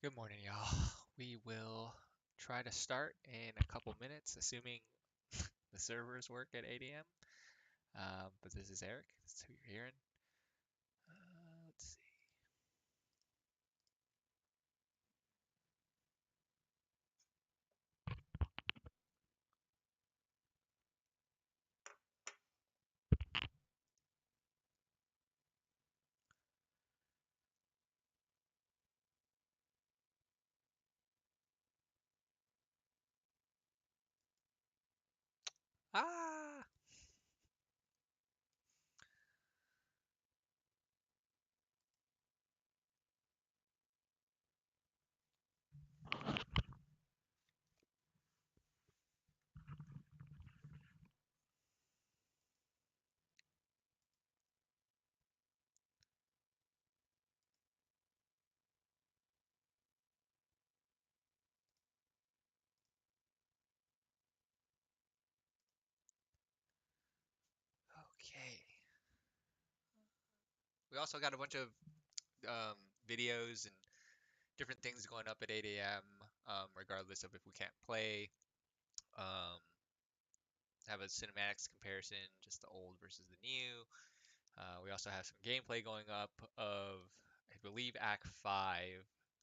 Good morning, y'all. We will try to start in a couple minutes, assuming the servers work at 8 a.m. But this is Eric. That's who you're hearing. Let's see. Ah! Okay. We also got a bunch of um, videos and different things going up at 8 a.m. Regardless of if we can't play. Um, have a cinematics comparison, just the old versus the new. We also have some gameplay going up of, I believe, Act 5,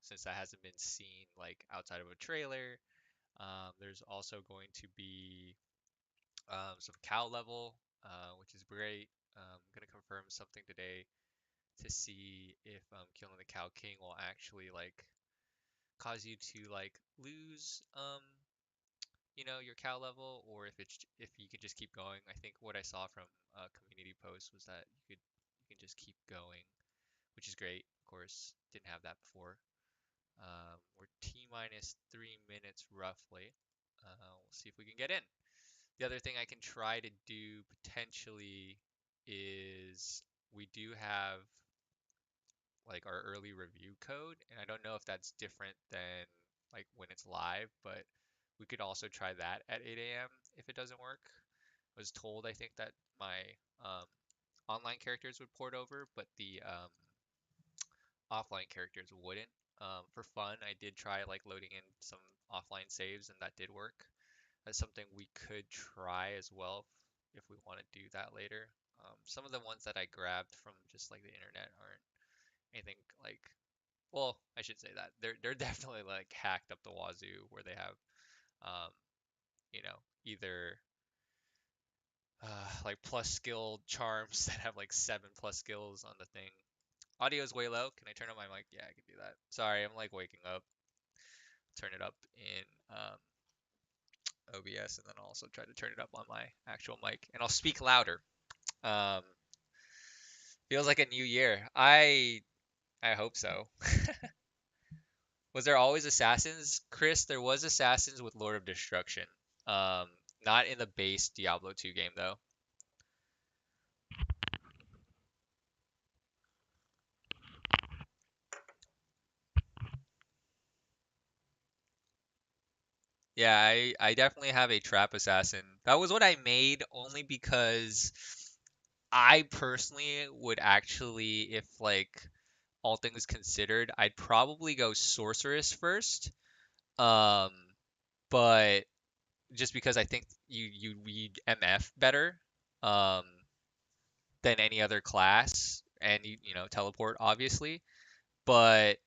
since that hasn't been seen like outside of a trailer. There's also going to be some cow level, which is great. I'm gonna confirm something today to see if killing the Cow King will actually like cause you to like lose your cow level, or if you can just keep going. I think what I saw from a community post was that you can just keep going, which is great. Of course, didn't have that before. We're T minus 3 minutes roughly. We'll see if we can get in. The other thing I can try to do potentially is we do have like our early review code, and I don't know if that's different than like when it's live, but we could also try that at 8 a.m. if it doesn't work. I was told, I think, that my um, online characters would port over, but the offline characters wouldn't. For fun, I did try like loading in some offline saves, and that did work. That's something we could try as well if we want to do that later. Some of the ones that I grabbed from just like the internet aren't anything like, well, I should say that they're definitely like hacked up the wazoo, where they have um, either like plus skill charms that have like 7+ skills on the thing. Audio is way low. Can I turn on my mic? Yeah, I can do that. Sorry, I'm like waking up. Turn it up in OBS, and then I'll also try to turn it up on my actual mic, and I'll speak louder. Um, Feels like a new year. I hope so. Was there always assassins, Chris? There was assassins with Lord of Destruction. Um, Not in the base Diablo 2 game though. Yeah, I definitely have a trap assassin. That was what I made only because I personally would actually, if like all things considered, I'd probably go sorceress first. Um, but just because I think you read MF better um than any other class, and you teleport obviously, but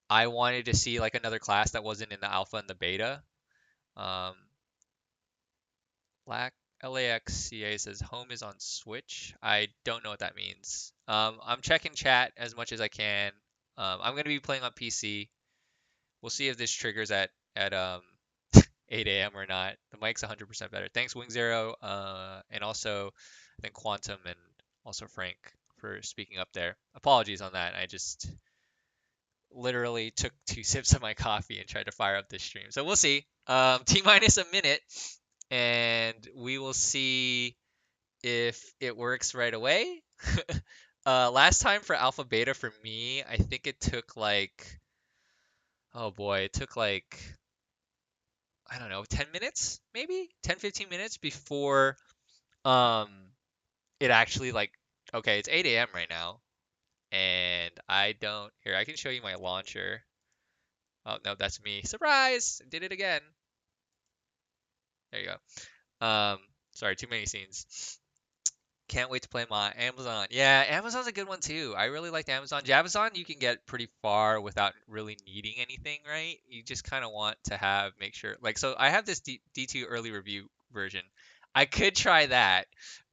I wanted to see like another class that wasn't in the alpha and the beta. Um, Lac LAXCA says home is on Switch. I don't know what that means. I'm checking chat as much as I can. I'm gonna be playing on PC. We'll see if this triggers at 8 a.m. or not. The mic's 100% better. Thanks Wing Zero, and also I think Quantum and also Frank for speaking up there. Apologies on that. I just literally took 2 sips of my coffee and tried to fire up this stream. So we'll see. T minus a minute, and we will see if it works right away. Last time for alpha beta for me, I think it took like, oh boy, it took like, I don't know, 10 minutes, maybe 10, 15 minutes before um it actually like, okay, it's 8 a.m. right now, and I don't, here, I can show you my launcher. Oh, no, that's me. Surprise! Did it again. There you go. Sorry, too many scenes. Can't wait to play my Amazon. Yeah, Amazon's a good one too. I really like Amazon. Javazon, you can get pretty far without really needing anything, right? You just kind of want to have, make sure. Like, so I have this D2 early review version. I could try that,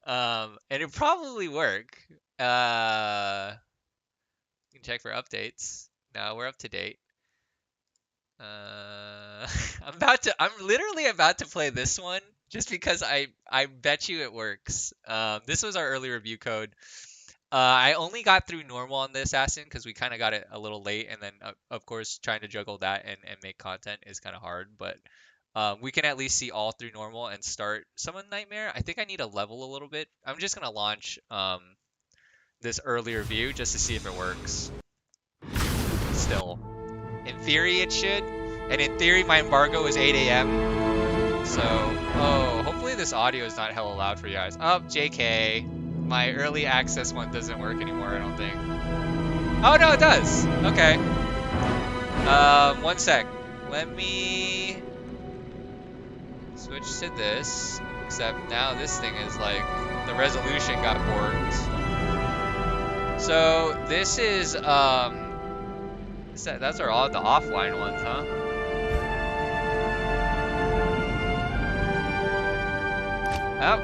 and it'd probably work. You can check for updates. No, we're up to date. I'm literally about to play this one just because I bet you it works. This was our early review code. I only got through normal on the assassin because we kind of got it a little late, and then of course trying to juggle that and make content is kind of hard. But we can at least see all through normal and start summon nightmare. I think I need a level a little bit. I'm just gonna launch this early review just to see if it works. Still. In theory, it should. And in theory, my embargo is 8 a.m. So, oh, hopefully this audio is not hella loud for you guys. Oh, JK. My early access one doesn't work anymore, I don't think. Oh, no, it does. Okay. 1 sec. Let me switch to this. Except now this thing is like, the resolution got warped. So, this is, that's all the offline ones, huh? Oh,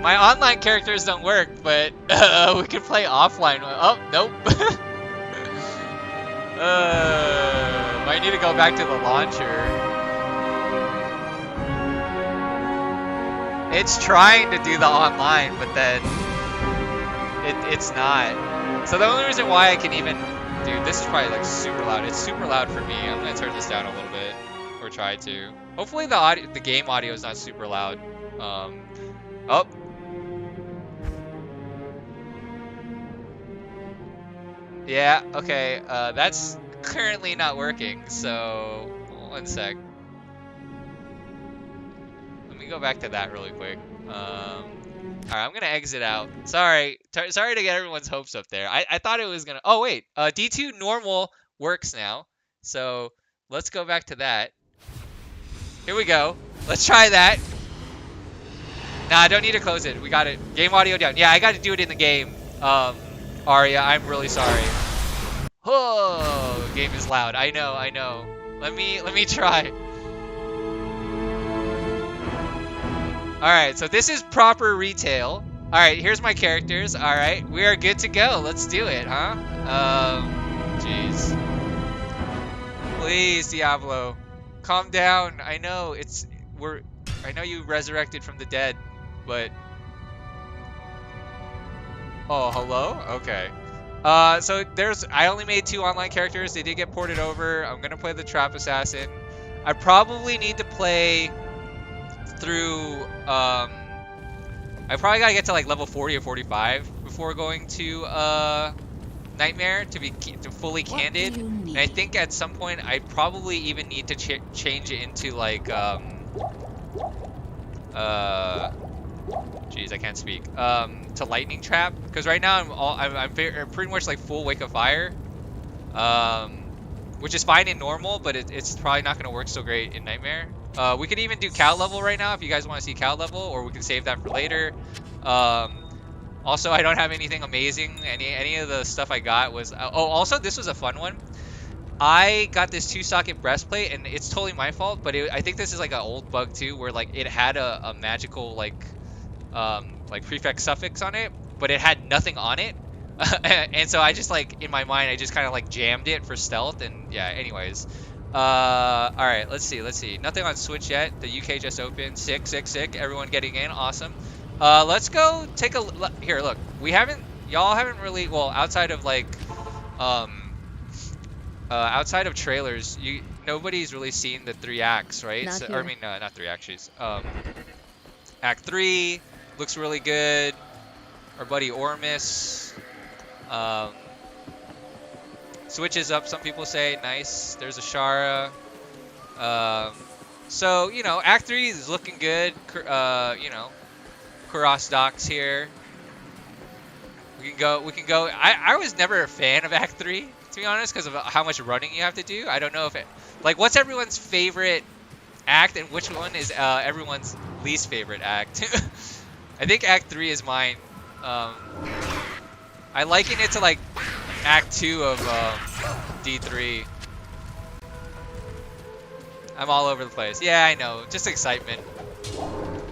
my online characters don't work, but we can play offline. Oh, nope. Might need to go back to the launcher. It's trying to do the online, but then it's not. So the only reason why I can even... Dude, this is probably like super loud. It's super loud for me. I'm gonna turn this down a little bit, or try to. Hopefully the game audio is not super loud. Oh. Yeah. Okay. That's currently not working. So 1 sec. Let me go back to that really quick. Alright, I'm gonna exit out. Sorry to get everyone's hopes up there. I thought it was gonna... Oh, wait. D2 normal works now. So, let's go back to that. Here we go. Let's try that. Nah, I don't need to close it. We got it. Game audio down. Yeah, I gotta do it in the game. Arya, I'm really sorry. Oh, game is loud. I know. Let me try. Alright, so this is proper retail. Alright, here's my characters. Alright, we are good to go. Let's do it, huh? Jeez. Please, Diablo. Calm down. I know, I know you resurrected from the dead, but... Oh, hello? Okay. So I only made 2 online characters. They did get ported over. I'm gonna play the Trap Assassin. I probably need to play... through I probably gotta get to like level 40 or 45 before going to Nightmare to be fully candid. And I think at some point I probably even need to change it into like jeez, I can't speak, to Lightning Trap, because right now I'm pretty much like full Wake of Fire, which is fine in normal, but it's probably not gonna work so great in Nightmare. We could even do cow level right now if you guys want to see cow level, or we can save that for later. Also, I don't have anything amazing. Any of the stuff I got was... oh, also, this was a fun one. I got this 2-socket breastplate, and it's totally my fault, but I think this is like an old bug too, where like it had a magical like prefix suffix on it, but it had nothing on it. And so I just like, in my mind, I just kind of like jammed it for stealth, and yeah, anyways. Alright, let's see. Nothing on Switch yet. The UK just opened. Sick. Everyone getting in. Awesome. Let's go take a... Here, look. Y'all haven't really... Well, outside of, like... outside of trailers, nobody's really seen the 3 acts, right? Or, I mean, not 3 acts, jeez. Act 3 looks really good. Our buddy Ormus. Switches up, some people say. Nice. There's a Shara. So, you know, Act 3 is looking good. You know, Kurast docks here. We can go. I was never a fan of Act 3, to be honest, because of how much running you have to do. I don't know if it, like, what's everyone's favorite act and which one is everyone's least favorite act? I think Act 3 is mine. I liken it to like Act 2 of D3. I'm all over the place. Yeah, I know. Just excitement. We'll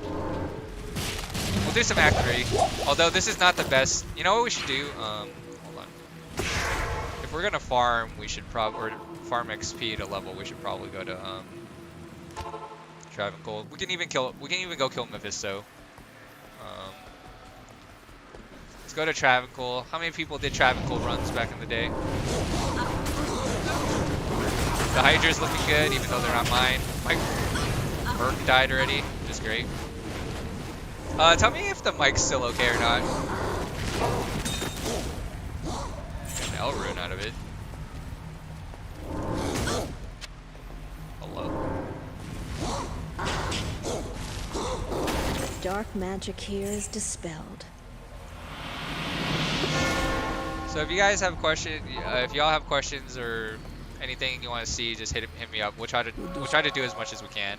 do some Act 3. Although this is not the best. You know what we should do? Hold on. If we're gonna farm, we should probably farm XP to level. We should probably go to Travancore. We can even go kill Mephisto. Let's go to Travancore. How many people did Travancore runs back in the day? The Hydra's looking good, even though they're not mine. My Merc died already, which is great. Tell me if the mic's still okay or not. Get an L rune out of it. Hello. Dark magic here is dispelled. So if you guys have questions, if y'all have questions or anything you want to see, just hit me up. We'll try to do as much as we can.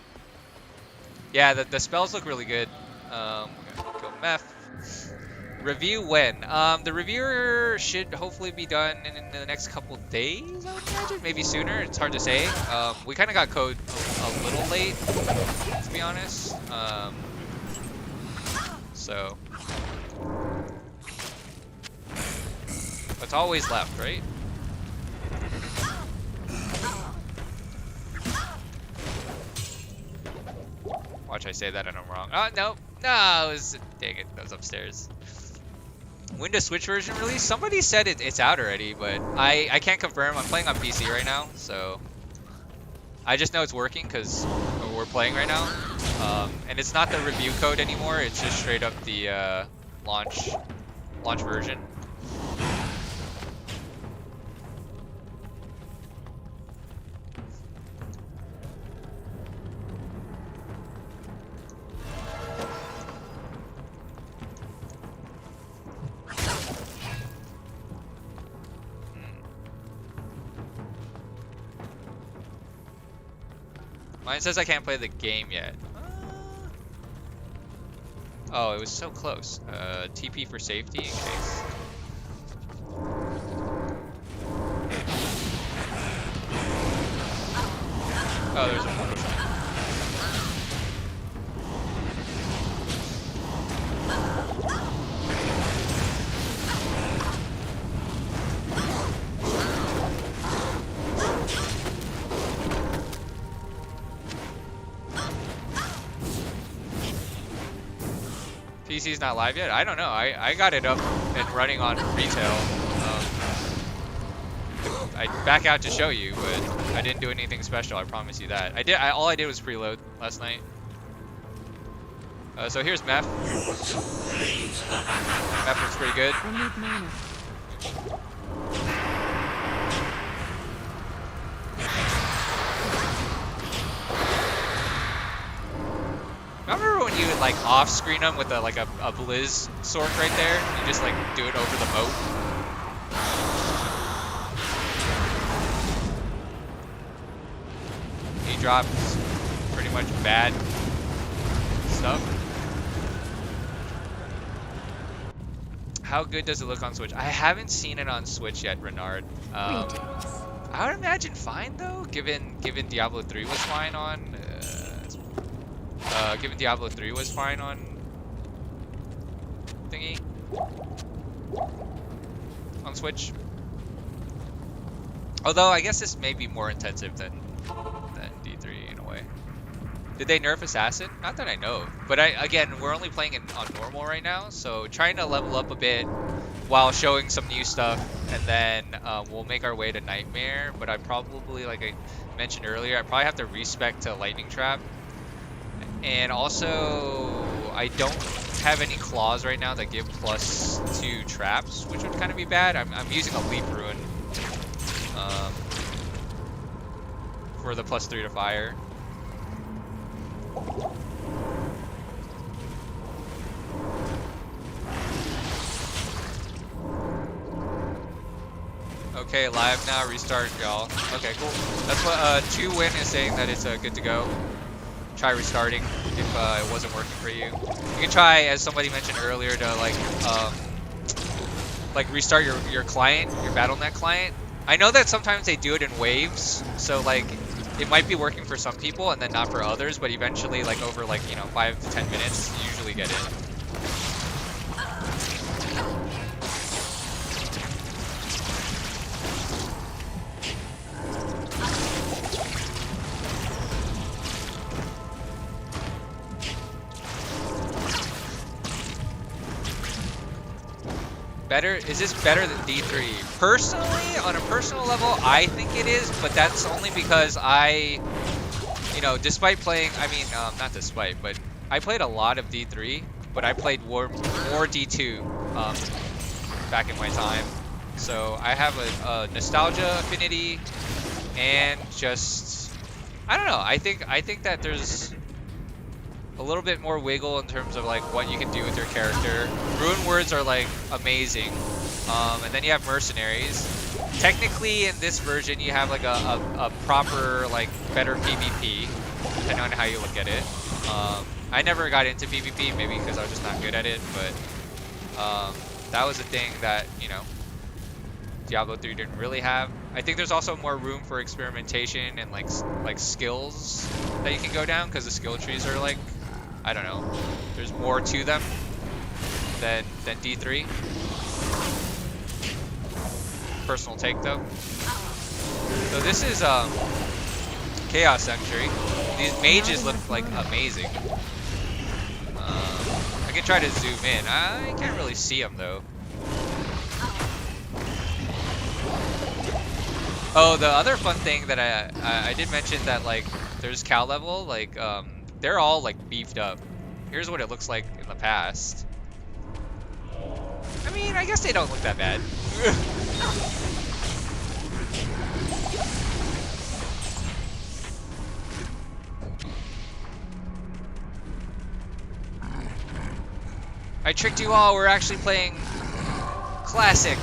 Yeah, the spells look really good. We're gonna kill Meph. Review when? The reviewer should hopefully be done in the next couple days, I would imagine. Maybe sooner. It's hard to say. We kind of got code a little late, to be honest. So it's always left, right? Watch I say that and I'm wrong. Oh, no. No, it was... Dang it. That was upstairs. When does Switch version release? Somebody said it's out already, but I can't confirm. I'm playing on PC right now, so... I just know it's working because we're playing right now. And it's not the review code anymore. It's just straight up the launch version. Mine says I can't play the game yet. Oh, it was so close. TP for safety in case. Oh, there's a portal. PC's not live yet? I don't know. I got it up and running on retail. I back out to show you, but I didn't do anything special. I promise you that. All I did was preload last night. So here's Meph. Meph looks pretty good. I need mana. Remember when you would like off-screen them with a Blizz sword right there? You just like do it over the moat. He drops pretty much bad stuff. How good does it look on Switch? I haven't seen it on Switch yet, Renard. I would imagine fine though, given Diablo 3 was fine on. Given Diablo 3 was fine on thingy on Switch. Although I guess this may be more intensive than D3 in a way. Did they nerf Assassin? Not that I know. But again, we're only playing it on normal right now, so trying to level up a bit while showing some new stuff, and then we'll make our way to Nightmare. But I probably, like I mentioned earlier, I probably have to respec to Lightning Trap. And also, I don't have any claws right now that give +2 traps, which would kind of be bad. I'm using a Leap Ruin for the +3 to fire. Okay, live now. Restart, y'all. Okay, cool. That's what 2win is saying, that it's good to go. Try restarting if it wasn't working for you. You can try, as somebody mentioned earlier, to like restart your client, your Battle.net client. I know that sometimes they do it in waves, so like it might be working for some people and then not for others, but eventually, like over like 5 to 10 minutes, you usually get it. Better? Is this better than D3? Personally, on a personal level, I think it is, but that's only because I, despite playing, not despite, but I played a lot of D3, but I played more D2 back in my time. So I have a nostalgia affinity, and just, I don't know, I think that there's a little bit more wiggle in terms of like what you can do with your character. Rune words are like amazing, and then you have mercenaries. Technically, in this version, you have like a proper like better PvP, depending on how you look at it. I never got into PvP, maybe because I was just not good at it, but that was a thing that Diablo 3 didn't really have. I think there's also more room for experimentation and like skills that you can go down, because the skill trees are like, I don't know, there's more to them than D3. Personal take though. So this is Chaos Sanctuary. These mages look like amazing. I can try to zoom in. I can't really see them though. Oh, the other fun thing that I did mention, that like there's cow level, like they're all like beefed up. Here's what it looks like in the past. I mean, I guess they don't look that bad. I tricked you all, we're actually playing Classic.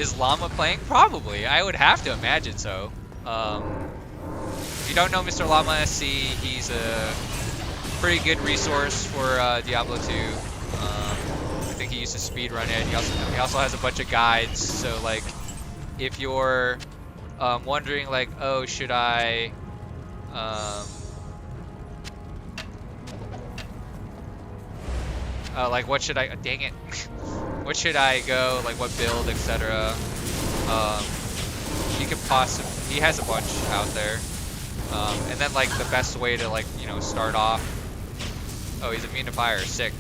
Is Llama playing? Probably. I would have to imagine so. If you don't know Mr. Llama SC, he's a pretty good resource for Diablo 2. I think he used to speedrun it. He also has a bunch of guides. So like, if you're wondering like, oh, should I like what should I? Dang it! What should I go? Like what build, etc. You could possibly. He has a bunch out there. And then like the best way to like start off. Oh, he's immune to fire. Sick.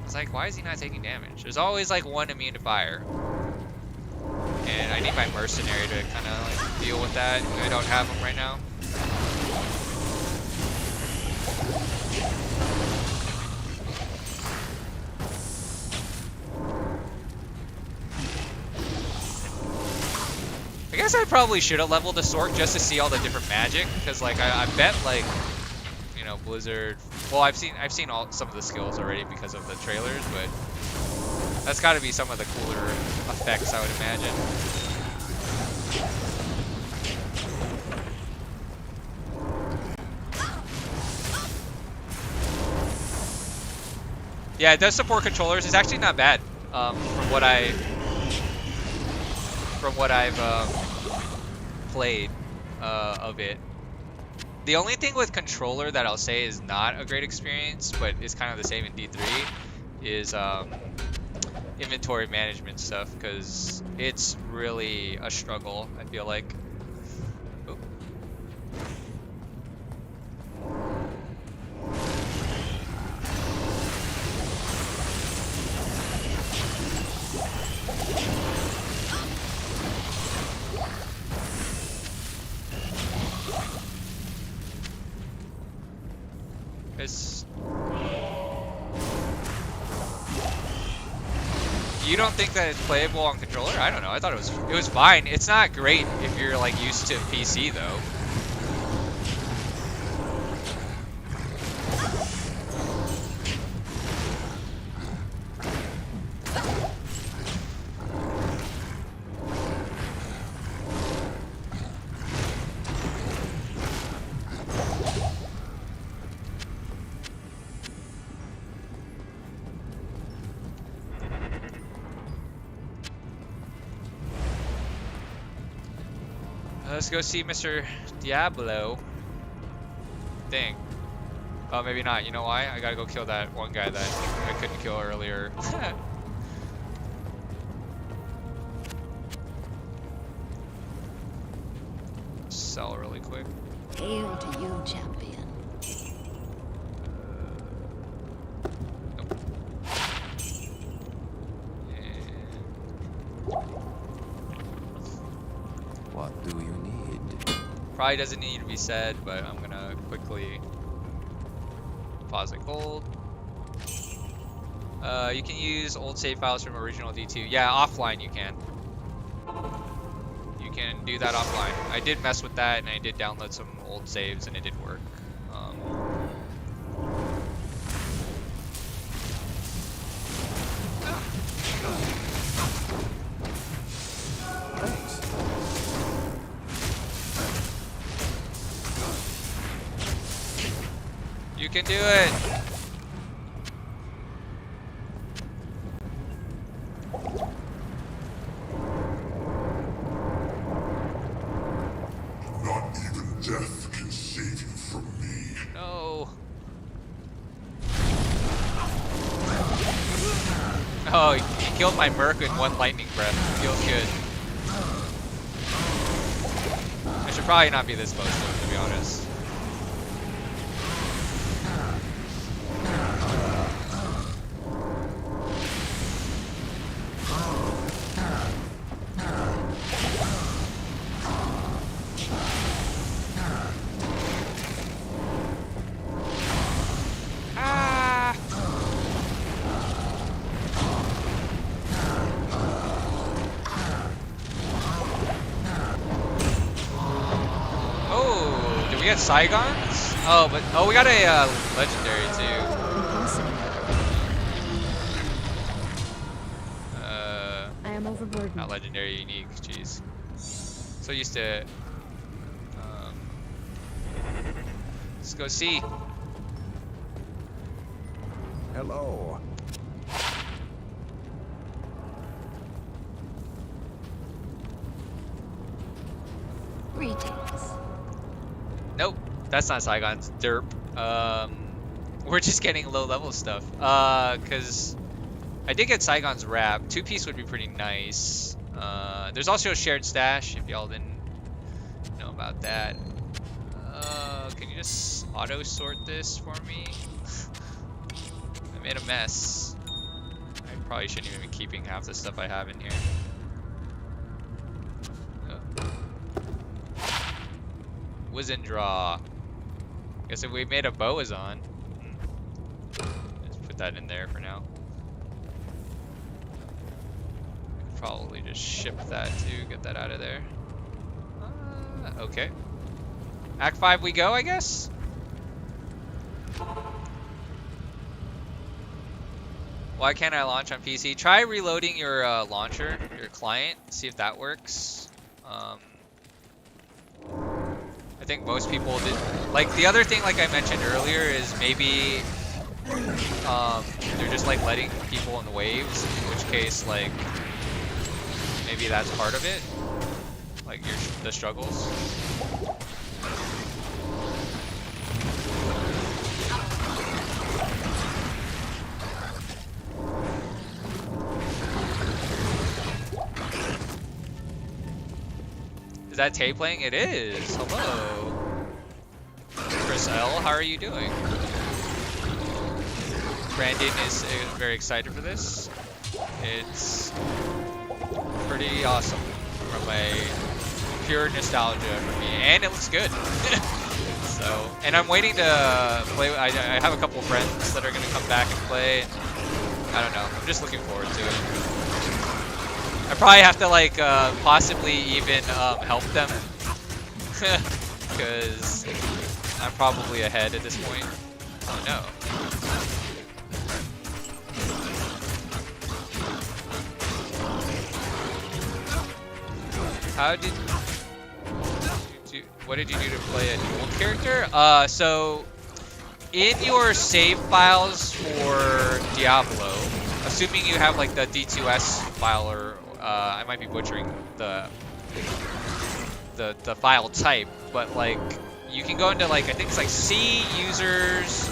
I was like, why is he not taking damage? There's always like one immune to fire. And I need my mercenary to kind of like deal with that. I don't have him right now. I guess I probably should have leveled the Sork just to see all the different magic, because like I bet like Blizzard. Well, I've seen some of the skills already because of the trailers, but that's got to be some of the cooler effects, I would imagine. Yeah, it does support controllers. It's actually not bad from what I've played of it. The only thing with controller that I'll say is not a great experience, but is kind of the same in D3, is inventory management stuff, because it's really a struggle, I feel like. Oh. You don't think that it's playable on controller? I don't know. I thought it was fine. It's not great if you're like used to PC though. Let's go see Mr. Diablo. Dang. Oh, maybe not. You know why? I gotta go kill that one guy that I couldn't kill earlier. Sell really quick. Hail to you, champion. Nope. What do you need? Probably doesn't need to be said, but I'm gonna quickly deposit gold. You can use old save files from original D2. Yeah, offline you can. You can do that offline. I did mess with that, and I did download some old saves, and it did work. Thanks. You can do it! Not even death can save you from me. No. Oh, he killed my Merc in one lightning breath. Feels good. I should probably not be this close to him, to be honest. We got Saigons? Oh, but we got a legendary too. Impossible. I am Not overburdened. legendary, unique. Jeez. So used to it. Let's go see. Hello. Greetings. Nope, that's not Saigons. Derp. We're just getting low level stuff. Cause I did get Saigon's wrap. 2-piece would be pretty nice. There's also a shared stash if y'all didn't know about that. Can you just auto sort this for me? I made a mess. I probably shouldn't even be keeping half the stuff I have in here. Wizendraw. Guess if we made a Boazon. Let's put that in there for now. Probably just ship that too, get that out of there. Okay. Act 5 we go, I guess? Why can't I launch on PC? Try reloading your launcher, your client, see if that works. I think most people did. Like, the other thing, like I mentioned earlier, is maybe they're just like letting people in waves, in which case, like, maybe that's part of it. Like, the struggles. Is that Tay playing? It is. Hello. Chris L, how are you doing? Brandon is very excited for this. It's pretty awesome from a pure nostalgia for me, and it looks good. So, and I'm waiting to play. I have a couple friends that are gonna come back and play. And I don't know. I'm just looking forward to it. I probably have to like possibly even help them because I'm probably ahead at this point. Oh no. How did you do, what did you do to play a dual character? So in your save files for Diablo, assuming you have like the D2S file, or I might be butchering the the file type, but like you can go into like I think it's like C users,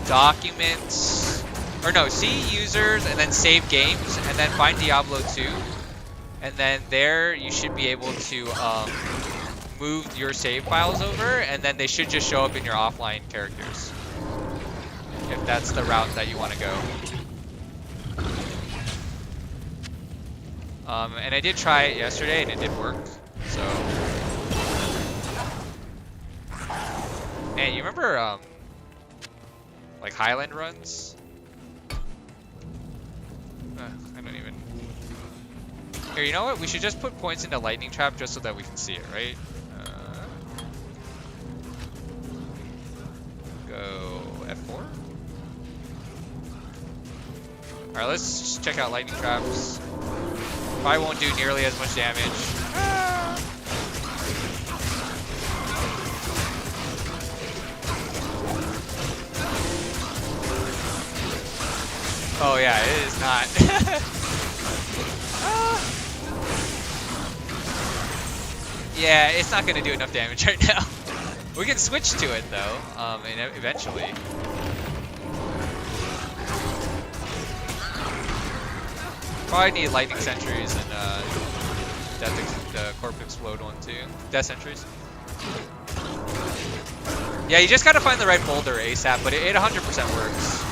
documents, or no, C users and then save games and then find Diablo 2, and then there you should be able to move your save files over, and then they should just show up in your offline characters if that's the route that you want to go. And I did try it yesterday and it did work, so. And you remember, like Highland runs? I don't even. Here, you know what? We should just put points into lightning trap just so that we can see it, right? Go F4. All right, let's just check out lightning traps. Probably won't do nearly as much damage. Oh yeah, it is not. Yeah, it's not gonna do enough damage right now. We can switch to it though, and eventually. Probably need lightning sentries and the corpse explode one too. Death sentries. Yeah, you just gotta find the right folder ASAP, but it 100% works.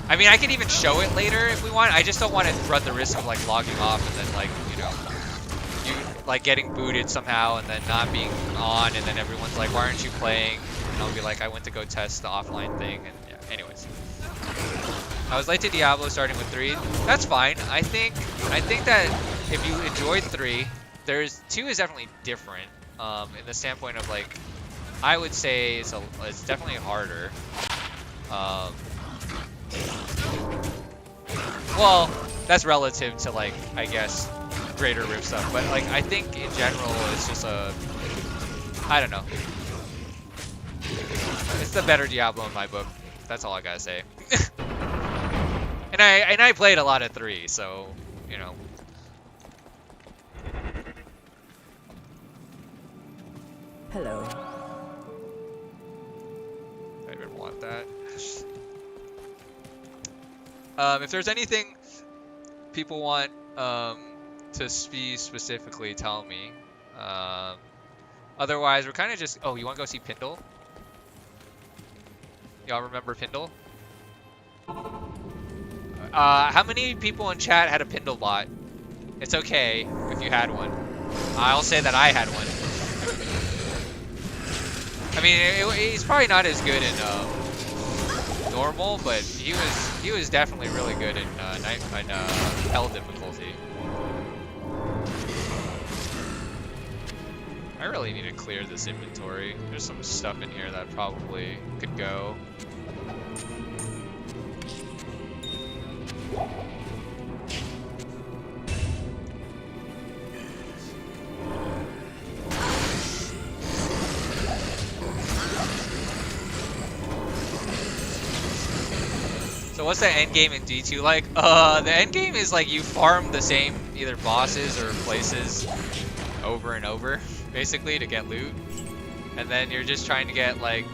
I mean, I can even show it later if we want. I just don't want to run the risk of like logging off and then like, you know, you like getting booted somehow and then not being on, and then everyone's like, why aren't you playing? And I'll be like, I went to go test the offline thing, and yeah, anyways. I was late to Diablo starting with 3. That's fine. I think that if you enjoyed 3, 2 is definitely different in the standpoint of like, I would say it's definitely harder. Well, that's relative to like, I guess, greater Rift stuff, but like I think in general it's just I don't know. It's the better Diablo in my book. That's all I gotta say. And I played a lot of 3, so you know. Hello. I didn't want that. If there's anything people want to be specifically, tell me. Otherwise, we're kind of just. Oh, you want to go see Pindle? Y'all remember Pindle? How many people in chat had a Pindle bot? It's okay if you had one. I'll say that I had one. I mean, he's probably not as good in normal, but he was definitely really good in hell difficulty. I really need to clear this inventory. There's some stuff in here that probably could go. So what's the end game in D2 like? The end game is like you farm the same either bosses or places over and over, basically, to get loot. And then you're just trying to get like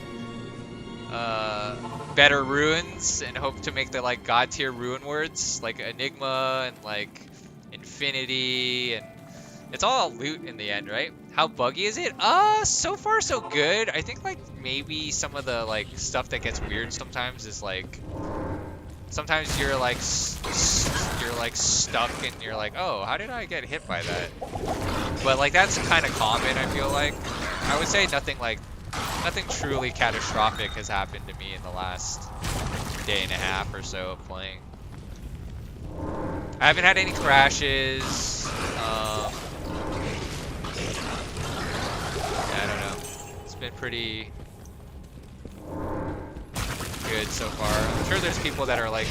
better ruins and hope to make the like god tier rune words like Enigma and like Infinity, and it's all loot in the end, right? How buggy is it? So far so good. I think like maybe some of the like stuff that gets weird sometimes is like sometimes you're like stuck and you're like, oh, how did I get hit by that? But like that's kind of common, I feel like. I would say nothing truly catastrophic has happened to me in the last day and a half or so of playing. I haven't had any crashes. I don't know. It's been pretty good so far. I'm sure there's people that are like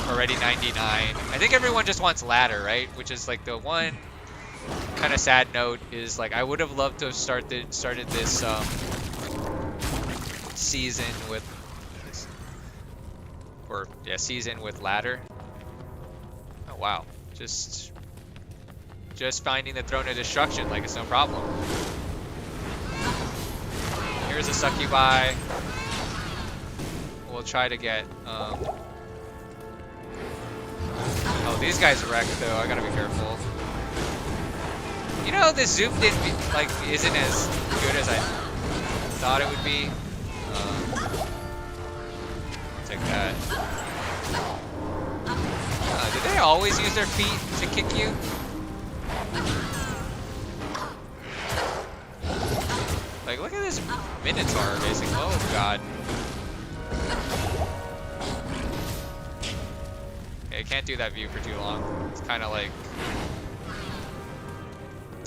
already 99. I think everyone just wants ladder, right? Which is like the one kind of sad note is like I would have loved to have started this season with season with ladder. Oh wow, just just finding the Throne of Destruction like it's no problem. Here's a succubi. We'll try to get, oh, these guys wrecked though, I gotta be careful. You know, the zoom isn't as good as I thought it would be. I'll take that. Did they always use their feet to kick you? Like, look at this Minotaur, basically. Oh, God. Okay, I can't do that view for too long. It's kind of like...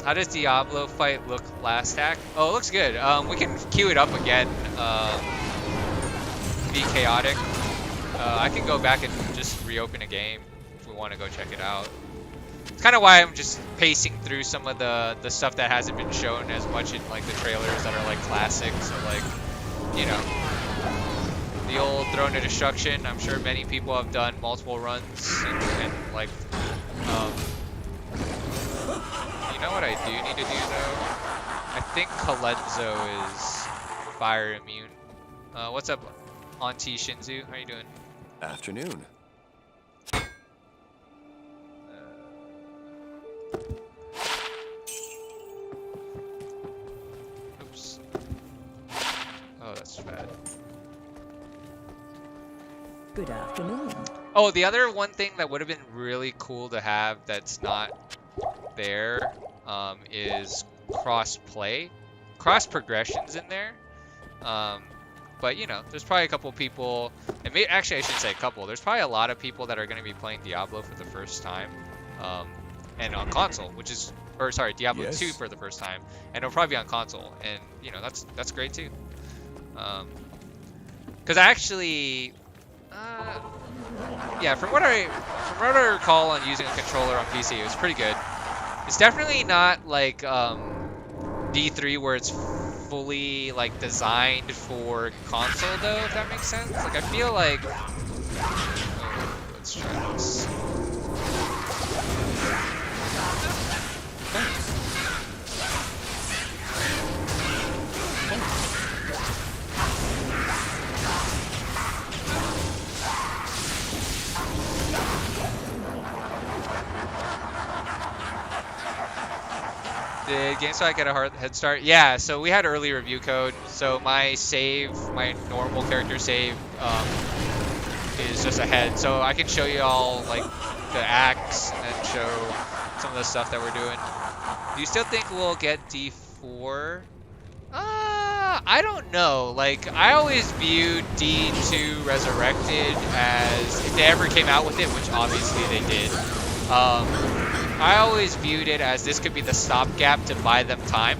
How does Diablo fight look last hack? Oh, it looks good. We can queue it up again. Be chaotic. I can go back and just reopen a game if we want to go check it out. It's kind of why I'm just pacing through some of the stuff that hasn't been shown as much in like the trailers that are like classics or like, you know, the old Throne of Destruction. I'm sure many people have done multiple runs and like, you know what I do need to do though? I think Kalenzo is fire immune. What's up, Auntie Shinzu? How you doing? Afternoon. Oops. Oh, that's bad. Good afternoon. Oh, the other one thing that would have been really cool to have that's not there is cross-play. Cross-progression's in there. But, you know, there's probably a couple people, and actually I shouldn't say a couple, there's probably a lot of people that are going to be playing Diablo for the first time. And on console, which is, or sorry, Diablo 2 for the first time. And it'll probably be on console. And, you know, that's great too. Because actually... yeah, from what I recall on using a controller on PC, it was pretty good. It's definitely not like D3 where it's fully like designed for console though, if that makes sense. Like I feel like, oh, let's try this. Did GameSpot get a hard head start? Yeah, so we had early review code. So my save, my normal character save, is just ahead. So I can show you all like the acts and then show some of the stuff that we're doing. Do you still think we'll get D4? I don't know. Like I always viewed D2 Resurrected as, if they ever came out with it, which obviously they did. I always viewed it as this could be the stopgap to buy them time.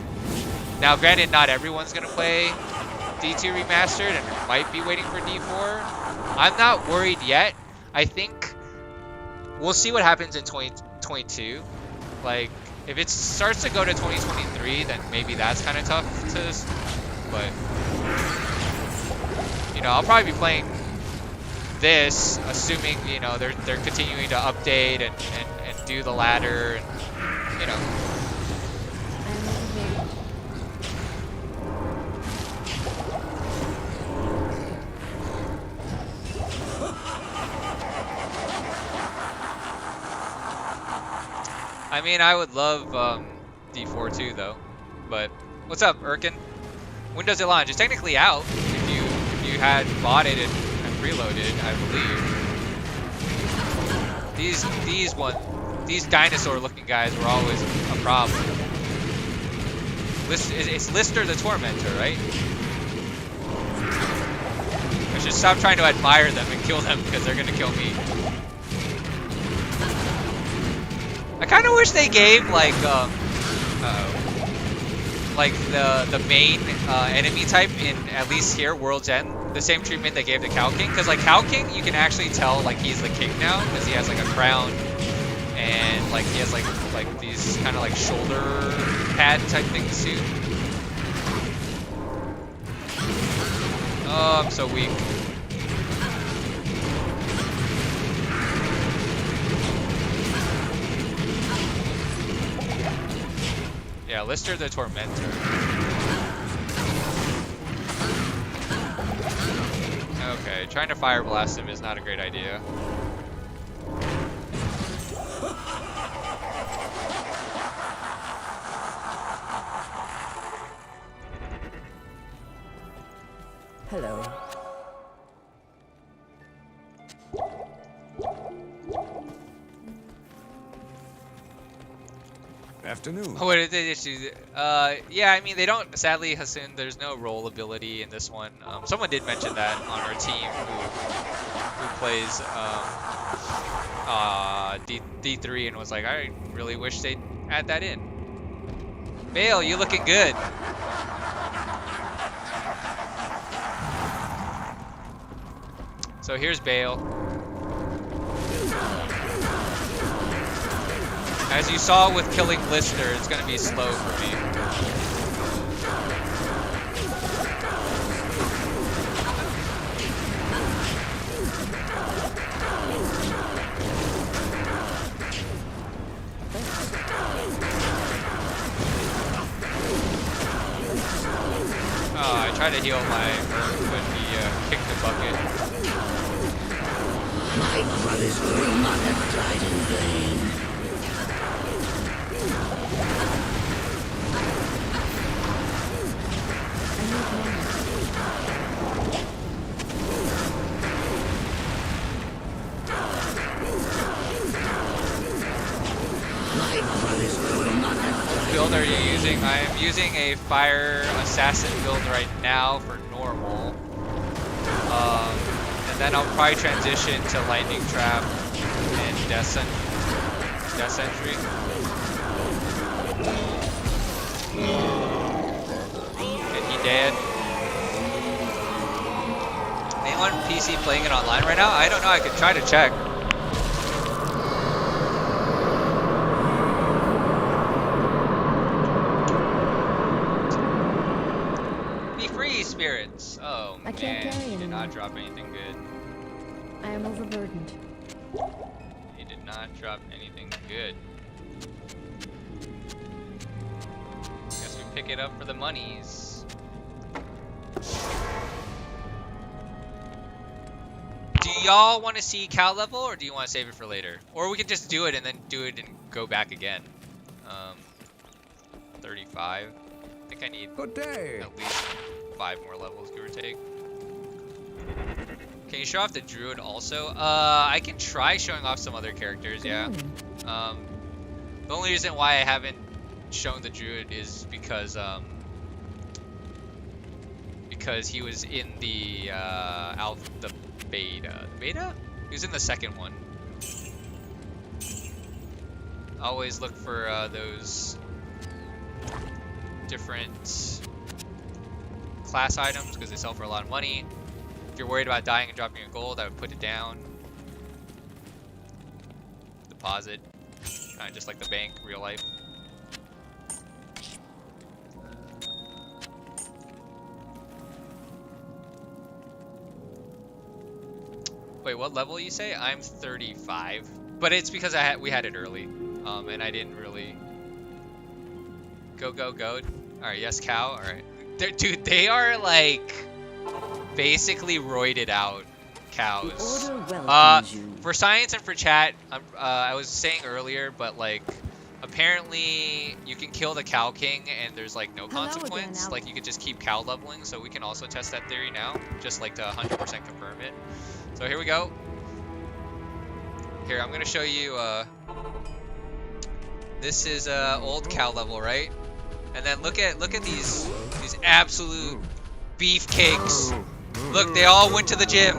Now, granted, not everyone's going to play D2 Remastered and might be waiting for D4. I'm not worried yet. I think we'll see what happens in 2022. Like, if it starts to go to 2023, then maybe that's kind of tough to... But, you know, I'll probably be playing this, assuming, you know, they're continuing to update and do the ladder, and, you know. I mean, I would love D4 too, though. But what's up, Erkin? When does it launch? It's technically out if you had bought it and preloaded, I believe. These dinosaur-looking guys were always a problem. It's Lister the Tormentor, right? I should stop trying to admire them and kill them because they're gonna kill me. I kind of wish they gave like the main enemy type in, at least here, World's End, the same treatment they gave to Cow King. Because like Cow King, you can actually tell like he's the king now because he has like a crown. And like he has like these kind of like shoulder pad type things too. Oh, I'm so weak. Yeah, Lister the Tormentor. Okay, trying to fire blast him is not a great idea. Hello. Afternoon. Oh, what did they just do? Yeah, I mean, they don't, sadly, Hassan, there's no roll ability in this one. Someone did mention that on our team who plays D3 and was like, I really wish they'd add that in. Baal, you looking good. So here's Baal. As you saw with killing Lister, it's going to be slow for me. Oh, I tried to heal my Merc when he kicked the bucket. My brothers will not have died in vain. What build are you using? I am using a Fire Assassin build right now for normal. And then I'll probably transition to Lightning Trap and Death Sentry. And he dead. Anyone PC playing it online right now? I don't know, I could try to check. Be free, spirits! Oh I can't man, carry he did anymore. not drop anything good. I am overburdened. He did not drop anything good. Guess we pick it up for the monies. Do y'all want to see cow level, or do you want to save it for later? Or we can just do it and then do it and go back again. 35. I think I need Good day. at least 5 more levels, give or take. Can you show off the druid also? I can try showing off some other characters, yeah. The only reason why I haven't shown the druid is because he was in the the beta. Beta? He was in the second one. Always look for those different class items because they sell for a lot of money. If you're worried about dying and dropping your gold, I would put it down. Deposit. Kind of just like the bank, real life. Wait, what level you say? I'm 35. But it's because we had it early. And I didn't really... Go. Alright, yes, cow. Alright. Dude, they are like... basically roided out cows. For science and for chat, I was saying earlier, but like apparently you can kill the cow king and there's like no consequence. Like you could just keep cow leveling, so we can also test that theory now, just like to 100% confirm it. So here we go. Here, I'm gonna show you. This is old cow level, right? And then look at these absolute beefcakes. Look, they all went to the gym.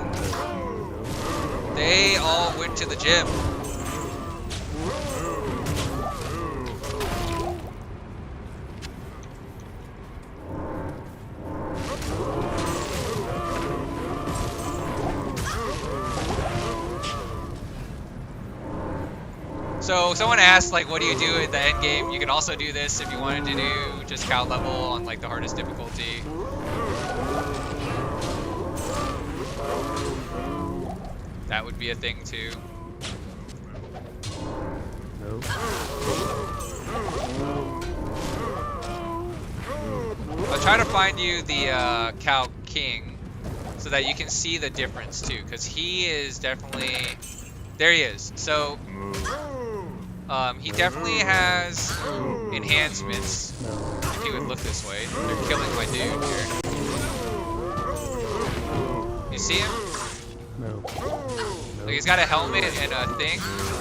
They all went to the gym. So someone asked, like, what do you do at the end game? You can also do this if you wanted to do just cow level on like the hardest difficulty. That would be a thing too. try to find you the Cow King so that you can see the difference too, because he is definitely... There he is. So, he definitely has enhancements. If he would look this way. They're killing my dude here. You see him? No. Like he's got a helmet and a thing,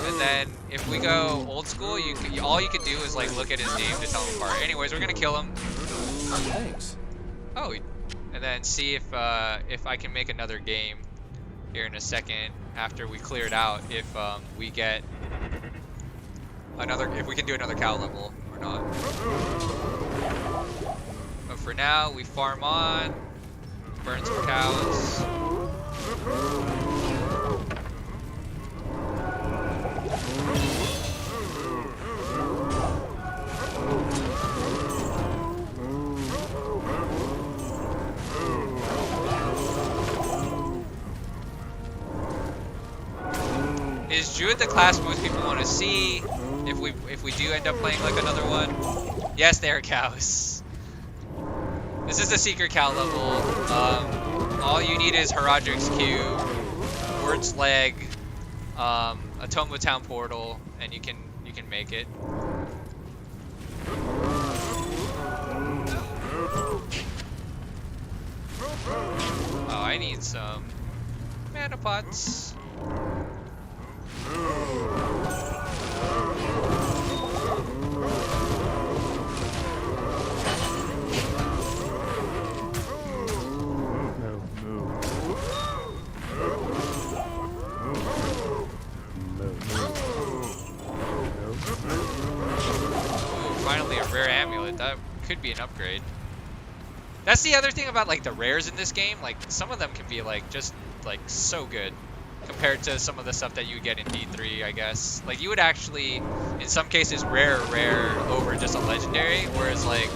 and then if we go old school, all you can do is like look at his name to tell him apart. Anyways, we're gonna kill him. Thanks. Oh, and then see if I can make another game here in a second after we clear it out. If we get if we can do another cow level or not. But for now, we farm on, burn some cows. Is Druid the class most people want to see if we do end up playing like another one? Yes, they are cows. This is the secret cow level. All you need is Herodric's Cube, Word's Leg, a Toma Town portal, and you can make it. Oh, I need some mana pots. Finally a rare amulet. That could be an upgrade. That's the other thing about like the rares in this game. Like some of them can be like just like so good compared to some of the stuff that you would get in D3, I guess. Like you would actually, in some cases, rare over just a legendary. Whereas like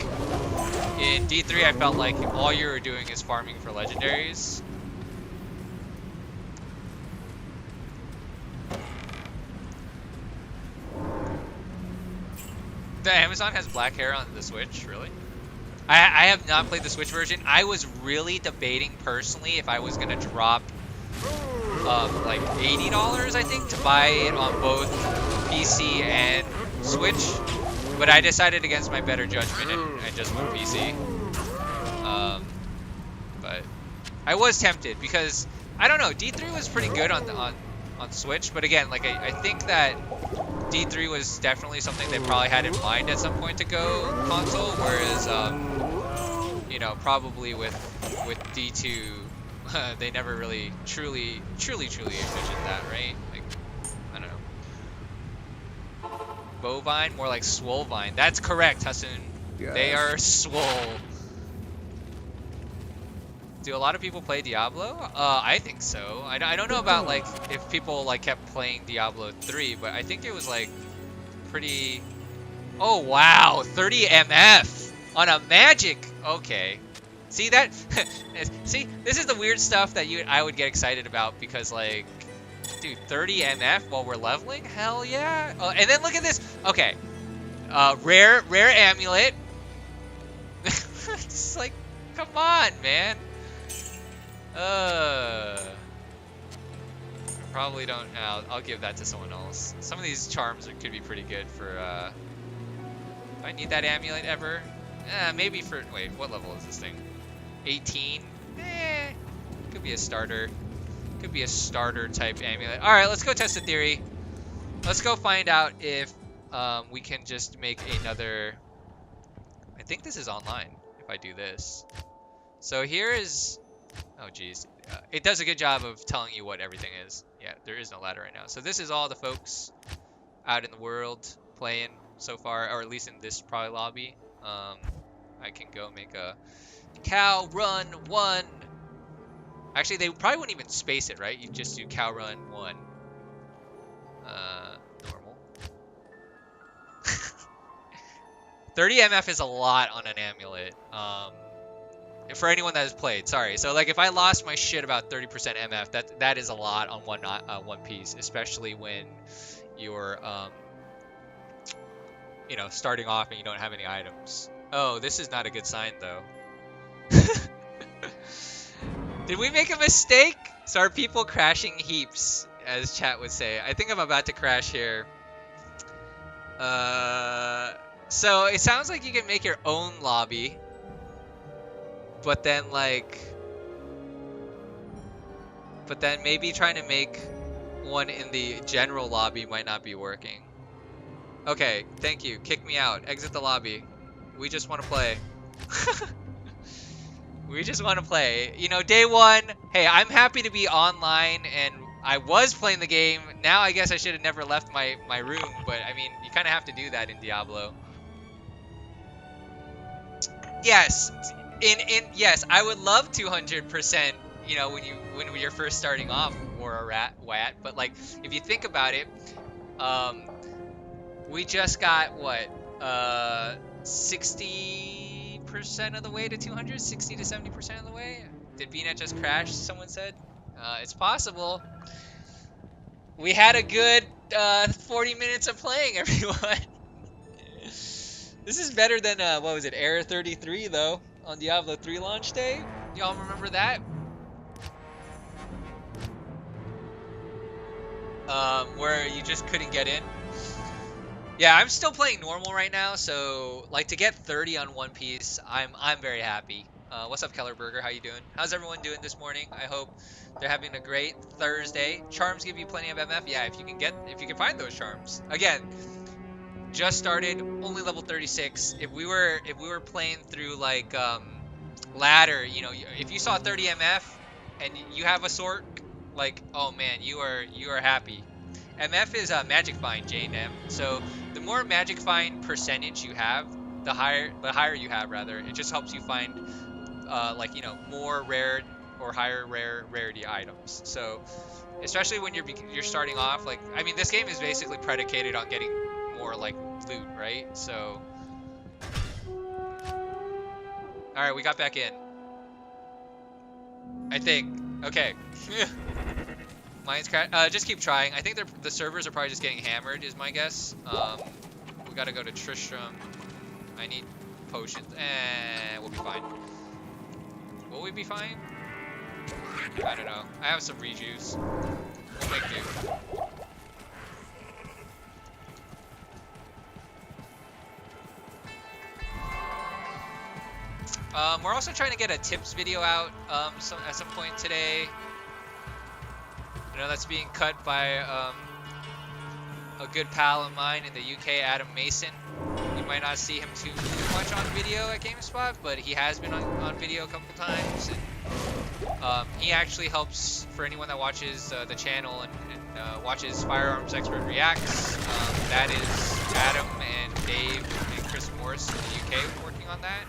in D3, I felt like all you were doing is farming for legendaries. The Amazon has black hair on the Switch, really? I have not played the Switch version. I was really debating personally if I was gonna drop like $80, I think, to buy it on both PC and Switch, but I decided against my better judgment and just went PC. But I was tempted because I don't know. D3 was pretty good on Switch, but again, like I think that D3 was definitely something they probably had in mind at some point to go console, whereas you know, probably with D2 they never really truly envisioned that, right? Like I don't know. Bovine, more like Swolvine. That's correct, Hassan. Yes. They are swole. Do a lot of people play Diablo? I think so. I don't know about like if people like kept playing Diablo 3, but I think it was like pretty... Oh wow, 30 MF on a magic. Okay. See that? See, this is the weird stuff that I would get excited about because like, dude, 30 MF while we're leveling? Hell yeah. And then look at this. Okay. Rare amulet. It's like, come on, man. Probably don't. I'll give that to someone else. Some of these charms could be pretty good for. Do I need that amulet ever? Maybe for. Wait, what level is this thing? 18. Could be a starter. Could be a starter type amulet. All right, let's go test the theory. Let's go find out if we can just make another. I think this is online. If I do this. So here is. Oh geez, it does a good job of telling you what everything is. Yeah, there is no ladder right now. So this is all the folks out in the world playing so far, or at least in this probably lobby. I can go make a cow run 1. Actually, they probably wouldn't even space it, right? You just do cow run 1. Normal. 30 MF is a lot on an amulet. For anyone that has played, sorry. So like if I lost my shit about 30% MF, that is a lot on one piece, especially when you're you know, starting off and you don't have any items. Oh, this is not a good sign though. Did we make a mistake? So are people crashing heaps, as chat would say. I think I'm about to crash here. So it sounds like you can make your own lobby, but then maybe trying to make one in the general lobby might not be working. Okay, thank you. Kick me out. Exit the lobby. We just want to play. We just want to play. You know, day one, hey, I'm happy to be online, and I was playing the game. Now I guess I should have never left my room, but I mean, you kind of have to do that in Diablo. Yes, yes, I would love 200%, you know, when you're first starting off or a WAT, but like, if you think about it, we just got, what, 60% of the way to 200? 60 to 70% of the way? Did VNet just crash, someone said? It's possible. We had a good 40 minutes of playing, everyone. This is better than, what was it, Error 33, though, on Diablo 3 launch day? Y'all remember that? Where you just couldn't get in. Yeah, I'm still playing normal right now, so like to get 30 on One Piece, I'm very happy. What's up, Kellerberger? How you doing? How's everyone doing this morning? I hope they're having a great Thursday. Charms give you plenty of MF. Yeah, if you can find those charms. Again, just started, only level 36. If we were playing through like ladder, you know, if you saw 30 MF and you have a sword, like, oh man, you are happy. MF is magic find, JNM. So the more magic find percentage you have, the higher you have rather. It just helps you find like, you know, more rare or higher rarity items. So especially when you're starting off, like, I mean, this game is basically predicated on getting more like loot, right? So all right, we got back in, I think. Okay. Mine's just keep trying. I think the servers are probably just getting hammered, is my guess. We gotta go to Tristram. I need potions. We'll be fine. Will we be fine? I don't know. I have some rejuice. We'll make do. We're also trying to get a tips video out at some point today. I know that's being cut by a good pal of mine in the UK, Adam Mason. You might not see him too much on video at GameSpot, but he has been on video a couple times. And, he actually helps for anyone that watches the channel and watches Firearms Expert Reacts. That is Adam and Dave and Chris Morris in the UK working on that.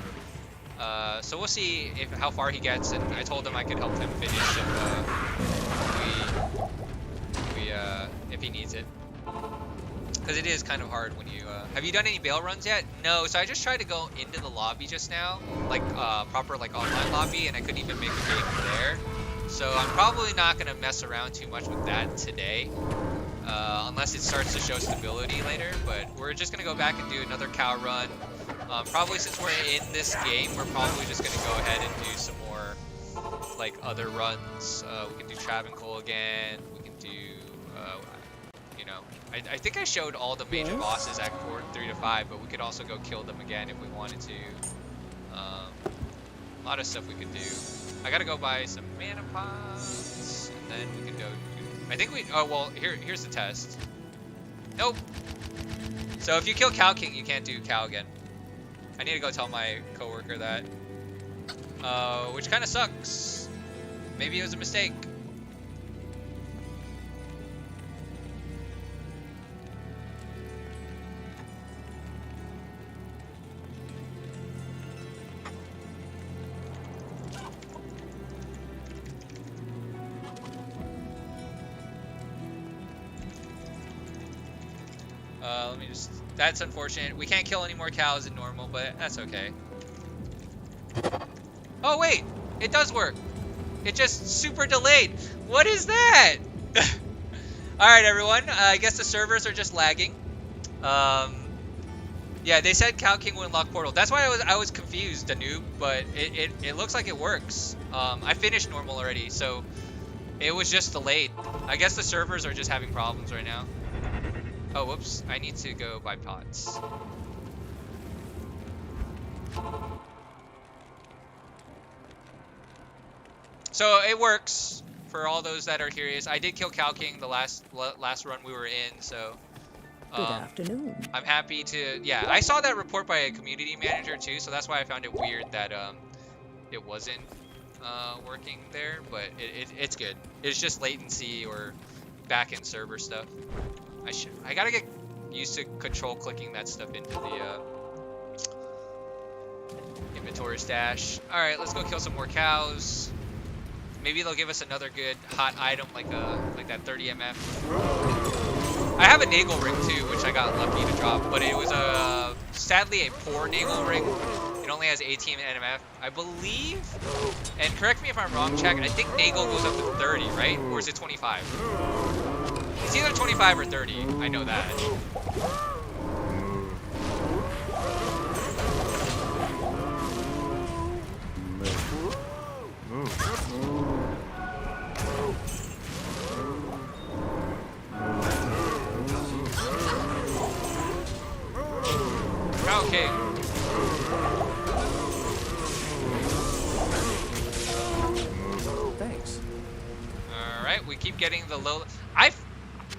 So we'll see how far he gets, and I told him I could help him finish if he needs it, because it is kind of hard when you have you done any Baal runs yet? No, so I just tried to go into the lobby just now, like proper like online lobby, and I couldn't even make a game there. So I'm probably not gonna mess around too much with that today, unless it starts to show stability later. But we're just gonna go back and do another cow run. Probably since we're in this game, we're probably just gonna go ahead and do some more like other runs. We can do Travancore again. We can do, you know, I think I showed all the major bosses at Court 3 to 5, but we could also go kill them again if we wanted to. A lot of stuff we could do. I gotta go buy some mana pots, and then we can go. I think we. Oh well, here's the test. Nope. So if you kill Cow King, you can't do Cow again. I need to go tell my coworker that. Which kind of sucks. Maybe it was a mistake. Let me just... That's unfortunate. We can't kill any more cows than normal, but that's okay. Oh, wait! It does work! It just super delayed! What is that? Alright, everyone. I guess the servers are just lagging. Yeah, Yeah, they said Cow King would unlock portal. That's why I was confused, the noob, but it looks like it works. I finished normal already, so it was just delayed. I guess the servers are just having problems right now. Oh, whoops! I need to go buy pots. So it works for all those that are curious. I did kill Cow King the last run we were in, so. Good afternoon. I'm happy to, yeah, I saw that report by a community manager too, so that's why I found it weird that it wasn't working there, but it's good. It's just latency or back-end server stuff. I gotta get used to control clicking that stuff into the inventory stash. All right, let's go kill some more cows. Maybe they'll give us another good hot item like that 30 MF. I have a Nagel ring too, which I got lucky to drop, but it was sadly a poor Nagel ring. It only has 18 NMF, I believe. And correct me if I'm wrong, Jack. I think Nagel goes up to 30, right? Or is it 25? It's either 25 or 30. I know that. Okay. Thanks. All right, we keep getting the low.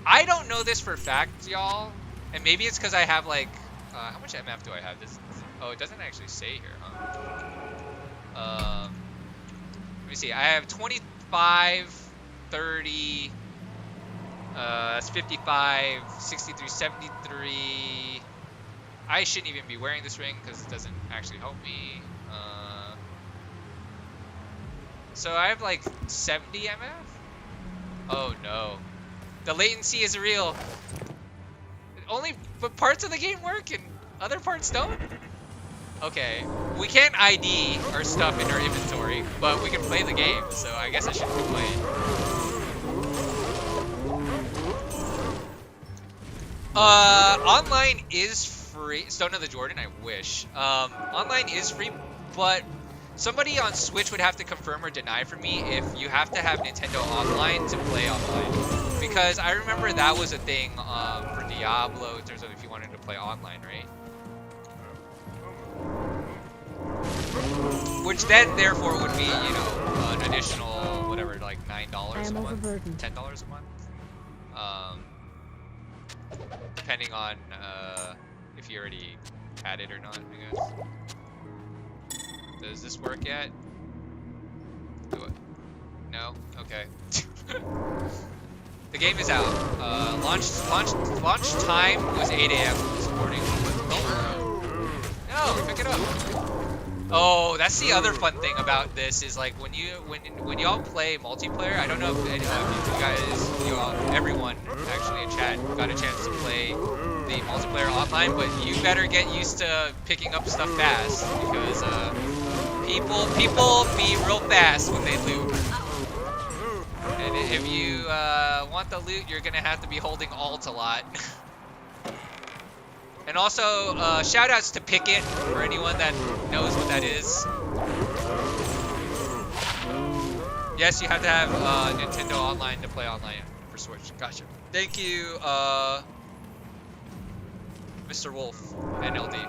I don't know this for fact, y'all, and maybe it's because I have like how much MF do I have? Oh, it doesn't actually say here, huh? Let me see. I have 25, 30. That's 55, 63, 73. I shouldn't even be wearing this ring because it doesn't actually help me. So I have like 70 MF? Oh no. The latency is real. But parts of the game work and other parts don't? Okay. We can't ID our stuff in our inventory, but we can play the game, so I guess I should complain. Online is free. Stone of the Jordan, I wish. Online is free, but somebody on Switch would have to confirm or deny for me if you have to have Nintendo Online to play online. Because I remember that was a thing for Diablo in terms of if you wanted to play online, right? Which then, therefore, would be, you know, an additional, whatever, like $9 a month, $10 a month. Depending on if you already had it or not, I guess. Does this work yet? Do it. No? Okay. The game is out. Launch time was 8 AM this morning. No, pick it up. Oh, that's the other fun thing about this is like when y'all play multiplayer. I don't know if you guys, everyone actually in chat got a chance to play the multiplayer online, but you better get used to picking up stuff fast because people be real fast when they loot. And if you want the loot, you're gonna have to be holding alt a lot. And also, shoutouts to Picket for anyone that knows what that is. Yes, you have to have Nintendo Online to play online for Switch. Gotcha. Thank you, Mr. Wolf, NLD.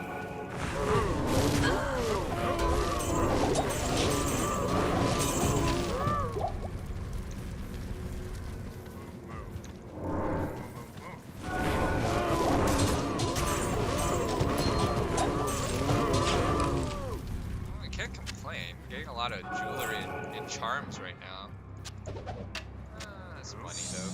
Getting a lot of jewelry and charms right now. That's funny though.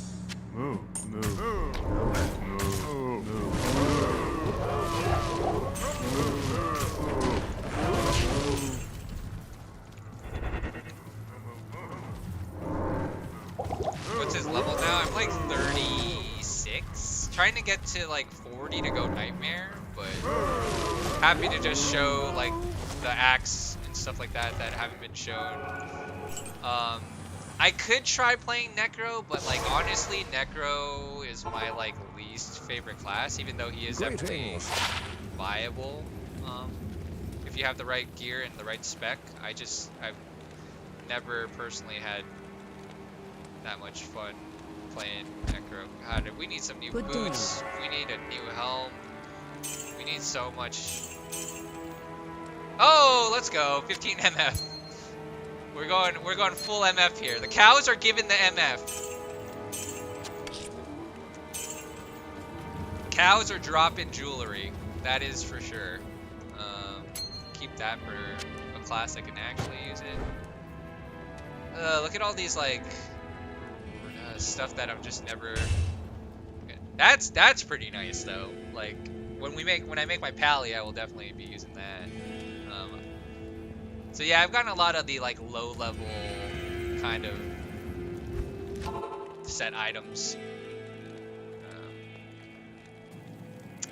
What's his level now? I'm like 36. Trying to get to like 40 to go Nightmare, but happy to just show like the axe stuff like that haven't been shown. I could try playing Necro, but like honestly, Necro is my like least favorite class, even though he is definitely viable if you have the right gear and the right spec. I've never personally had that much fun playing Necro. God, we need some new Good boots. We need a new helm. We need so much. Oh, let's go. 15 MF. We're going full MF here. The cows are giving the MF. Cows are dropping jewelry. That is for sure. Keep that for a class I can actually use it. Look at all these like stuff that I'm just never. That's pretty nice though. Like when I make my pally, I will definitely be using that. So yeah, I've gotten a lot of the like low level kind of set items.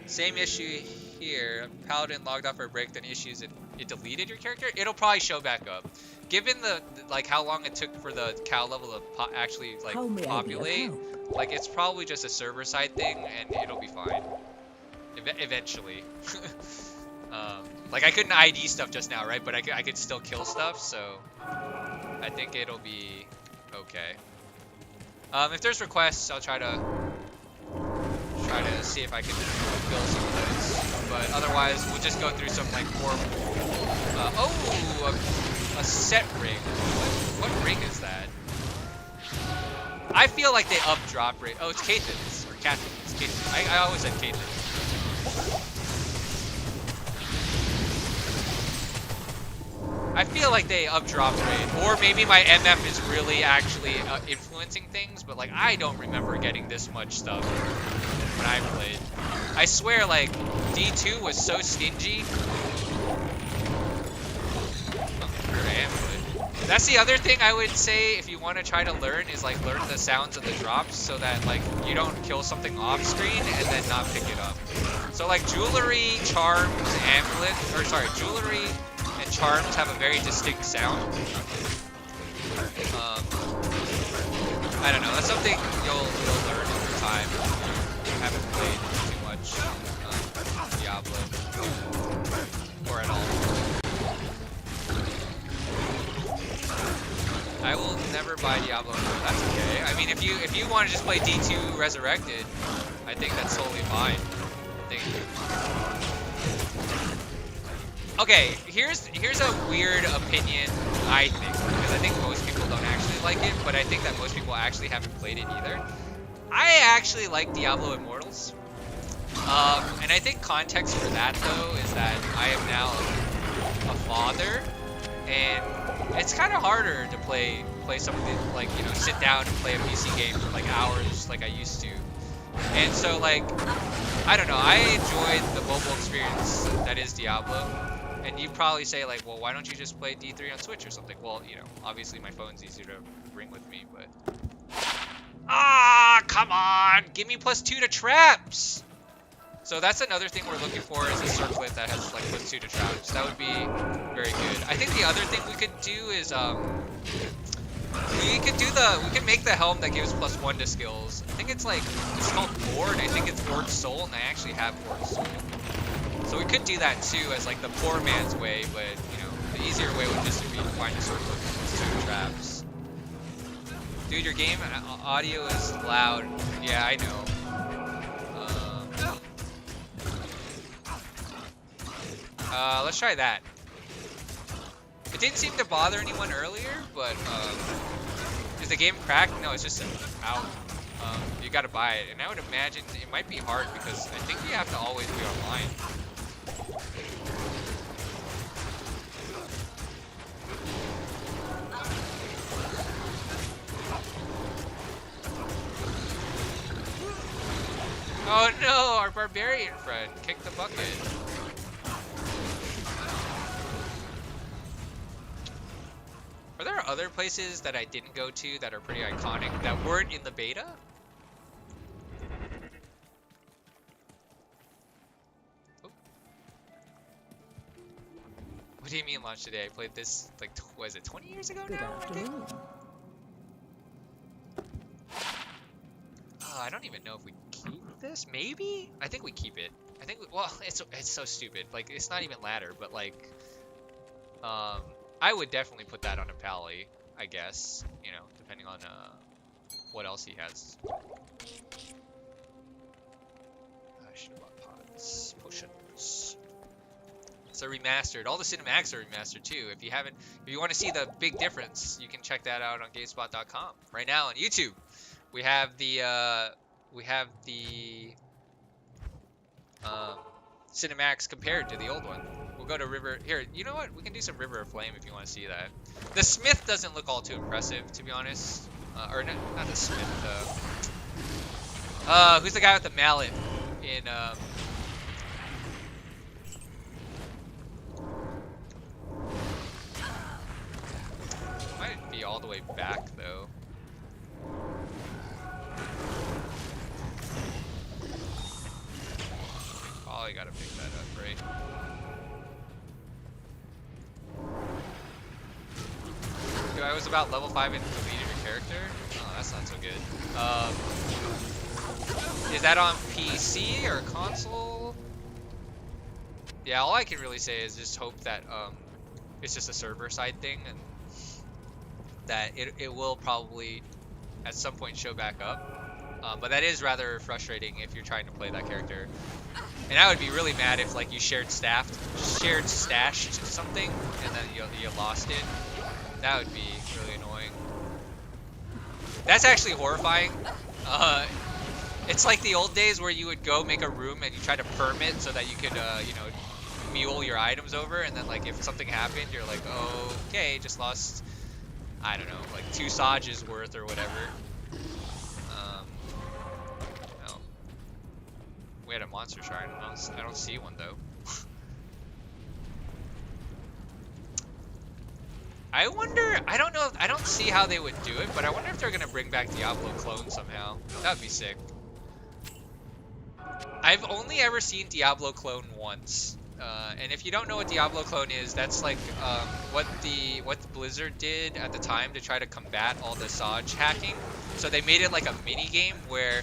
Same issue here. Paladin logged off for a break, then issues it deleted your character. It'll probably show back up. Given the like how long it took for the cow level to actually like populate, like it's probably just a server side thing, and it'll be fine. Eventually. Like I couldn't ID stuff just now, right? But I could still kill stuff, so I think it'll be okay. If there's requests, I'll try to see if I can fill some of those. But otherwise, we'll just go through some like horrible. A set ring. What ring is that? I feel like they up drop rate. Oh, it's Kathan's or Catherine. It's Kathan. I always said Kathan. I feel like they up drop rate, or maybe my MF is really actually influencing things, but like I don't remember getting this much stuff when I played. I swear like D2 was so stingy. That's the other thing I would say if you want to try to learn is like learn the sounds of the drops so that like you don't kill something off screen and then not pick it up. So like jewelry, charms, jewelry and charms have a very distinct sound. I don't know, that's something you'll learn over time. You haven't played too much Diablo or at all. I will never buy Diablo 4, that's okay. I mean, if you want to just play D2 Resurrected, I think that's totally fine. Okay, here's a weird opinion, I think, because I think most people don't actually like it, but I think that most people actually haven't played it either. I actually like Diablo Immortals. And I think context for that, though, is that I am now a father, and it's kind of harder to play something like, you know, sit down and play a PC game for like hours like I used to. And so like, I don't know, I enjoyed the mobile experience that is Diablo. And you probably say like, well, why don't you just play D3 on Switch or something? Well, you know, obviously my phone's easier to bring with me, but... Ah, come on! Give me +2 to traps! So that's another thing we're looking for is a circlet that has like +2 to traps. That would be very good. I think the other thing we could do is we can make the helm that gives +1 to skills. I think it's called Lord. I think it's Lord Soul, and I actually have Lord Soul. So we could do that too as like the poor man's way, but you know, the easier way would just be to find a circlet with +2 traps. Dude, your game audio is loud. Yeah, I know. Let's try that. It didn't seem to bother anyone earlier, but is the game cracked? No, it's just out. You gotta buy it, and I would imagine it might be hard because I think you have to always be online. Oh no, our barbarian friend kicked the bucket. Are there other places that I didn't go to that are pretty iconic that weren't in the beta? Oh. What do you mean launch today? I played this like, was it 20 years ago now? Good afternoon. I don't even know if we keep this. Maybe? I think we keep it. I think, well, it's so stupid. Like, it's not even ladder, but like, I would definitely put that on a pally, I guess. You know, depending on what else he has. I should have bought pots, potions. So remastered. All the cinematics are remastered too. If you want to see the big difference, you can check that out on GameSpot.com. Right now on YouTube, we have the cinematics compared to the old one. We'll go to River. Here, you know what? We can do some River of Flame if you want to see that. The Smith doesn't look all too impressive, to be honest. Or not the Smith. Who's the guy with the mallet in might be all the way back though. Oh, you gotta pick that up, right? Dude, I was about level 5 into the lead of your character. Oh, that's not so good. Is that on PC or console? Yeah, all I can really say is just hope that it's just a server side thing and that it will probably at some point show back up. But that is rather frustrating if you're trying to play that character. And I would be really mad if like you stashed something and then you lost it. That would be really annoying. That's actually horrifying. It's like the old days where you would go make a room and you try to perm it so that you could, you know, mule your items over, and then like if something happened, you're like, oh, okay, just lost, I don't know, like 2 Sages worth or whatever. Oh. We had a monster shrine. I don't see one though. I wonder, I don't know, I don't see how they would do it, but I wonder if they're gonna bring back Diablo clone somehow. That would be sick. I've only ever seen Diablo clone once. And if you don't know what Diablo clone is, that's like what Blizzard did at the time to try to combat all the Sage hacking. So they made it like a mini game where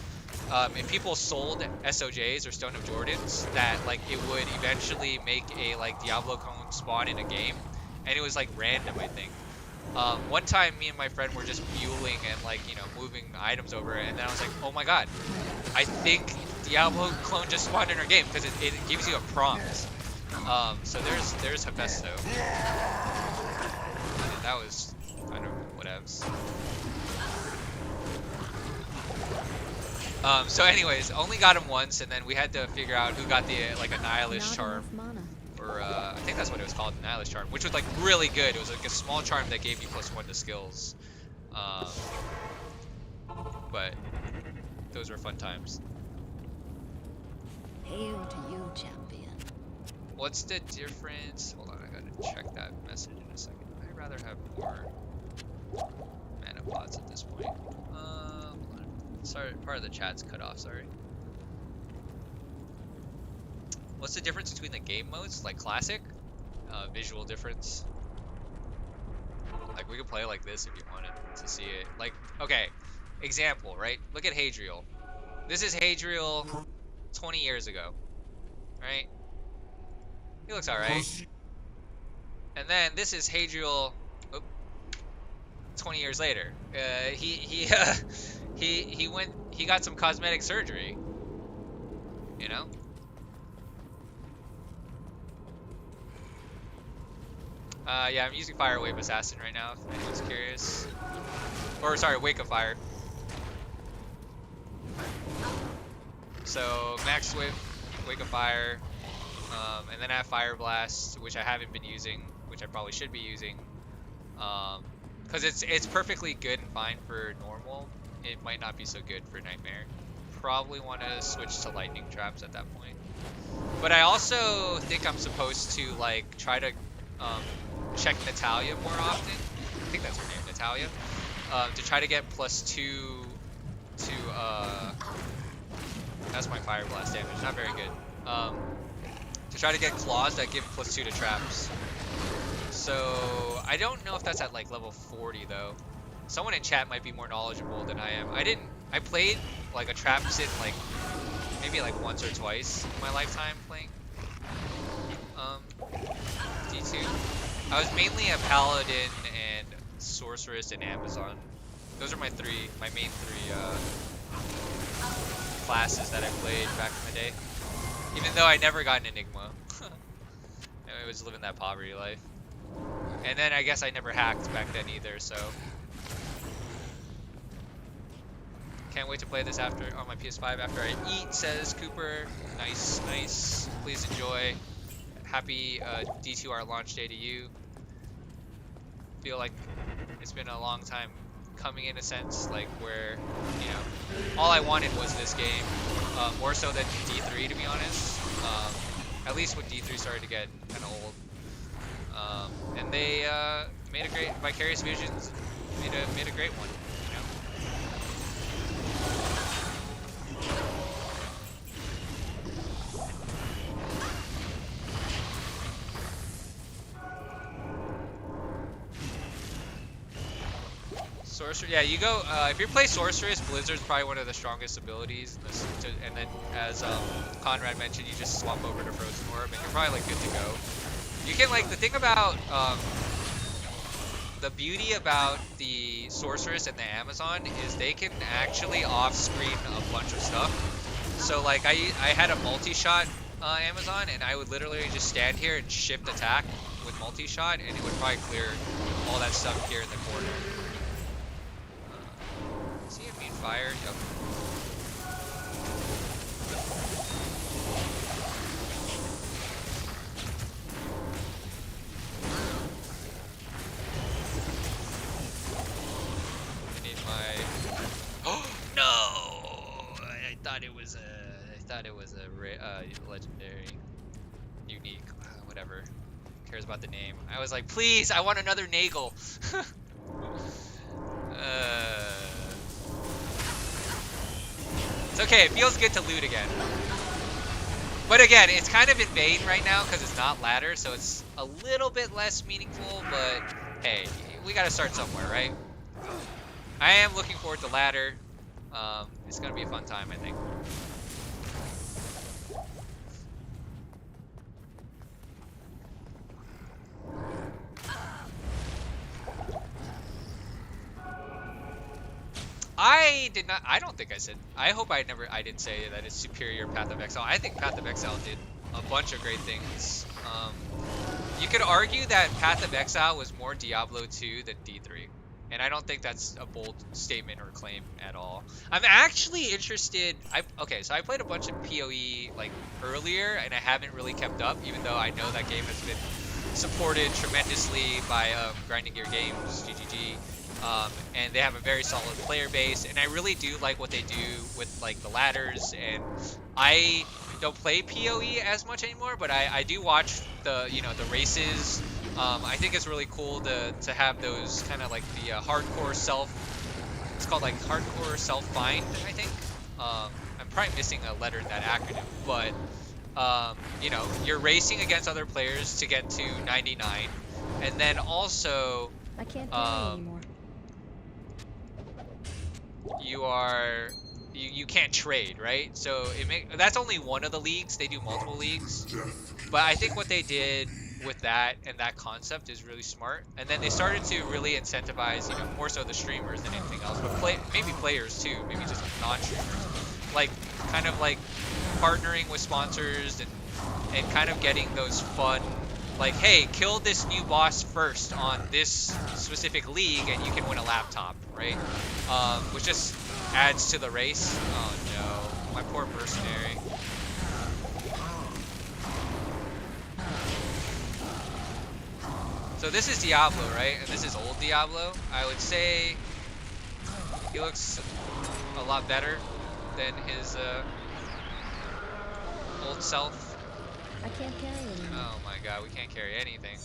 if people sold SOJs or Stone of Jordans, that like it would eventually make a like Diablo clone spawn in a game, and it was like random, I think. One time, me and my friend were just muling and like, you know, moving items over, and then I was like, oh my god, I think Diablo clone just spawned in our game, because it gives you a prompt. So there's Hephaestus. That was, I don't know, whatevs. So anyways, only got him once, and then we had to figure out who got the like a Nihilist charm. Or I think that's what it was called, the Nihilist charm, which was like really good. It was like a small charm that gave you +1 to skills. But those were fun times. Hail to you, champion. What's the difference? Hold on, I gotta check that message in a second. I'd rather have more mana pots at this point. Hold on. Sorry, part of the chat's cut off, sorry. What's the difference between the game modes? Like classic? Visual difference. Like we could play like this if you wanted to see it. Like, okay, example, right? Look at Hadriel. This is Hadriel 20 years ago, right? He looks alright. And then this is Hadriel 20 years later. He got some cosmetic surgery. You know? Yeah, I'm using Fire Wave Assassin right now, if anyone's curious. Or, sorry, Wake of Fire. So, Max Wake of Fire, and then I have Fire Blast, which I haven't been using, which I probably should be using. Because it's perfectly good and fine for normal. It might not be so good for Nightmare. Probably want to switch to Lightning Traps at that point. But I also think I'm supposed to, like, try to check Natalia more often. I think that's her name, Natalia. To try to get +2 to that's my Fire Blast damage, not very good. To try to get claws that give +2 to traps. So I don't know if that's at like level 40 though. Someone in chat might be more knowledgeable than I am. I played like a trap sit like maybe like once or twice in my lifetime playing D2. I was mainly a paladin and sorceress and Amazon. Those are my main three classes that I played back in the day. Even though I never got an Enigma. I was living that poverty life. And then I guess I never hacked back then either, so. Can't wait to play this on my PS5 after I eat, says Cooper. Nice, nice. Please enjoy. Happy D2R launch day to you. Feel like it's been a long time coming in a sense, like where, you know, all I wanted was this game, more so than D3 to be honest. At least when D3 started to get kind of old. And they made a great Vicarious Visions, made a great one, you know. Sorcerer, yeah, you go, if you play Sorceress, Blizzard's probably one of the strongest abilities, and then as Conrad mentioned, you just swap over to Frozen Orb, and you're probably like good to go. You can, like, the thing about, the beauty about the Sorceress and the Amazon is they can actually off-screen a bunch of stuff. So, like, I had a multi-shot Amazon, and I would literally just stand here and shift attack with multi-shot, and it would probably clear all that stuff here in the corner. Is he immune fire? Yep. I need my. Oh no! I thought it was a legendary, unique, whatever. Who cares about the name? I was like, please, I want another Nagel. It's okay, it feels good to loot again. But again, it's kind of in vain right now because it's not ladder, so it's a little bit less meaningful, but hey, we gotta start somewhere, right? I am looking forward to ladder. It's gonna be a fun time, I think. I don't think I said, I hope I didn't say that it's superior Path of Exile. I think Path of Exile did a bunch of great things. You could argue that Path of Exile was more Diablo 2 than D3. And I don't think that's a bold statement or claim at all. I'm actually interested, okay, so I played a bunch of PoE like earlier and I haven't really kept up, even though I know that game has been supported tremendously by Grinding Gear Games, GGG. And they have a very solid player base, and I really do like what they do with like the ladders. And I don't play PoE as much anymore, but I do watch the the races. I think it's really cool to have those kind of like the hardcore it's called like hardcore self-bind, I think. I'm probably missing a letter in that acronym, but you're racing against other players to get to 99, and then also I can't do it anymore. You can't trade, right? So that's only one of the leagues. They do multiple leagues, but I think what they did with that and that concept is really smart. And then they started to really incentivize, more so the streamers than anything else, but maybe players too, maybe just non-streamers, like kind of like partnering with sponsors and kind of getting those fun, like, hey, kill this new boss first on this specific league and you can win a laptop, right? Which just adds to the race. Oh no, my poor mercenary. So this is Diablo, right? And this is old Diablo. I would say he looks a lot better than his old self. I can't carry anymore. Oh my god, we can't carry anything.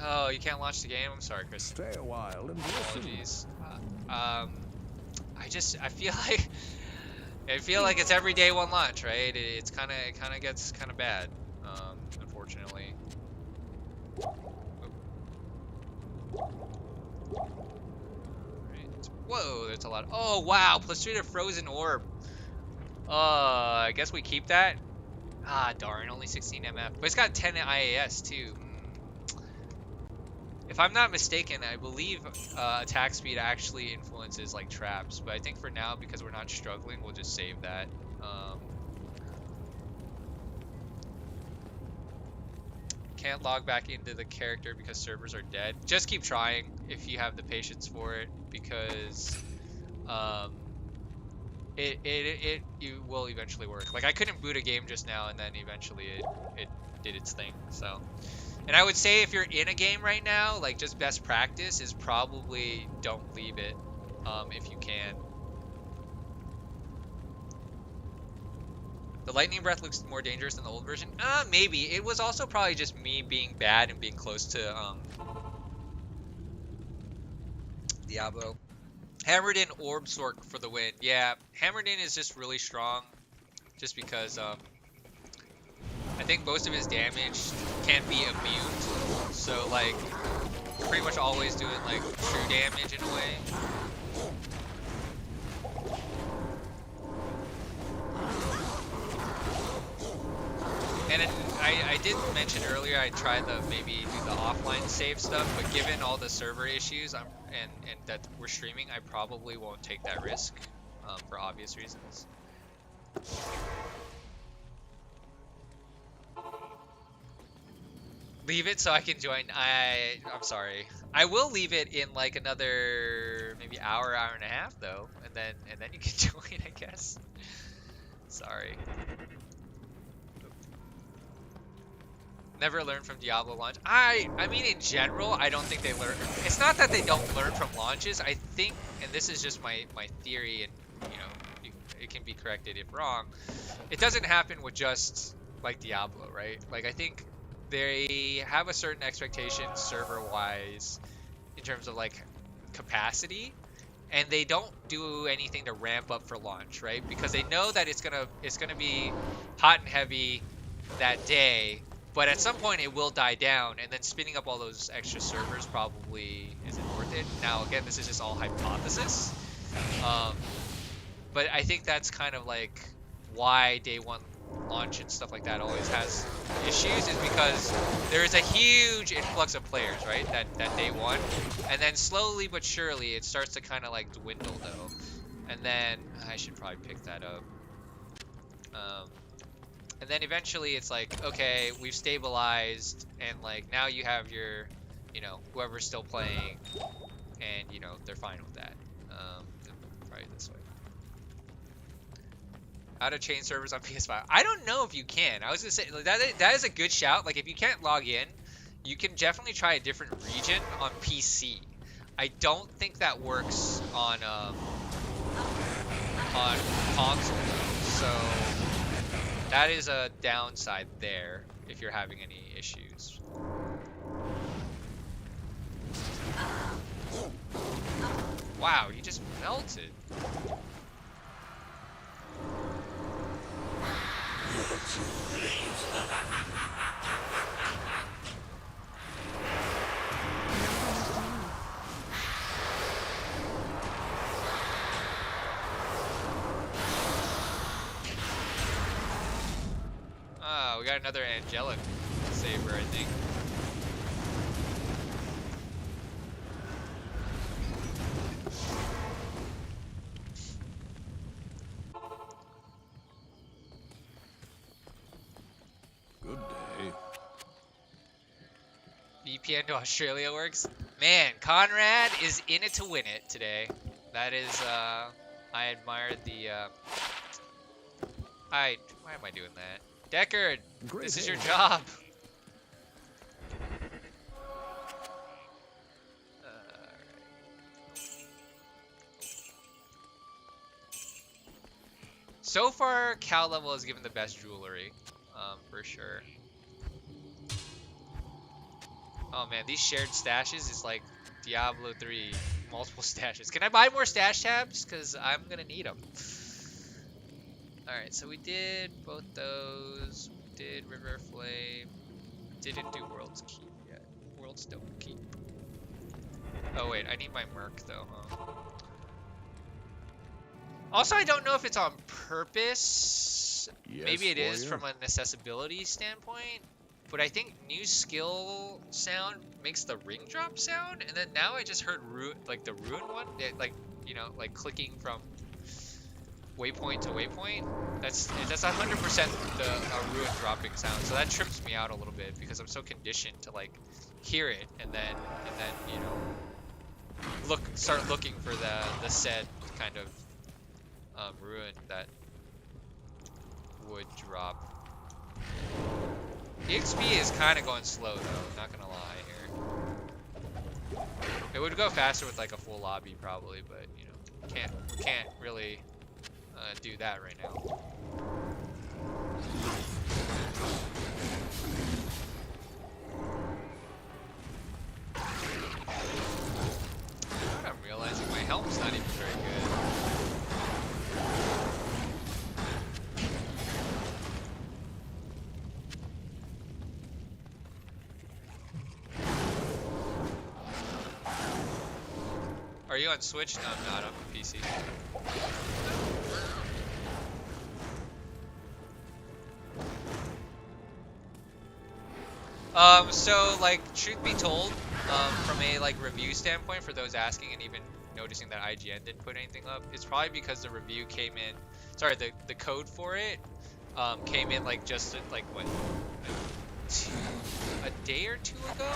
Oh, you can't launch the game? I'm sorry, Chris. Stay a while and listen. Apologies. I feel like it's every day one launch, right? It kind of gets kind of bad, unfortunately. Whoa, that's a lot. Oh, wow. +3 to Frozen Orb. I guess we keep that. Ah, darn. Only 16 MF. But it's got 10 IAS, too. If I'm not mistaken, I believe attack speed actually influences, like, traps. But I think for now, because we're not struggling, we'll just save that. Can't log back into the character because servers are dead. Just keep trying if you have the patience for it, because it will eventually work. Like, I couldn't boot a game just now, and then eventually it did its thing. So, and I would say if you're in a game right now, like, just best practice is probably don't leave it if you can. The lightning breath looks more dangerous than the old version. Maybe. It was also probably just me being bad and being close to Diablo. Hammered in Orb Sork for the win. Yeah, Hammered in is just really strong, just because I think most of his damage can be immune. So, like, pretty much always doing, like, true damage in a way. And I did mention earlier I tried to maybe do the offline save stuff, but given all the server issues and that we're streaming, I probably won't take that risk for obvious reasons. Leave it so I can join. I'm sorry. I will leave it in like another maybe hour and a half though, and then you can join, I guess. Sorry. Never learn from Diablo launch. I mean, in general, I don't think they learn. It's not that they don't learn from launches. I think, and this is just my theory, and you know, it can be corrected if wrong. It doesn't happen with just like Diablo, right? Like, I think they have a certain expectation server-wise in terms of like capacity, and they don't do anything to ramp up for launch, right? Because they know that it's gonna be hot and heavy that day. But at some point it will die down, and then spinning up all those extra servers probably isn't worth it. Now, again, this is just all hypothesis. But I think that's kind of like why day one launch and stuff like that always has issues, is because there is a huge influx of players, right? That day one. And then slowly but surely it starts to kind of like dwindle though. And then I should probably pick that up. And then eventually it's like, okay, we've stabilized, and like now you have your, you know, whoever's still playing, and you know, they're fine with that. Probably this way. How to change servers on PS5? I don't know if you can. I was gonna say like, that is a good shout. Like, if you can't log in, you can definitely try a different region on PC. I don't think that works on console though. So that is a downside there if you're having any issues. Wow, you just melted. Ah, we got another angelic saber, I think. Good day. VPN to Australia works. Man, Conrad is in it to win it today. That is, I admired the, why am I doing that? Deckard, this is your job. So far, Cal level has given the best jewelry, for sure. Oh man, these shared stashes is like Diablo 3, multiple stashes. Can I buy more stash tabs? Because I'm gonna need them. Alright, so we did both those. We did River Flame. Didn't do Worldstone Keep yet. Worldstone Keep. Oh wait, I need my Merc though, huh? Also, I don't know if it's on purpose. Yes, Maybe it is warrior. from an accessibility standpoint. But I think new skill sound makes the ring drop sound, and then now I just heard like the ruin one, like you know, like clicking from waypoint to waypoint. That's 100% the ruin dropping sound. So that trips me out a little bit because I'm so conditioned to like hear it and then you know start looking for the said kind of ruin that would drop. The XP is kind of going slow though, not gonna lie here. It would go faster with like a full lobby probably, but you know, we can't really do that right now. Now I'm realizing my helm's not even very good. Are you on Switch? No, I'm not. I'm on PC. So like, truth be told, from a like review standpoint, for those asking and even noticing that IGN didn't put anything up, it's probably because the review came in. Sorry, the code for it came in like just like what, a day or two ago,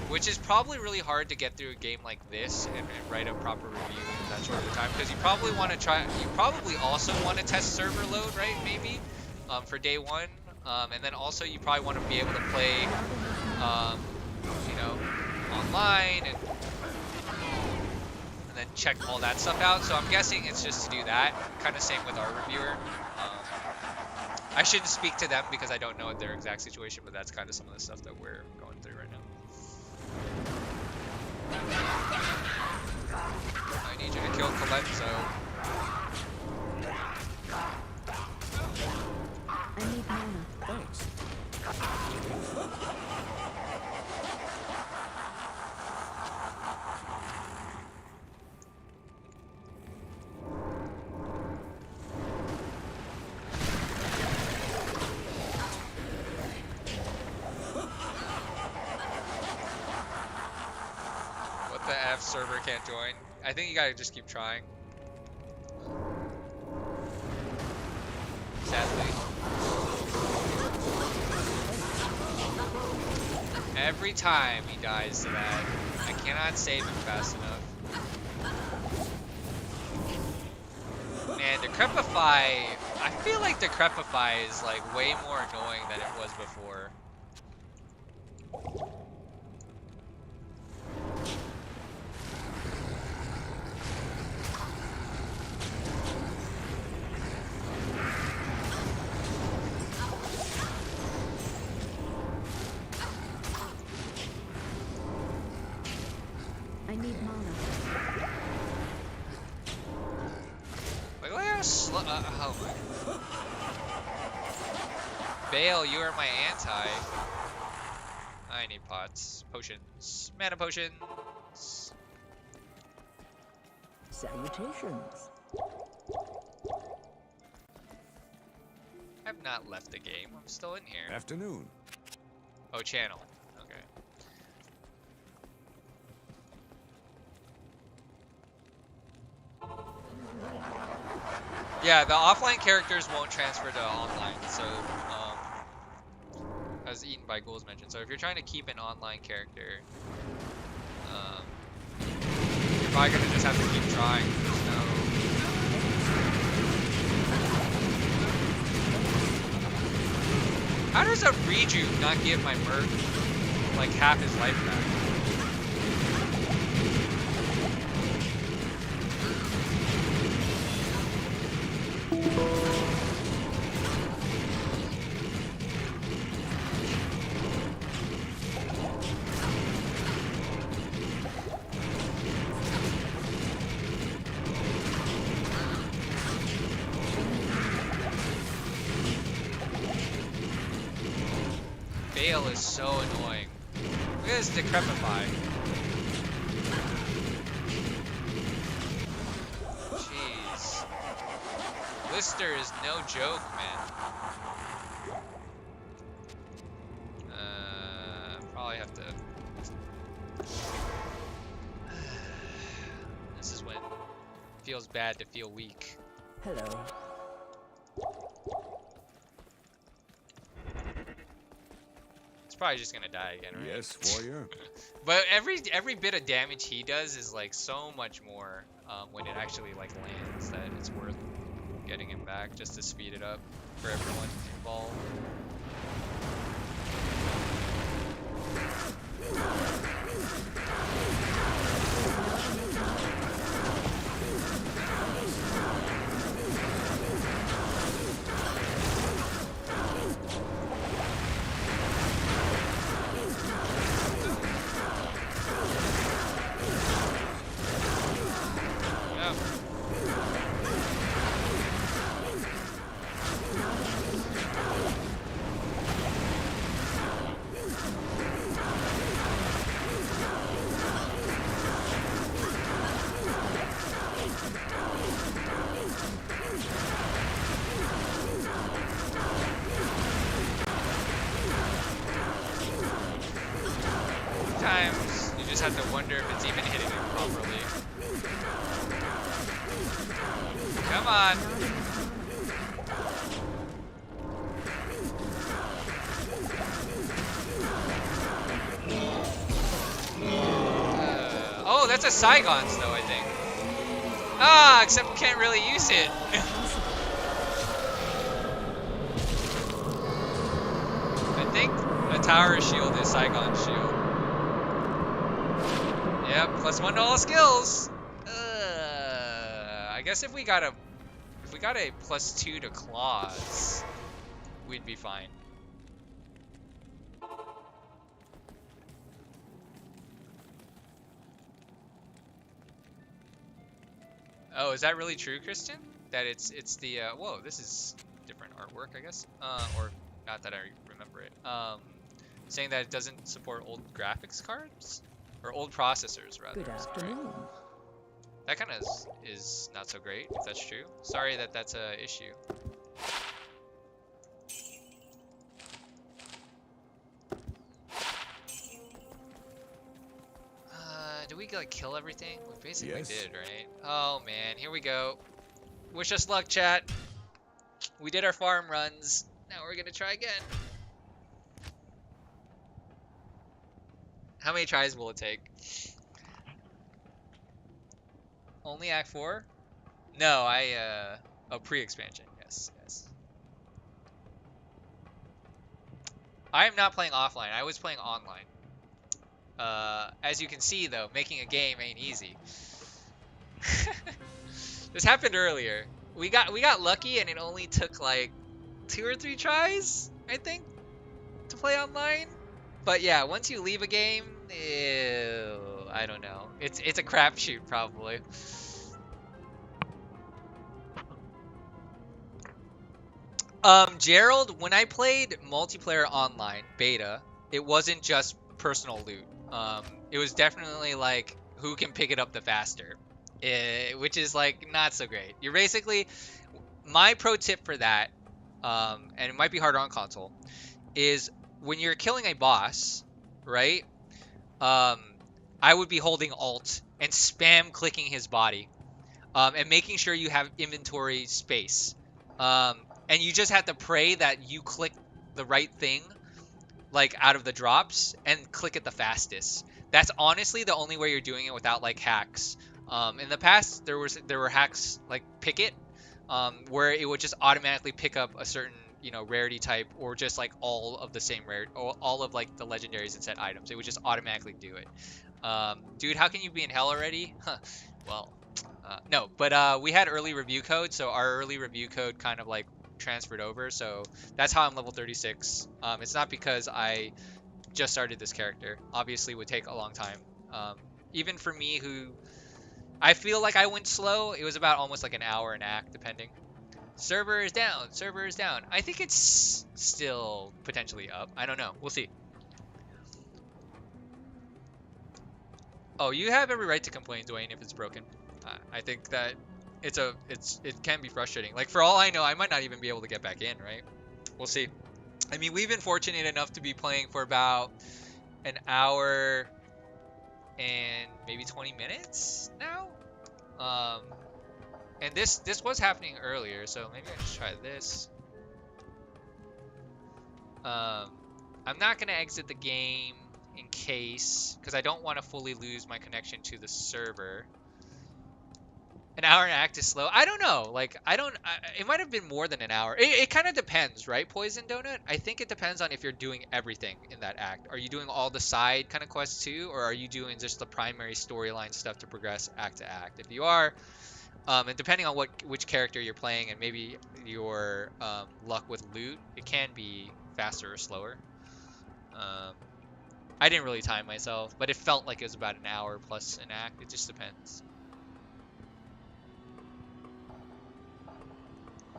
which is probably really hard to get through a game like this and write a proper review in that short of a time, because you probably want to you probably also want to test server load, right? Maybe for day one. And then also you probably want to be able to play, you know, online and then check all that stuff out. So I'm guessing it's just to do that. Kind of same with our reviewer. I shouldn't speak to them because I don't know their exact situation, but that's kind of some of the stuff that we're going through right now. I need you to kill Colenso. I need mana. Thanks. What the F, server can't join? I think you gotta just keep trying. Sadly. Every time he dies to that, I cannot save him fast enough. Man, Decrepify, I feel like Decrepify is like way more annoying than it was before. I need mana. Like, look how slow. Oh my. Baal, you are my anti. I need pots. Potions. Mana potions. Salutations. I've not left the game. I'm still in here. Afternoon. Oh, channel. Okay. Yeah, the offline characters won't transfer to online, so, as Eaten by Ghouls mentioned. So if you're trying to keep an online character, you're probably gonna just have to keep trying. There's no... How does a rejuve not give my Merc like half his life back? Baal is so annoying. Look at this decrepify. Jeez. Lister is no joke, man. Probably have to... This is when it feels bad to feel weak. Hello. It's probably just gonna die again, right? Yes, warrior. But every bit of damage he does is like so much more when it actually like lands that it's worth getting him back just to speed it up for everyone involved. Sometimes you just have to wonder if it's even hitting him properly. Come on. Oh, that's a Saigon's though, I think. Ah, except we can't really use it. I think a tower shield is Saigon's shield. Yep, +1 to all skills. I guess if we got a +2 to claws, we'd be fine. Oh, is that really true, Christian? That it's the whoa, this is different artwork, I guess. Or not that I remember it. Saying that it doesn't support old graphics cards or old processors rather. Good afternoon. That kind of is not so great, if that's true. Sorry that that's a issue. Did we like kill everything? We basically Yes. did, right? Oh man, here we go. Wish us luck, chat. We did our farm runs. Now we're gonna try again. How many tries will it take? Only Act 4? No, oh, pre-expansion, yes. I am not playing offline, I was playing online. As you can see though, making a game ain't easy. This happened earlier. We got lucky and it only took like 2 or 3 tries, I think, to play online. But yeah, once you leave a game, ew, I don't know. It's a crapshoot probably. Gerald, when I played multiplayer online beta, it wasn't just personal loot. It was definitely like who can pick it up the faster, which is like not so great. You're basically, my pro tip for that, and it might be harder on console, is when you're killing a boss, right? I would be holding Alt and spam clicking his body, and making sure you have inventory space. And you just have to pray that you click the right thing, like out of the drops, and click it the fastest. That's honestly the only way you're doing it without like hacks. In the past, there were hacks like Pick It, where it would just automatically pick up a certain rarity type, or just like all of the same rare, or all of like the legendaries and set items. It would just automatically do it. Dude, how can you be in hell already? Huh. Well, no, but we had early review code, so our early review code kind of like transferred over, so that's how I'm level 36. It's not because I just started this character. Obviously, it would take a long time. Even for me, who I feel like I went slow, it was about almost like an hour an act, depending. Server is down. Server is down. I think it's still potentially up. I don't know. We'll see. Oh, you have every right to complain, Dwayne, if it's broken. I think that it can be frustrating. Like, for all I know, I might not even be able to get back in, right? We'll see. I mean, we've been fortunate enough to be playing for about an hour and maybe 20 minutes now. And this was happening earlier, so maybe I just try this. I'm not gonna exit the game in case, because I don't want to fully lose my connection to the server. An hour and act is slow. I don't know. Like, it might have been more than an hour. It kind of depends, right, Poison Donut? I think it depends on if you're doing everything in that act. Are you doing all the side kind of quests too, or are you doing just the primary storyline stuff to progress act to act? If you are, and depending on which character you're playing and maybe your luck with loot, it can be faster or slower. I didn't really time myself, but it felt like it was about an hour plus an act. It just depends.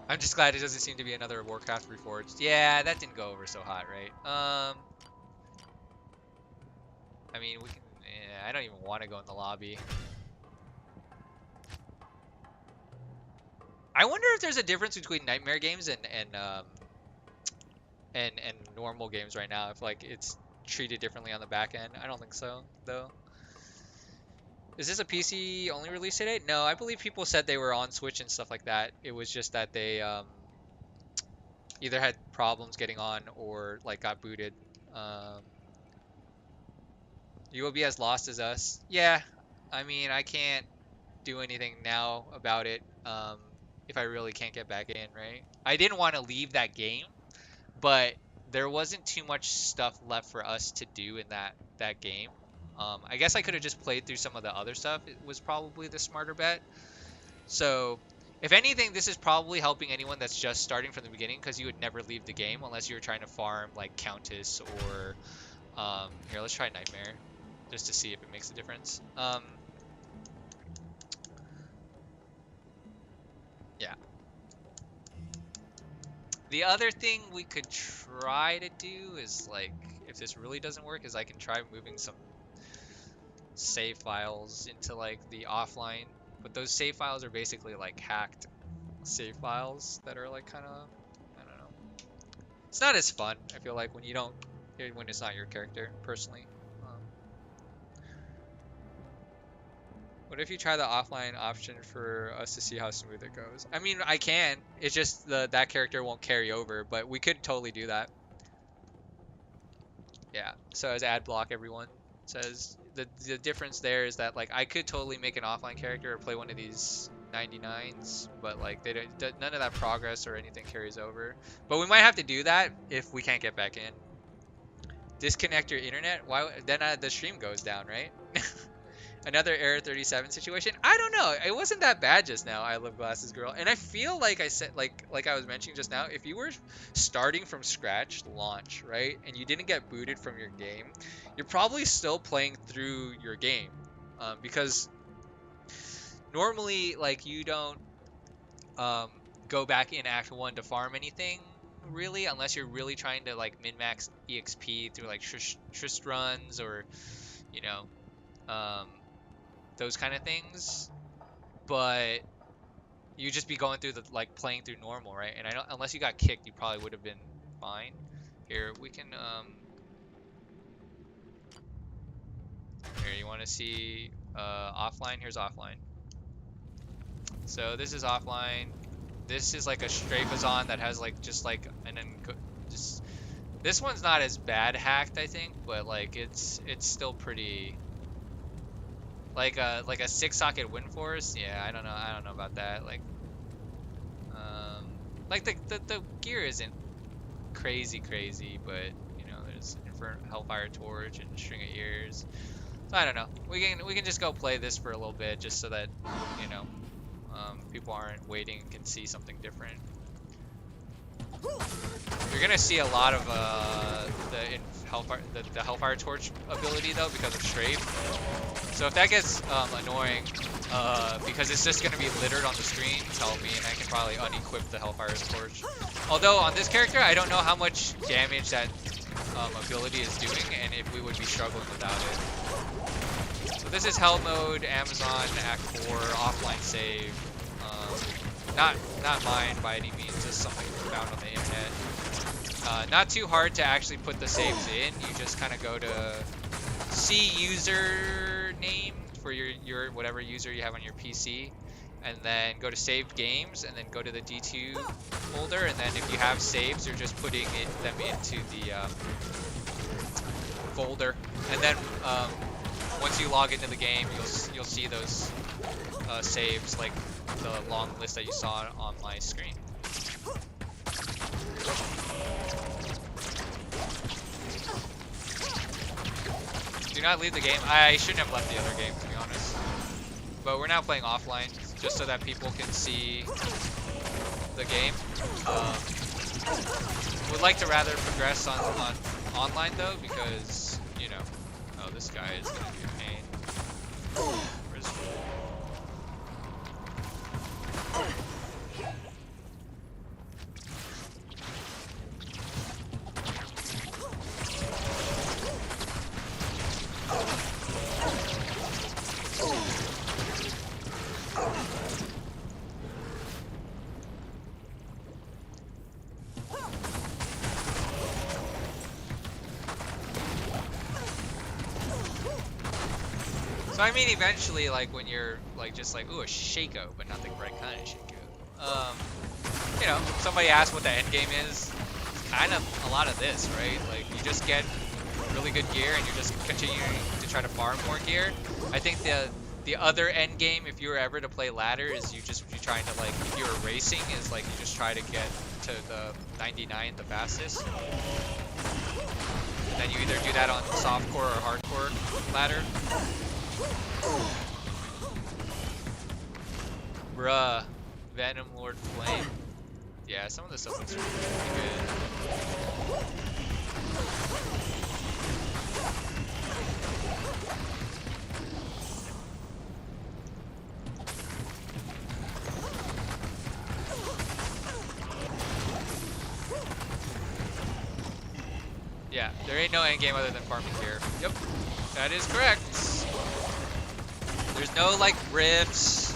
I'm just glad it doesn't seem to be another Warcraft Reforged. Yeah, that didn't go over so hot, right? I mean, we can. Yeah, I don't even want to go in the lobby. I wonder if there's a difference between Nightmare games and normal games right now. If like it's treated differently on the back end. I don't think so, though. Is this a PC only release date? No, I believe people said they were on Switch and stuff like that. It was just that they either had problems getting on or like got booted. You will be as lost as us. Yeah, I mean, I can't do anything now about it if I really can't get back in, right? I didn't want to leave that game, but there wasn't too much stuff left for us to do in that game. I guess I could have just played through some of the other stuff. It was probably the smarter bet. So, if anything, this is probably helping anyone that's just starting from the beginning, because you would never leave the game unless you were trying to farm like Countess or here, let's try Nightmare just to see if it makes a difference. Yeah. The other thing we could try to do is, like, if this really doesn't work, is I can try moving some save files into like the offline, but those save files are basically like hacked save files that are like kind of, I don't know. It's not as fun, I feel like, when it's not your character, personally. What if you try the offline option for us to see how smooth it goes? I mean, I can. It's just that character won't carry over, but we could totally do that. Yeah. So as ad block, everyone says the difference there is that, like, I could totally make an offline character or play one of these 99s, but like none of that progress or anything carries over. But we might have to do that if we can't get back in. Disconnect your internet. Why? Then the stream goes down, right? Another Error 37 situation. I don't know. It wasn't that bad just now. I love Glasses Girl, and I feel like I said, like I was mentioning just now, if you were starting from scratch launch, right, and you didn't get booted from your game, you're probably still playing through your game, because normally, like, you don't go back in Act 1 to farm anything really, unless you're really trying to like min-max EXP through like Trist runs or, you know, those kind of things. But you just be going through the, like, playing through normal, right? And I don't, unless you got kicked, you probably would have been fine. Here, we can here, you want to see offline? Here's offline. So this is offline. This is like a Strafazon that has like just like, and then just, this one's not as bad hacked, I think, but like it's still pretty, like a 6-socket Windforce. Yeah, I don't know about that. Like the gear isn't crazy, but you know, there's Hellfire Torch and String of Ears. So I don't know. We can just go play this for a little bit, just so that, you know, people aren't waiting and can see something different. You're gonna see a lot of the Hellfire Torch ability though, because of Strafe. So if that gets annoying, because it's just gonna be littered on the screen, tell me, and I can probably unequip the Hellfire Torch. Although on this character, I don't know how much damage that ability is doing, and if we would be struggling without it. So this is hell mode, Amazon Act 4, offline save. Not mine by any means, just something found on the internet. Not too hard to actually put the saves in. You just kind of go to see username for your whatever user you have on your PC, and then go to saved games, and then go to the D2 folder, and then if you have saves, you're just putting them into the folder, and then once you log into the game, you'll see those saves, like the long list that you saw on my screen. Do not leave the game. I shouldn't have left the other game, to be honest. But we're now playing offline, just so that people can see the game. Would like to rather progress on online though, because, you know, oh, this guy is gonna be a pain. Where's So I mean, eventually, like when you're like just like, ooh, a Shaco, but not the right kind of Shaco. You know, somebody asked what the end game is. It's kind of a lot of this, right? Like you just get really good gear, and you're just continuing to try to farm more gear. I think the other end game, if you were ever to play ladder, is you're trying to, like, if you were racing, is like you just try to get to the 99 the fastest. And then you either do that on softcore or hardcore ladder. Bruh, Venom Lord Flame. Yeah, some of this stuff looks really good. Yeah, there ain't no endgame other than farming gear. Yep, that is correct. There's no, like, rifts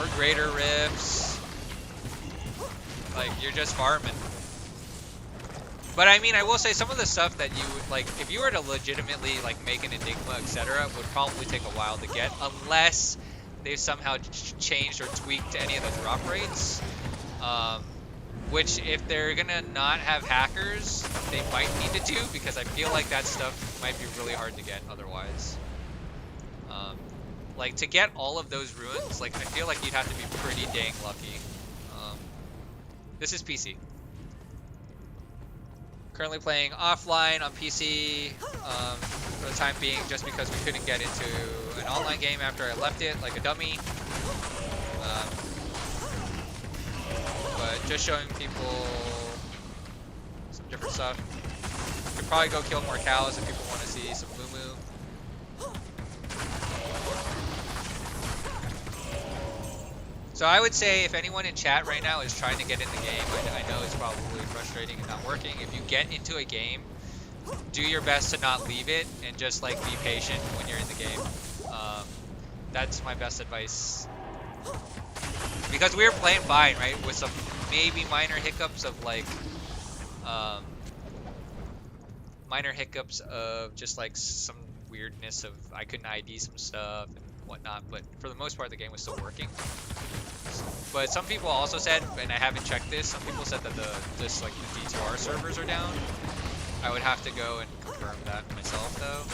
or greater rifts. Like, you're just farming. But I mean, I will say some of the stuff that you would, like, if you were to legitimately, like, make an Enigma, etc., would probably take a while to get, unless they've somehow changed or tweaked any of the drop rates. Which, if they're gonna not have hackers, they might need to do, because I feel like that stuff might be really hard to get otherwise. Like, to get all of those ruins, like, I feel like you'd have to be pretty dang lucky. This is PC. Currently playing offline on PC for the time being, just because we couldn't get into an online game after I left it like a dummy. But just showing people some different stuff. Could probably go kill more cows if people want to see some moo-moo. So I would say if anyone in chat right now is trying to get in the game, I know it's probably frustrating and not working. If you get into a game, do your best to not leave it and just, like, be patient when you're in the game. That's my best advice. Because we were playing fine, right? With some maybe minor hiccups of, like, just, like, some weirdness of I couldn't ID some stuff and whatnot, but for the most part the game was still working. But some people also said, and I haven't checked this, some people said that the D2R servers are down. I would have to go and confirm that myself though.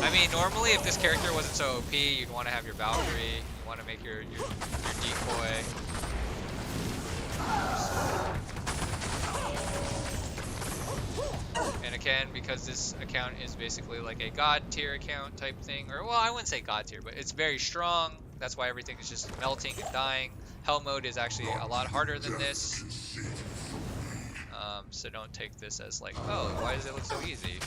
I mean, normally if this character wasn't so OP, you'd want to have your Valkyrie, you want to make your decoy. And again, because this account is basically like a god tier account type thing, or, well, I wouldn't say god tier, but it's very strong. That's why everything is just melting and dying. Hell mode is actually a lot harder than this. So don't take this as like, oh, why does it look so easy?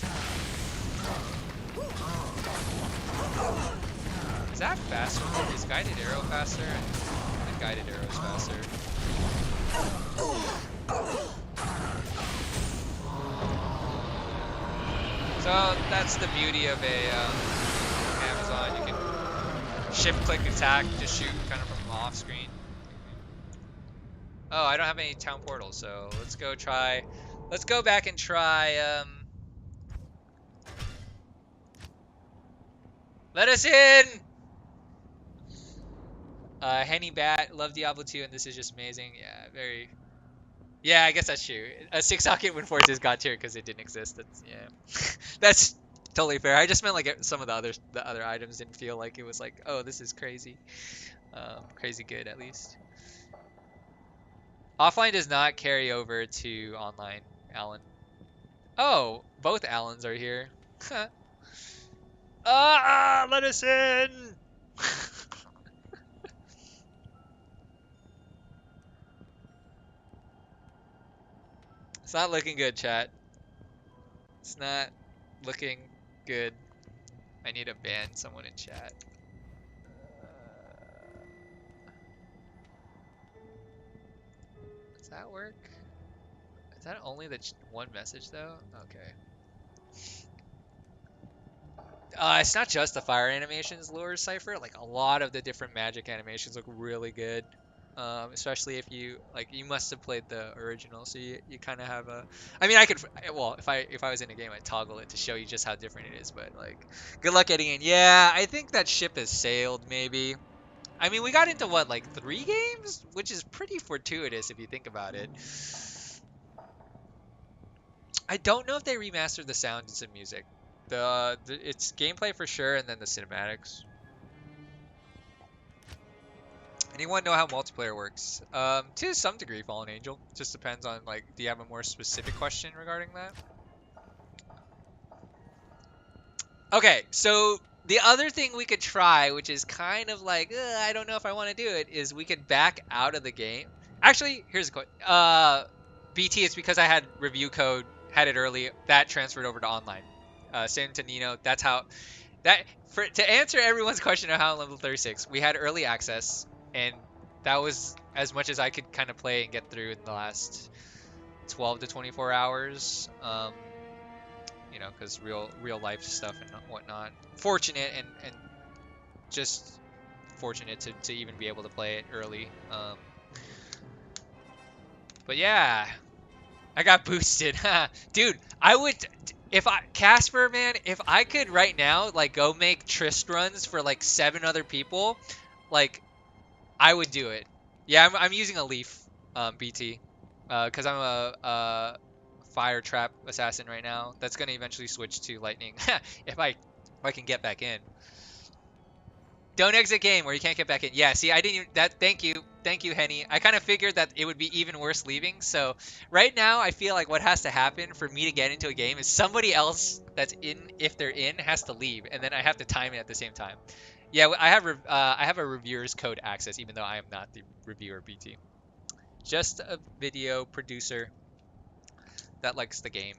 Is that faster? Is guided arrow faster? The guided arrow is faster. So that's the beauty of a Amazon. You can shift click attack, just shoot kind of from off screen. Oh, I don't have any town portals, so let's go try. Let's go back and try. Let us in! Henny Bat, love Diablo 2, and this is just amazing. Yeah, very. Yeah, I guess that's true. A 6-socket Wind Force is god tier because it didn't exist. That's yeah. That's totally fair. I just meant like some of the other items didn't feel like it was like, oh, this is crazy. Crazy good at least. Offline does not carry over to online, Alan. Oh, both Allens are here. Let us in! It's not looking good, chat. It's not looking good. I need to ban someone in chat. Does that work? Is that only the one message though? Okay. It's not just the fire animations, Lure Cypher. Like a lot of the different magic animations look really good. Especially if you like, you must have played the original, so you kind of have a. I mean, I could. Well, if I was in a game, I'd toggle it to show you just how different it is. But like, good luck getting in. Yeah, I think that ship has sailed. Maybe. I mean, we got into what, like 3 games, which is pretty fortuitous if you think about it. I don't know if they remastered the sound and some music. It's gameplay for sure, and then the cinematics. Anyone know how multiplayer works? To some degree, Fallen Angel. Just depends on like, do you have a more specific question regarding that? Okay, so the other thing we could try, which is kind of like, I don't know if I want to do it, is we could back out of the game. Actually, here's a question. BT, it's because I had review code, had it early, that transferred over to online. Same to Nino. That's how. To answer everyone's question of how level 36, we had early access, and that was as much as I could kind of play and get through in the last 12 to 24 hours. You know, because real life stuff and whatnot. Fortunate and just fortunate to even be able to play it early. But yeah, I got boosted. Dude, I would, Casper, man, if I could right now, like, go make Trist runs for, like, 7 other people, like, I would do it. Yeah, I'm using a Leaf, BT, because I'm a fire trap assassin right now. That's going to eventually switch to lightning, if I can get back in. Don't exit game where you can't get back in. Yeah, see, I didn't even, thank you, Henny. I kind of figured that it would be even worse leaving. So right now, I feel like what has to happen for me to get into a game is somebody else that's in, if they're in, has to leave, and then I have to time it at the same time. Yeah, I have a reviewer's code access, even though I am not the reviewer, BT. Just a video producer that likes the game.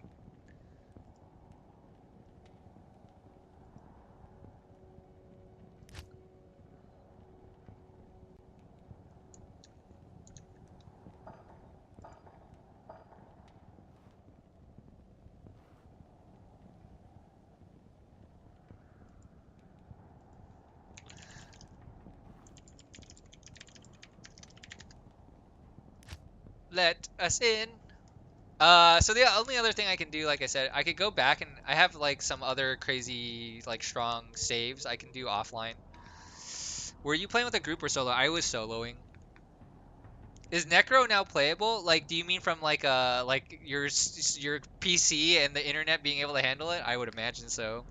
Let us in. So the only other thing I can do, like I said, I could go back and I have like some other crazy, like strong saves I can do offline. Were you playing with a group or solo? I was soloing. Is Necro now playable? Like, do you mean from like your PC and the internet being able to handle it? I would imagine so.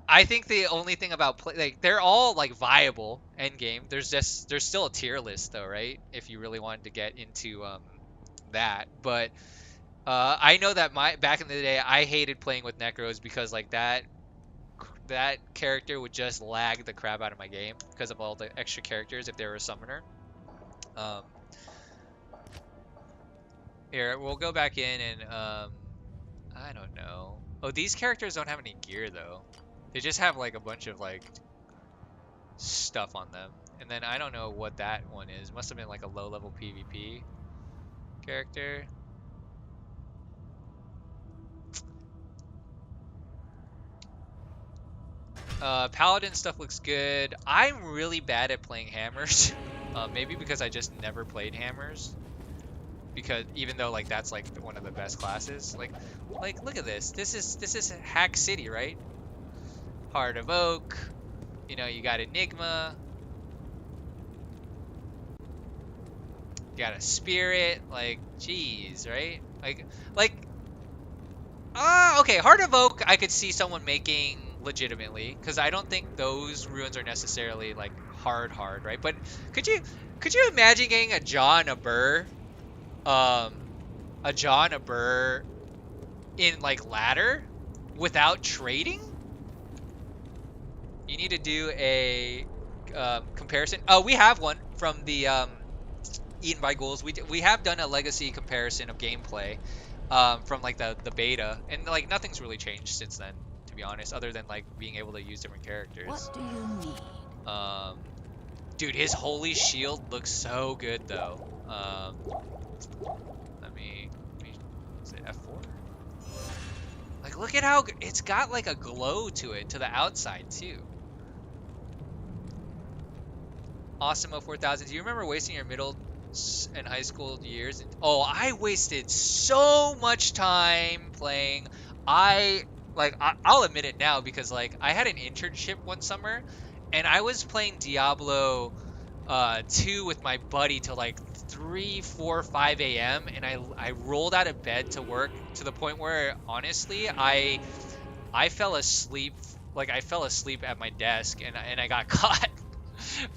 I think the only thing about like, they're all like viable end game. There's still a tier list though, right? If you really wanted to get into that, but I know that back in the day I hated playing with Necros because like that character would just lag the crap out of my game because of all the extra characters if they were a summoner. Here, we'll go back in and I don't know. Oh, these characters don't have any gear though. They just have like a bunch of like stuff on them. And then I don't know what that one is. Must have been like a low level PvP character. Paladin stuff looks good. I'm really bad at playing hammers. Maybe because I just never played hammers. Because even though like that's like one of the best classes, like look at this. This is Hack City, right? Heart of Oak. You know, you got Enigma. You got a Spirit. Like, geez, right? Okay, Heart of Oak. I could see someone making legitimately, because I don't think those ruins are necessarily like hard, right? But could you imagine getting a jaw and a burr? A jaw and a burr in like ladder without trading? You need to do a comparison. Oh, we have one from the Eaten by Ghouls. We have done a legacy comparison of gameplay from like the beta, and like nothing's really changed since then, to be honest, other than like being able to use different characters. What do you need? Dude, his holy shield looks so good though. Let me is it F4? Like, look at how it's got like a glow to it, to the outside too. Awesome 4000. Do you remember wasting your middle and high school years? Oh, I wasted so much time playing. I'll admit it now, because like I had an internship one summer, and I was playing Diablo 2 with my buddy till like 3, 4, 5 a.m. and I rolled out of bed to work, to the point where honestly I fell asleep. Like, I fell asleep at my desk, and I got caught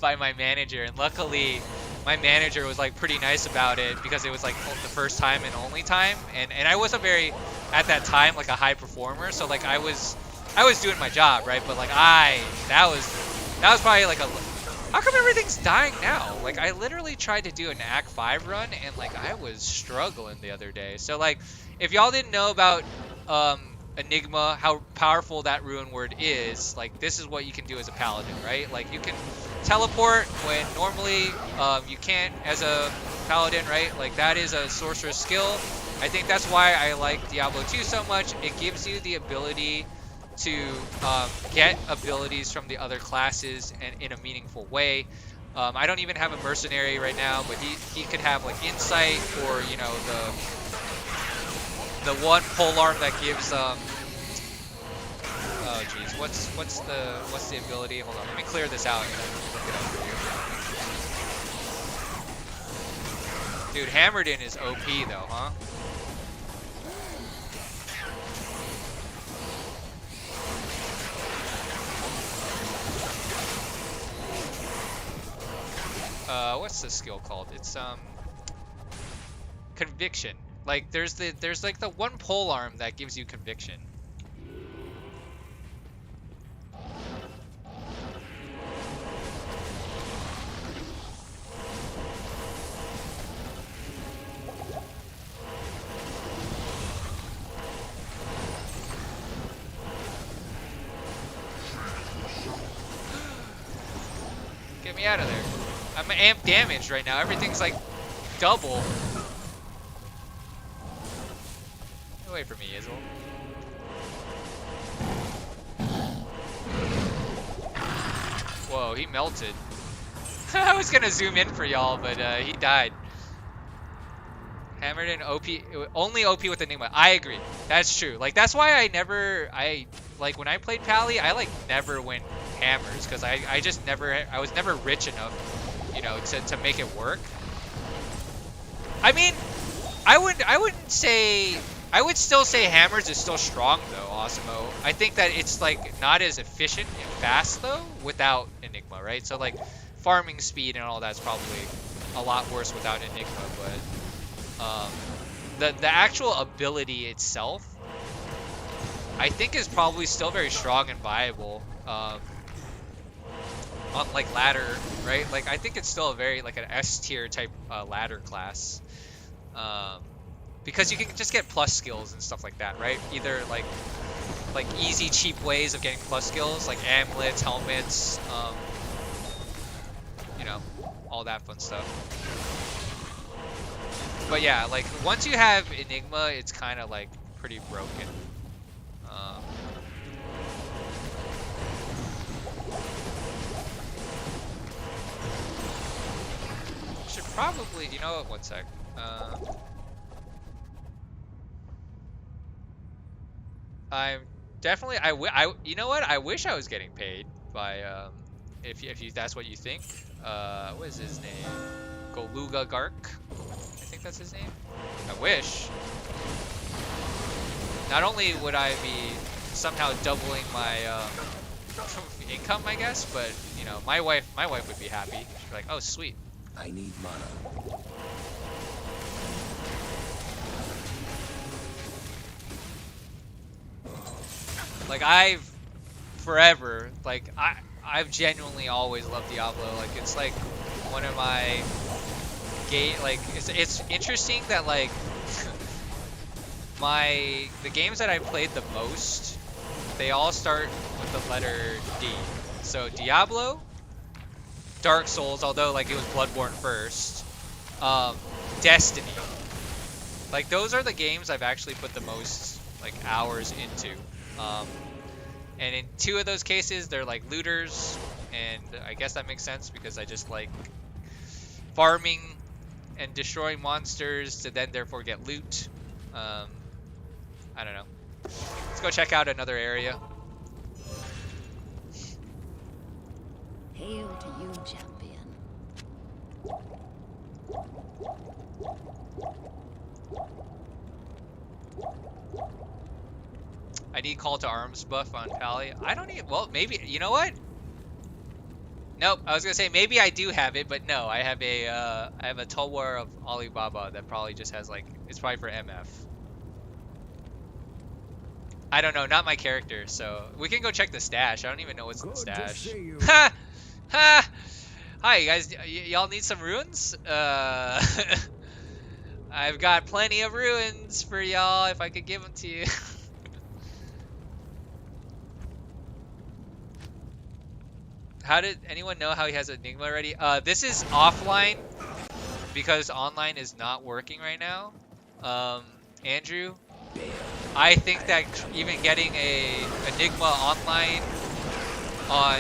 by my manager, and luckily my manager was like pretty nice about it, because it was like the first time and only time, and I wasn't very, at that time, like a high performer, so like I was doing my job, right? But like that was probably like how come everything's dying now? Like, I literally tried to do an Act 5 run, and like I was struggling the other day. So like, if y'all didn't know about Enigma, how powerful that ruin word is, like, this is what you can do as a paladin, right? Like, you can teleport when normally you can't as a paladin, right? Like, that is a sorcerer's skill. I think that's why I like Diablo 2 so much. It gives you the ability to get abilities from the other classes and in a meaningful way. I don't even have a mercenary right now, but he could have like insight, or you know, the one polearm that gives oh geez, what's the ability? Hold on, let me clear this out and look it up for you. Dude, Hammered In is OP though, huh? What's the skill called? It's conviction. Like, there's like the one polearm that gives you conviction. Get me out of there. I'm amp damaged right now. Everything's like double. Get away from me, Izzle. Whoa, he melted. I was gonna zoom in for y'all, but he died. Hammered In OP, only OP with Enigma. I agree. That's true. Like, that's why I like when I played Pally, I like never went hammers, because I was never rich enough, you know, to make it work. I mean, I would still say hammers is still strong though, Osmo. I think that it's like not as efficient and fast though without Enigma, right? So like farming speed and all that's probably a lot worse without Enigma, but the actual ability itself, I think, is probably still very strong and viable. On like ladder, right? Like, I think it's still a very like an S tier type ladder class, because you can just get plus skills and stuff like that, right? Either like like easy, cheap ways of getting plus skills, like amulets, helmets, you know, all that fun stuff. But yeah, like once you have Enigma, it's kind of like pretty broken. Should probably, you know what? One sec. I'm definitely. You know what? I wish I was getting paid by. If you that's what you think. What is his name? Goluga Gark. I think that's his name. I wish. Not only would I be somehow doubling my income, I guess, but you know, my wife would be happy. She'd be like, "Oh, sweet." I need mana. Like I've genuinely always loved Diablo. Like it's like one of my like it's interesting that like the games that I played the most, they all start with the letter D. So Diablo, Dark Souls, although like it was Bloodborne first, Destiny. Like those are the games I've actually put the most like hours into. And in 2 of those cases, they're like looters, and I guess that makes sense because I just like farming and destroying monsters to then therefore get loot. I don't know. Let's go check out another area. Hail to you, champion. I need call to arms buff on Pally. I don't need. Well, maybe. You know what? Nope. I was gonna say maybe I do have it, but no. I have a Tulwar of Alibaba that probably just has like it's probably for MF. I don't know. Not my character. So we can go check the stash. I don't even know what's in the stash. Ha! Ha! Hi, you guys. Y'all need some ruins? I've got plenty of ruins for y'all if I could give them to you. How did anyone know how he has Enigma already? This is offline because online is not working right now. Andrew, I think that even getting a Enigma online on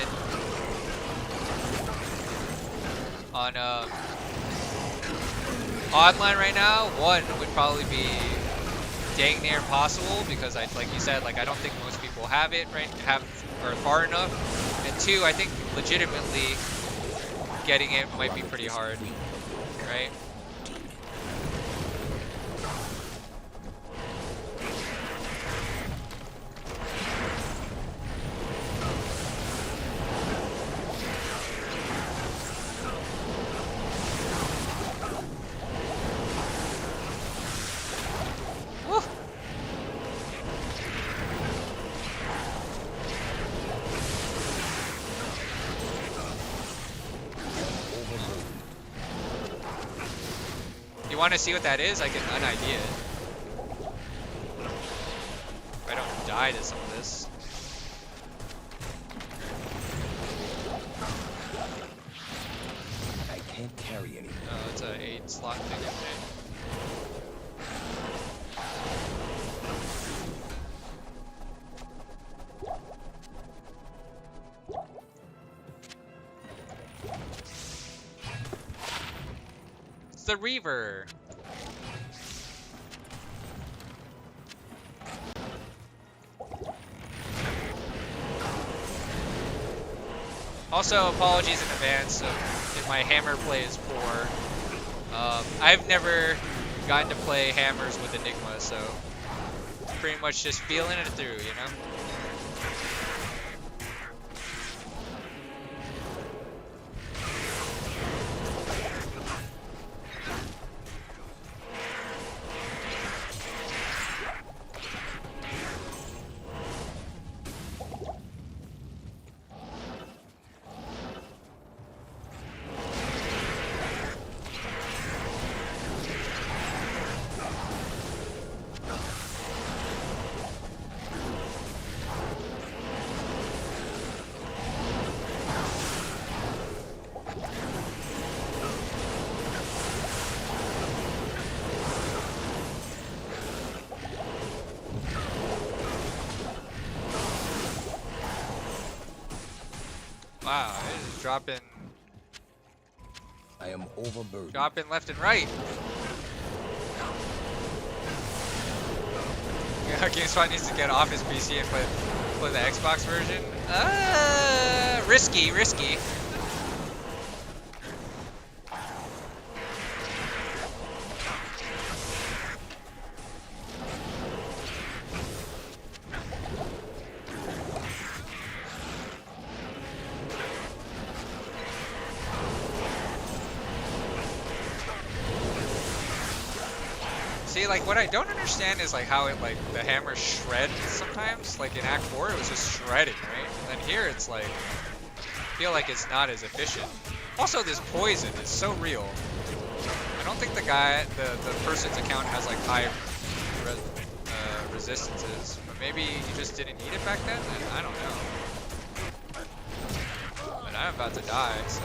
online right now, one would probably be dang near impossible because like you said, like I don't think most people have it or far enough. And 2, I think legitimately getting it might be pretty hard, right? Woo! You want to see what that is? I can un-ID it. If I don't die to some of this. I can't carry anything. Oh, it's a 8-slot thing, okay. The Reaver. Also, apologies in advance if my hammer play is poor. I've never gotten to play hammers with Enigma, so pretty much just feeling it through, you know? Wow, it is dropping I am overburdened. left and right. Yeah, GameSpot needs to get off his PC and play the Xbox version. Risky. See, like, what I don't understand is, like, how it, like, the hammer shreds sometimes. Like, in Act 4, it was just shredding, right? And then here, it's, like, I feel like it's not as efficient. Also, this poison is so real. I don't think the person's account has, like, high resistances. But maybe you just didn't need it back then? I don't know. But I'm about to die, so...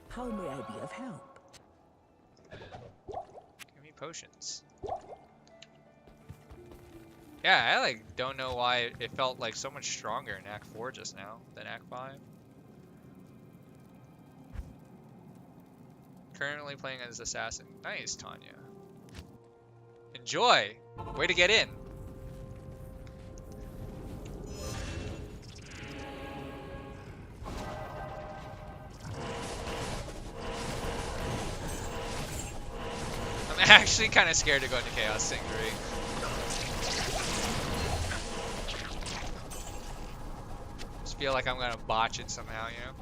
How may I be of help? Give me potions. Yeah, I like don't know why it felt like so much stronger in Act 4 just now than Act 5. Currently playing as Assassin. Nice, Tanya. Enjoy! Way to get in! I'm actually kind of scared to go into Chaos Sing 3. Just feel like I'm gonna botch it somehow, you know?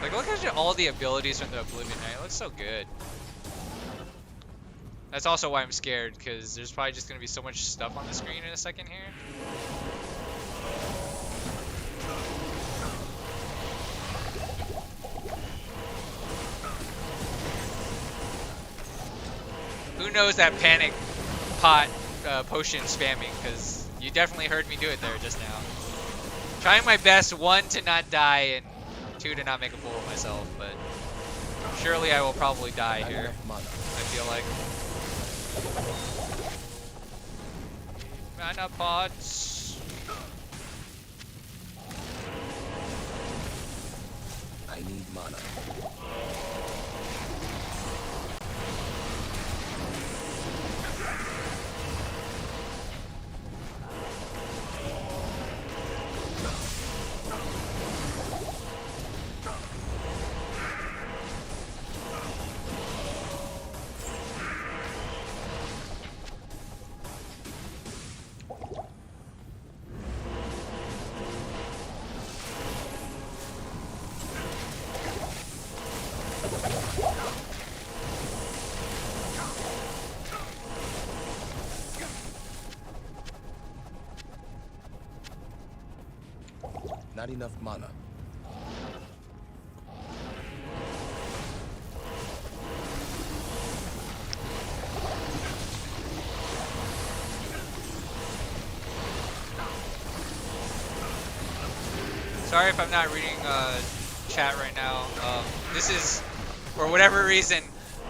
Like, look at all the abilities from the Oblivion Knight. It looks so good. That's also why I'm scared, because there's probably just going to be so much stuff on the screen in a second here. Who knows that panic pot potion spamming, because you definitely heard me do it there just now. Trying my best, 1, to not die, and 2, to not make a fool of myself, but surely I will probably die here, I feel like. Mana pots. I need mana. Not enough mana. Sorry if I'm not reading chat right now. This is, for whatever reason,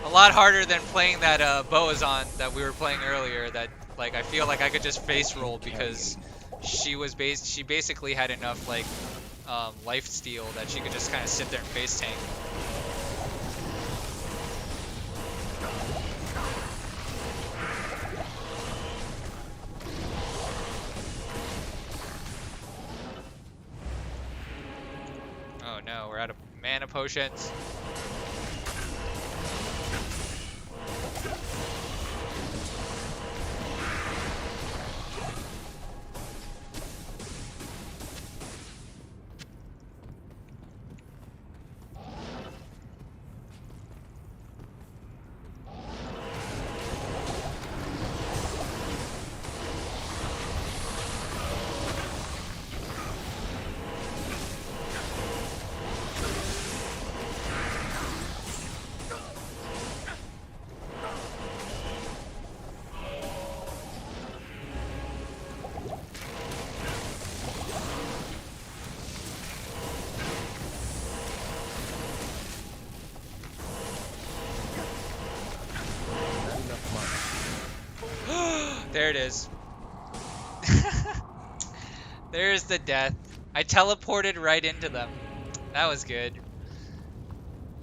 a lot harder than playing that Boazon that we were playing earlier. That, like, I feel like I could just face roll because she basically had enough, like, life steal that she could just kind of sit there and face tank. Oh no, we're out of mana potions. There it is. There's the death. I teleported right into them. That was good.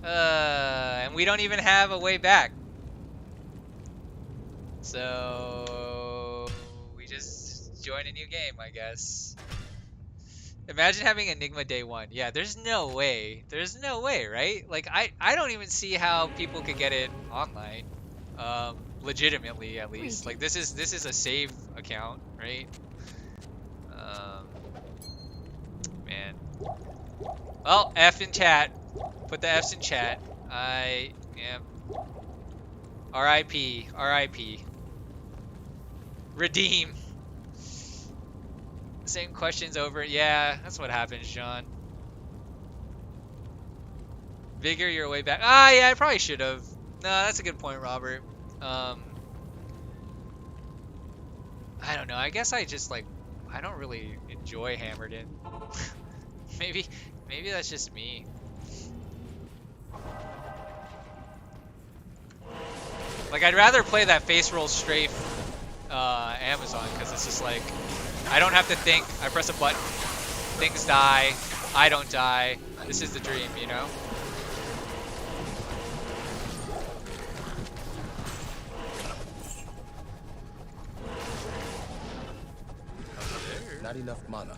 And we don't even have a way back. So we just join a new game, I guess. Imagine having Enigma day 1. Yeah, there's no way. There's no way, right? Like I don't even see how people could get it online. Legitimately at least. Like this is a save account, right? Man. Well, F in chat. Put the F's in chat. I am RIP. RIP. Redeem. Same questions over. Yeah, that's what happens, John. Vigor your way back. Ah, yeah, I probably should have. No, that's a good point, Robert. I don't know. I guess I just like I don't really enjoy Hammered In. maybe that's just me. Like I'd rather play that face roll strafe Amazon because it's just like I don't have to think. I press a button, things die, I don't die. This is the dream, you know? Not enough mana.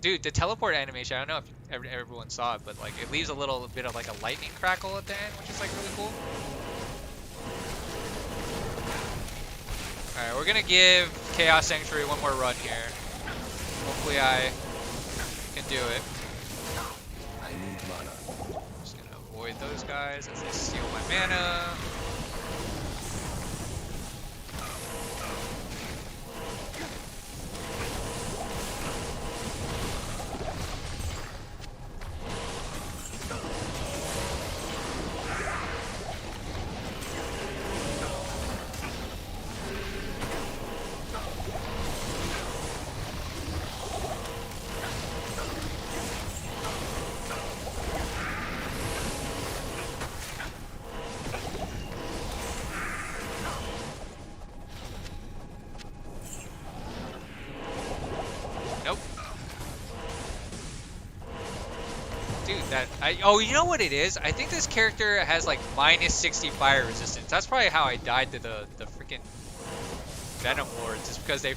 Dude, the teleport animation, I don't know if everyone saw it, but like it leaves a little bit of like a lightning crackle at the end, which is like really cool. Alright, we're gonna give Chaos Sanctuary one more run here. Hopefully I can do it. I need mana. Just gonna avoid those guys as they steal my mana. Oh, you know what it is? I think this character has like minus 60 fire resistance. That's probably how I died to the freaking Venom Lords, is because they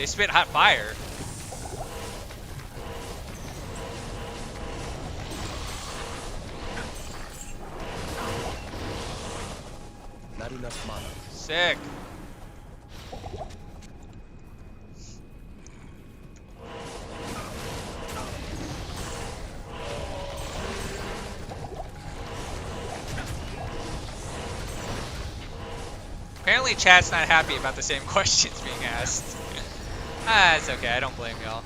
spit hot fire. Not enough mana. Sick. Apparently chat's not happy about the same questions being asked. Ah, it's okay, I don't blame y'all.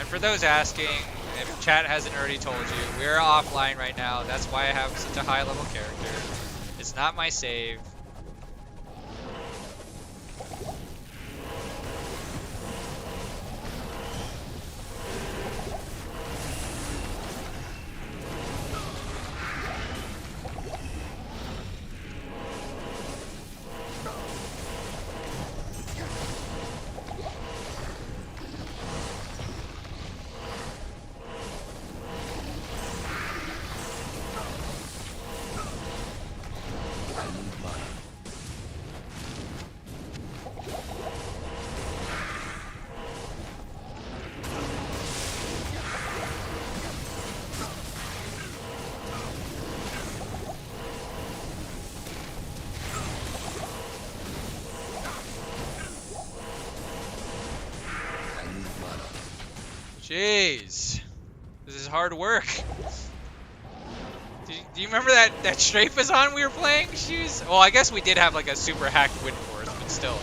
For those asking, if chat hasn't already told you, we're offline right now. That's why I have such a high level character. It's not my save. days. This is hard work. Do you remember that Strafe-a-zon we were playing? Well, I guess we did have like a super hacked wind force, but still.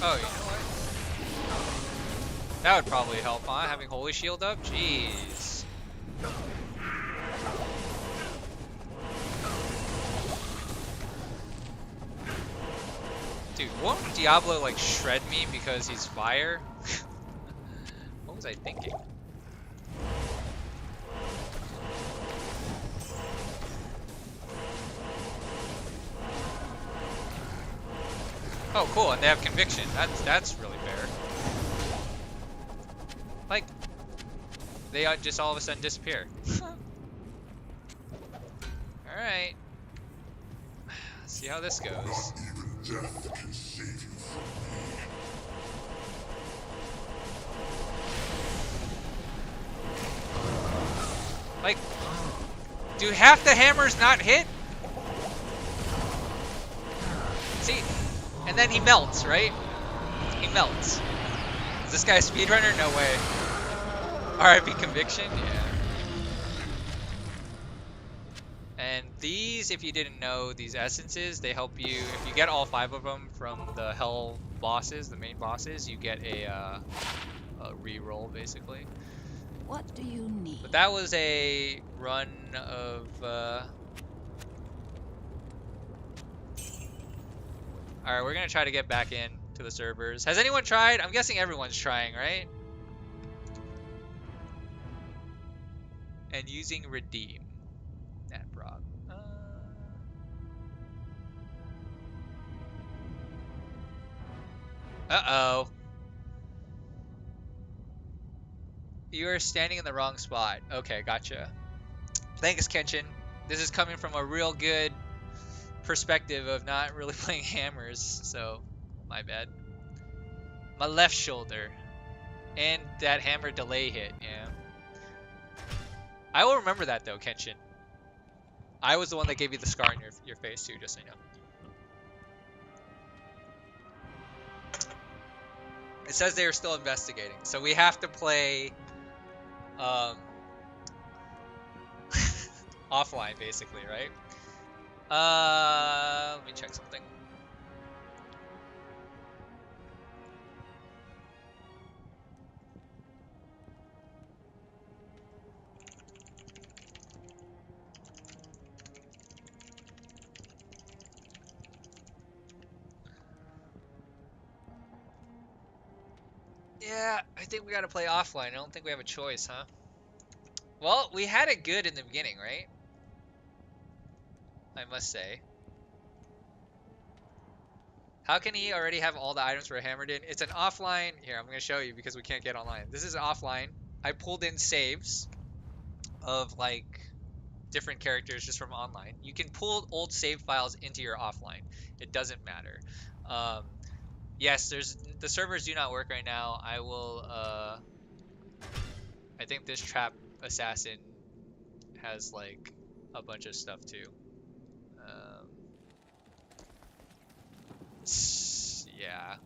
Oh, you know what? That would probably help, huh? Having Holy Shield up? Jeez. Dude, won't Diablo like shred me because he's fire? What was I thinking? Oh, cool, and they have conviction. That's really fair. Like, they just all of a sudden disappear. Alright. See how this goes. Not even death can save you from me. Like, do half the hammers not hit? See? And then he melts, right? He melts. Is this guy a speedrunner? No way. RIP Conviction? Yeah. And these, if you didn't know, these essences, they help you, if you get all 5 of them from the hell bosses, the main bosses, you get a re-roll, basically. What do you need? But that was a run of, Alright, we're gonna try to get back in to the servers. Has anyone tried? I'm guessing everyone's trying, right? And using redeem. That prop. Uh-oh. You are standing in the wrong spot. Okay, gotcha. Thanks, Kenshin. This is coming from a real good perspective of not really playing hammers, so my bad. My left shoulder. And that hammer delay hit, yeah. I will remember that though, Kenshin. I was the one that gave you the scar on your face too, just so you know. It says they are still investigating, so we have to play offline basically, right? Let me check something. Yeah, I think we gotta play offline. I don't think we have a choice, huh? Well, we had it good in the beginning, right? I must say. How can he already have all the items we're hammered in? It's an offline. Here, I'm going to show you because we can't get online. This is offline. I pulled in saves of like different characters just from online. You can pull old save files into your offline. It doesn't matter. Yes, the servers do not work right now. I will. I think this trap assassin has like a bunch of stuff too. Yeah.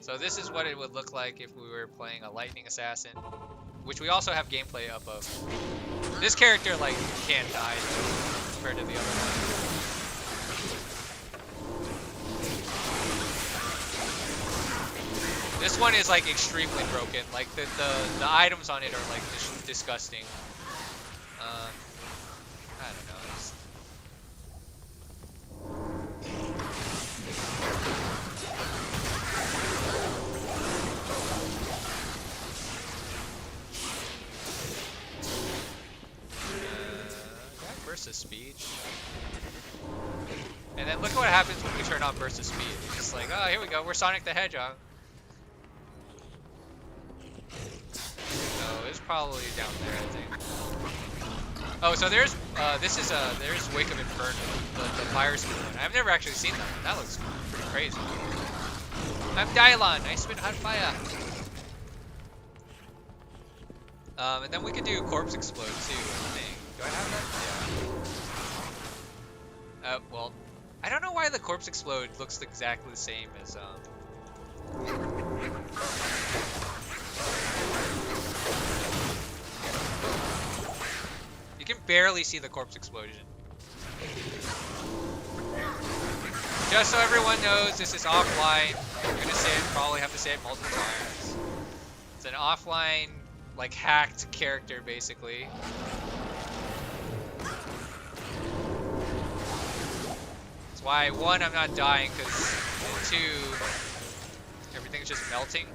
So this is what it would look like if we were playing a lightning assassin, which we also have gameplay up of. This character like can't die though, compared to the other one. This one is like extremely broken. Like the items on it are like disgusting. I don't know. burst of speed. And then look at what happens when we turn on burst of speed. It's just like, oh, here we go. We're Sonic the Hedgehog. No, it's probably down there, I think. Oh, so there's there's Wake of Inferno, the fire speed one. I've never actually seen that one. That looks pretty crazy. I'm Dylon. I spit hot fire. And then we could do Corpse Explode too, I think. Do I have that? Yeah. Well, I don't know why the Corpse Explode looks exactly the same as, You can barely see the Corpse Explosion. Just so everyone knows, this is offline. I'm gonna say it, probably have to say it multiple times. It's an offline, like, hacked character, basically. That's why, one, I'm not dying, because, two, everything's just melting.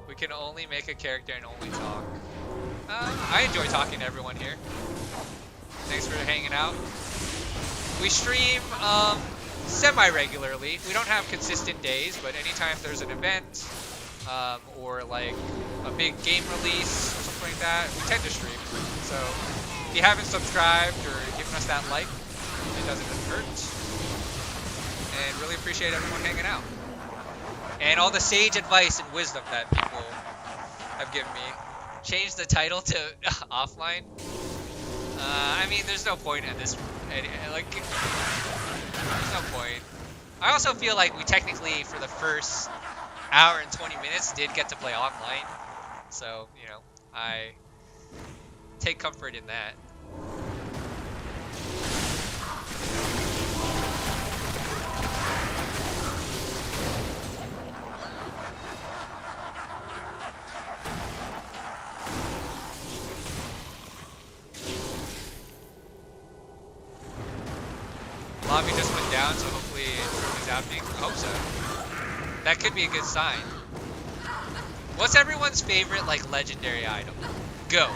We can only make a character and only talk. I enjoy talking to everyone here. Thanks for hanging out. We stream semi-regularly. We don't have consistent days, but anytime there's an event or like a big game release or something like that, we tend to stream. So if you haven't subscribed or given us that like, it doesn't hurt. And really appreciate everyone hanging out. And all the sage advice and wisdom that people have given me. Change the title to offline. I mean, there's no point in this. Like, there's no point. I also feel like we technically, for the first hour and 20 minutes, did get to play online. So, you know, I take comfort in that. Lobby just went down, so hopefully it's happening. I hope so. That could be a good sign. What's everyone's favorite, like, legendary item? Go.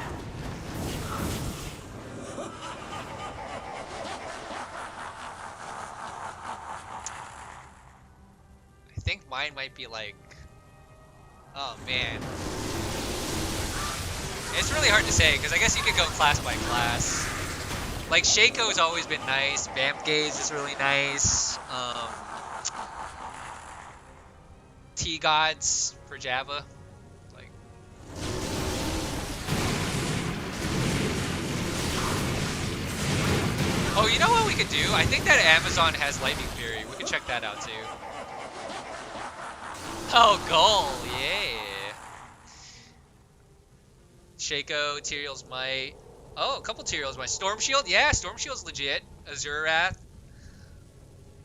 I think mine might be like... Oh, man. It's really hard to say, because I guess you could go class by class. Like, Shaco's always been nice. Vamp Gaze is really nice. T-Gods for Java. Like. Oh, you know what we could do? I think that Amazon has Lightning Fury. We could check that out too. Oh, goal! Yeah. Shaco, Tyrael's Might. Oh, a couple Tyrael's Might. Storm Shield? Yeah, Storm Shield's legit. Azure Wrath.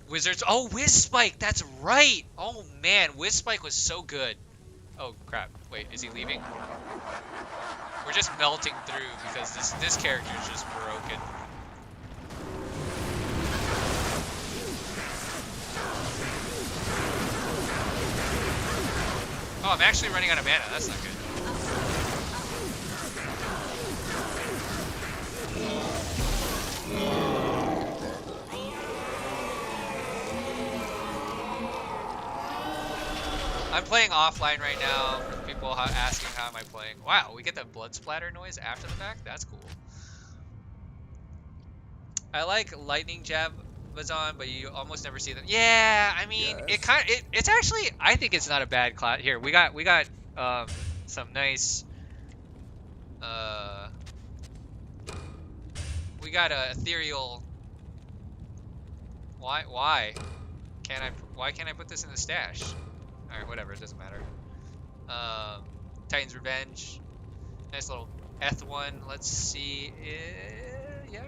Wizards. Oh, Wiz Spike. That's right. Oh, man. Wiz Spike was so good. Oh, crap. Wait, is he leaving? We're just melting through because this character is just broken. Oh, I'm actually running out of mana. That's not good. I'm playing offline right now for people asking how am I playing. Wow, we get the blood splatter noise after the fact? That's cool. I like lightning Jabazon, but you almost never see them. Yeah, I mean, yes. It's actually, I think it's not a bad class. Here, we got some nice we got a ethereal. Why can't I put this in the stash? Alright, whatever, it doesn't matter. Titan's Revenge. Nice little Eth1. Let's see. Yeah.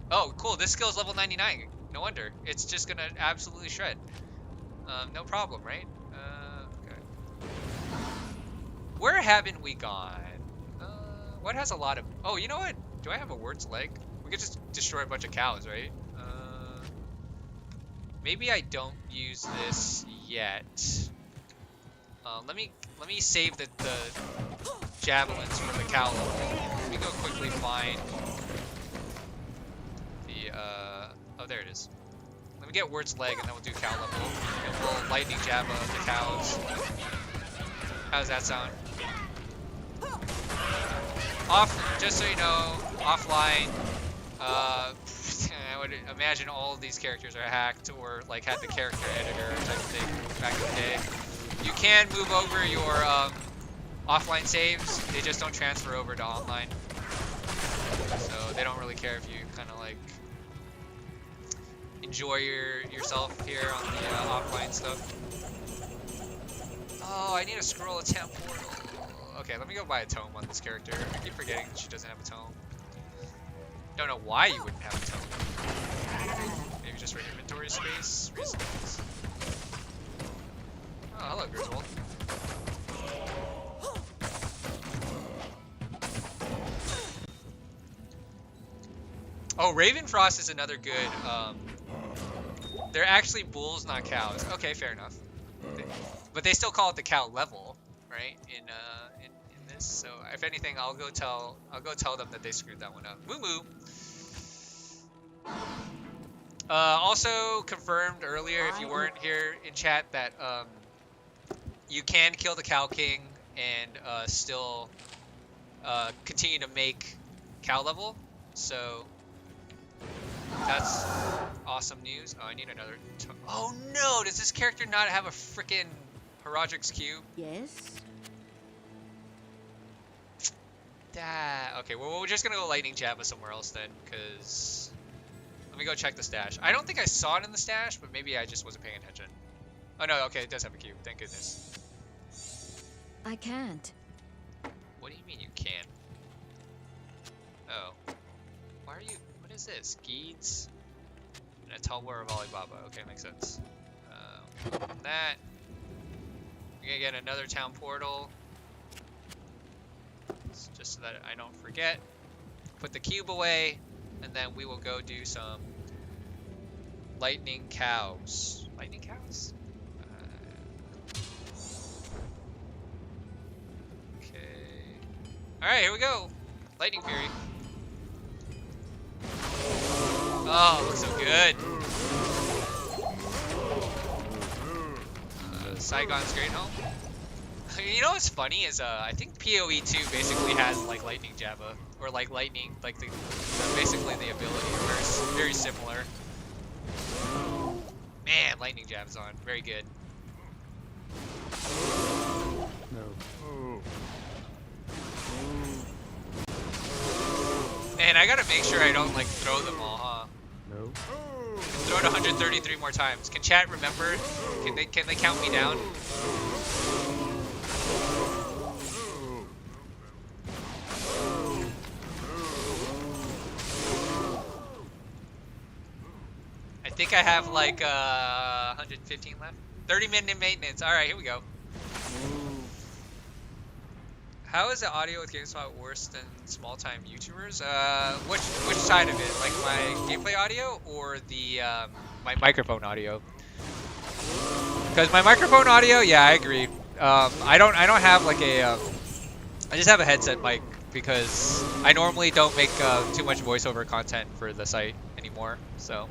Oh, cool. This skill's level 99. No wonder. It's just gonna absolutely shred. No problem, right? Okay. Where haven't we gone? What has a lot of... Oh, you know what? Do I have a Word's Leg? We could just destroy a bunch of cows, right? Maybe I don't use this yet. Let me save the javelins for the cow level. Let me go quickly find the oh, there it is. Let me get Word's Leg and then we'll do cow level. And we'll lightning jab the cows. How does that sound? Off, just so you know, offline. I would imagine all of these characters are hacked or like had the character editor type of thing back in the day. You can move over your offline saves. They just don't transfer over to online. So they don't really care if you kind of like enjoy yourself here on the offline stuff. Oh, I need a scroll of temp portal. Okay, let me go buy a tome on this character. I keep forgetting that she doesn't have a tome. Don't know why you wouldn't have a tome. Maybe just for inventory space reasons. Oh, hello, Griswold. Oh, Ravenfrost is another good, they're actually bulls, not cows. Okay, fair enough. But they still call it the cow level, right? In this. So if anything, I'll go tell them that they screwed that one up. Moo moo. Also confirmed earlier, if you weren't here in chat, that you can kill the Cow King and still continue to make cow level. So that's awesome news. Oh, I need another. Oh no! Does this character not have a freaking Herodric's Cube? Yes. Okay, well, we're just gonna go lightning jab somewhere else then, because let me go check the stash. I don't think I saw it in the stash, but maybe I just wasn't paying attention. Oh no, okay, it does have a cube. Thank goodness. I can't. What do you mean you can't? Oh, why are you? What is this? Geeds and a tall war of Alibaba. Okay, makes sense. That. We're gonna get another town portal. Just so that I don't forget. Put the cube away, and then we will go do some lightning cows. Lightning cows? Okay. Alright, here we go. Lightning Fury. Oh, it looks so good. Saigon's Great Home. You know what's funny is I think PoE 2 basically has like lightning Java or like lightning, like basically the ability where it's very similar. Man, lightning Java's on, very good. No. Man, I gotta make sure I don't like throw them all, huh? No. Throw it 133 more times. Can chat remember? Can they count me down? I think I have like 115 left. 30-minute maintenance. All right, here we go. How is the audio with GameSpot worse than small-time YouTubers? Which side of it? Like my gameplay audio or the my microphone audio? Because my microphone audio, yeah, I agree. I don't have like a I just have a headset mic because I normally don't make too much voiceover content for the site anymore. So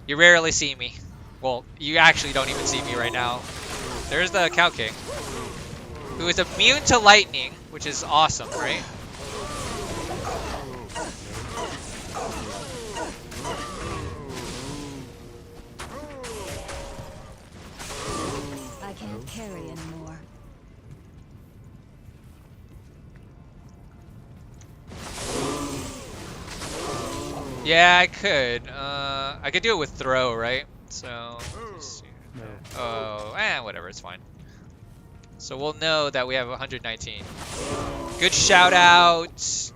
you rarely see me. Well, you actually don't even see me right now. There's the Cow King, who is immune to lightning, which is awesome, right? I can't carry anymore. Yeah, I could. I could do it with throw, right? So. No. Oh, whatever, it's fine. So we'll know that we have 119. Good shout out.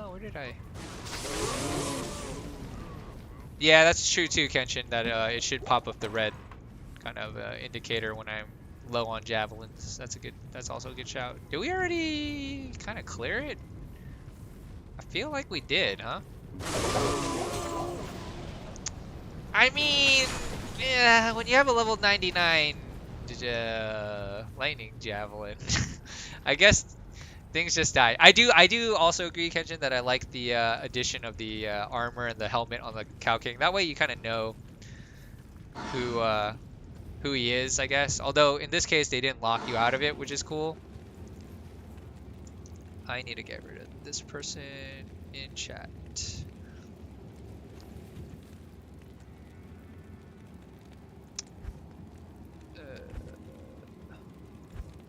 Where did I? Yeah, that's true too, Kenshin. That it should pop up the red kind of indicator when I'm low on javelins. That's also a good shout. Did we already kind of clear it? I feel like we did, huh? I mean, yeah, when you have a level 99 lightning javelin, I guess things just die. I do also agree, Kenshin, that I like the addition of the armor and the helmet on the Cow King. That way you kind of know who he is, I guess. Although in this case they didn't lock you out of it, which is cool. I need to get rid of this person in chat.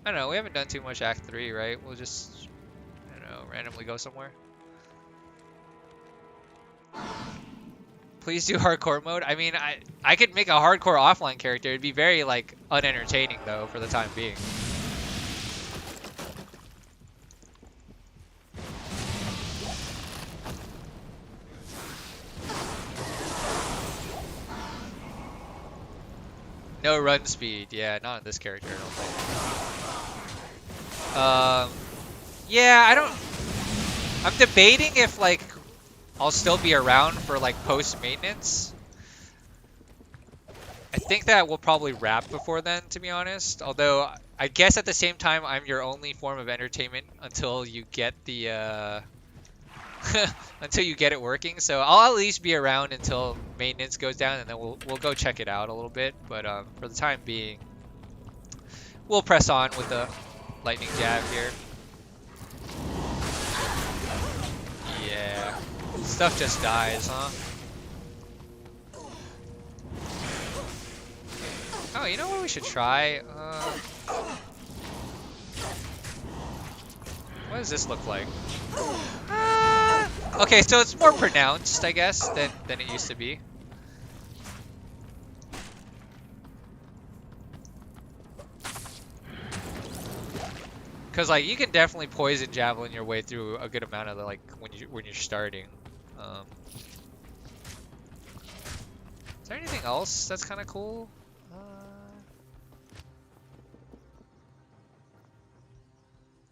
I don't know, we haven't done too much Act 3, right? We'll just, I don't know, randomly go somewhere. Please do hardcore mode. I mean, I could make a hardcore offline character. It'd be very, like, unentertaining, though, for the time being. No run speed. Yeah, not in this character, I don't think. Yeah, I'm debating if, like, I'll still be around for, like, post-maintenance. I think that will probably wrap before then, to be honest. Although, I guess at the same time, I'm your only form of entertainment until you get the, until you get it working. So I'll at least be around until maintenance goes down, and then we'll go check it out a little bit. But for the time being, we'll press on with the lightning jab here. Yeah, stuff just dies, huh? Oh, you know what we should try? What does this look like? Okay, so it's more pronounced, I guess, than it used to be. Cause like you can definitely poison javelin your way through a good amount of the, like when you're starting. Is there anything else that's kind of cool?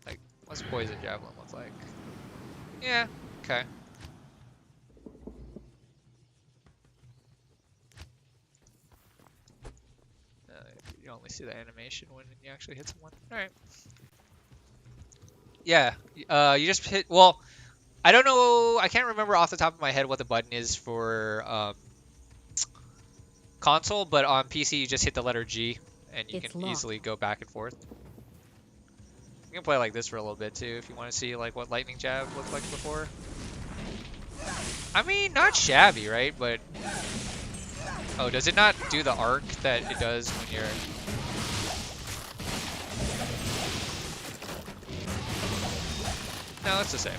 Like, what's poison javelin look like? Yeah, okay. You only see the animation when you actually hit someone. All right. Yeah, you just hit. Well, I don't know. I can't remember off the top of my head what the button is for console, but on PC you just hit the letter G, and you can easily go back and forth. You can play like this for a little bit too if you want to see like what lightning jab looked like before. I mean, not shabby, right? But oh, does it not do the arc that it does when you're? No, it's the same.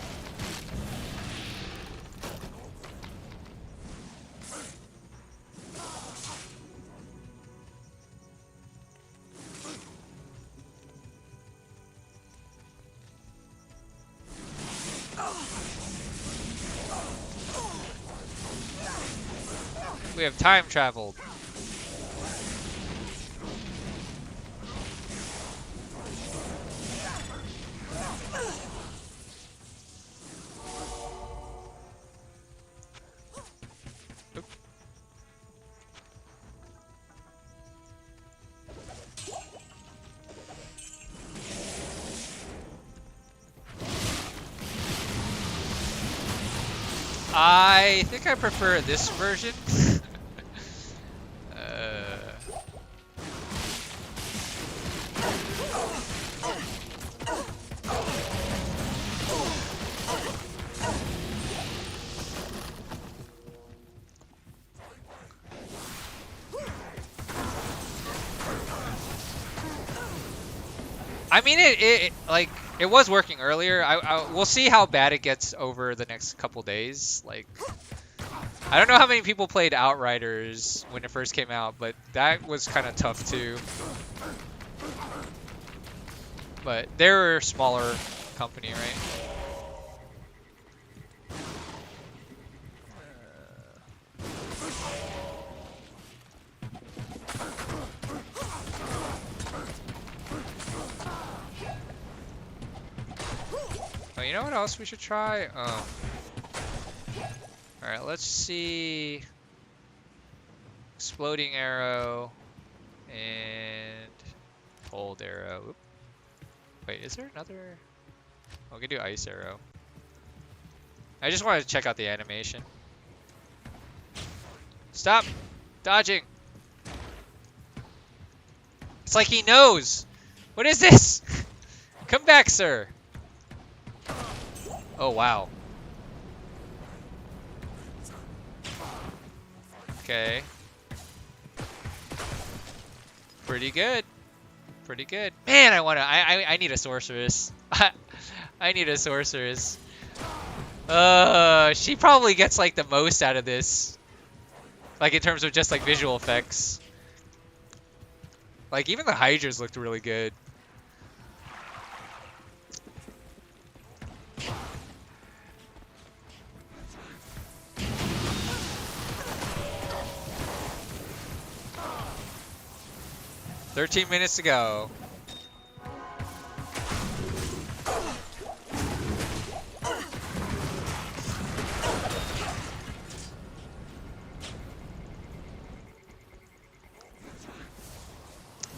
We have time traveled. I think I prefer this version. I mean, it like it was working earlier. We'll see how bad it gets over the next couple days. Like, I don't know how many people played Outriders when it first came out, but that was kind of tough too. But they're a smaller company, right? Oh, you know what else we should try? Alright, let's see. Exploding arrow and cold arrow. Oop. Wait, is there another? Oh, we can do ice arrow. I just wanted to check out the animation. Stop dodging. It's like he knows. What is this? Come back, sir. Oh, wow. Okay. Pretty good. Pretty good. Man, I need a sorceress. I need a sorceress. She probably gets like the most out of this. Like in terms of just like visual effects. Like even the Hydras looked really good. "13 minutes to go."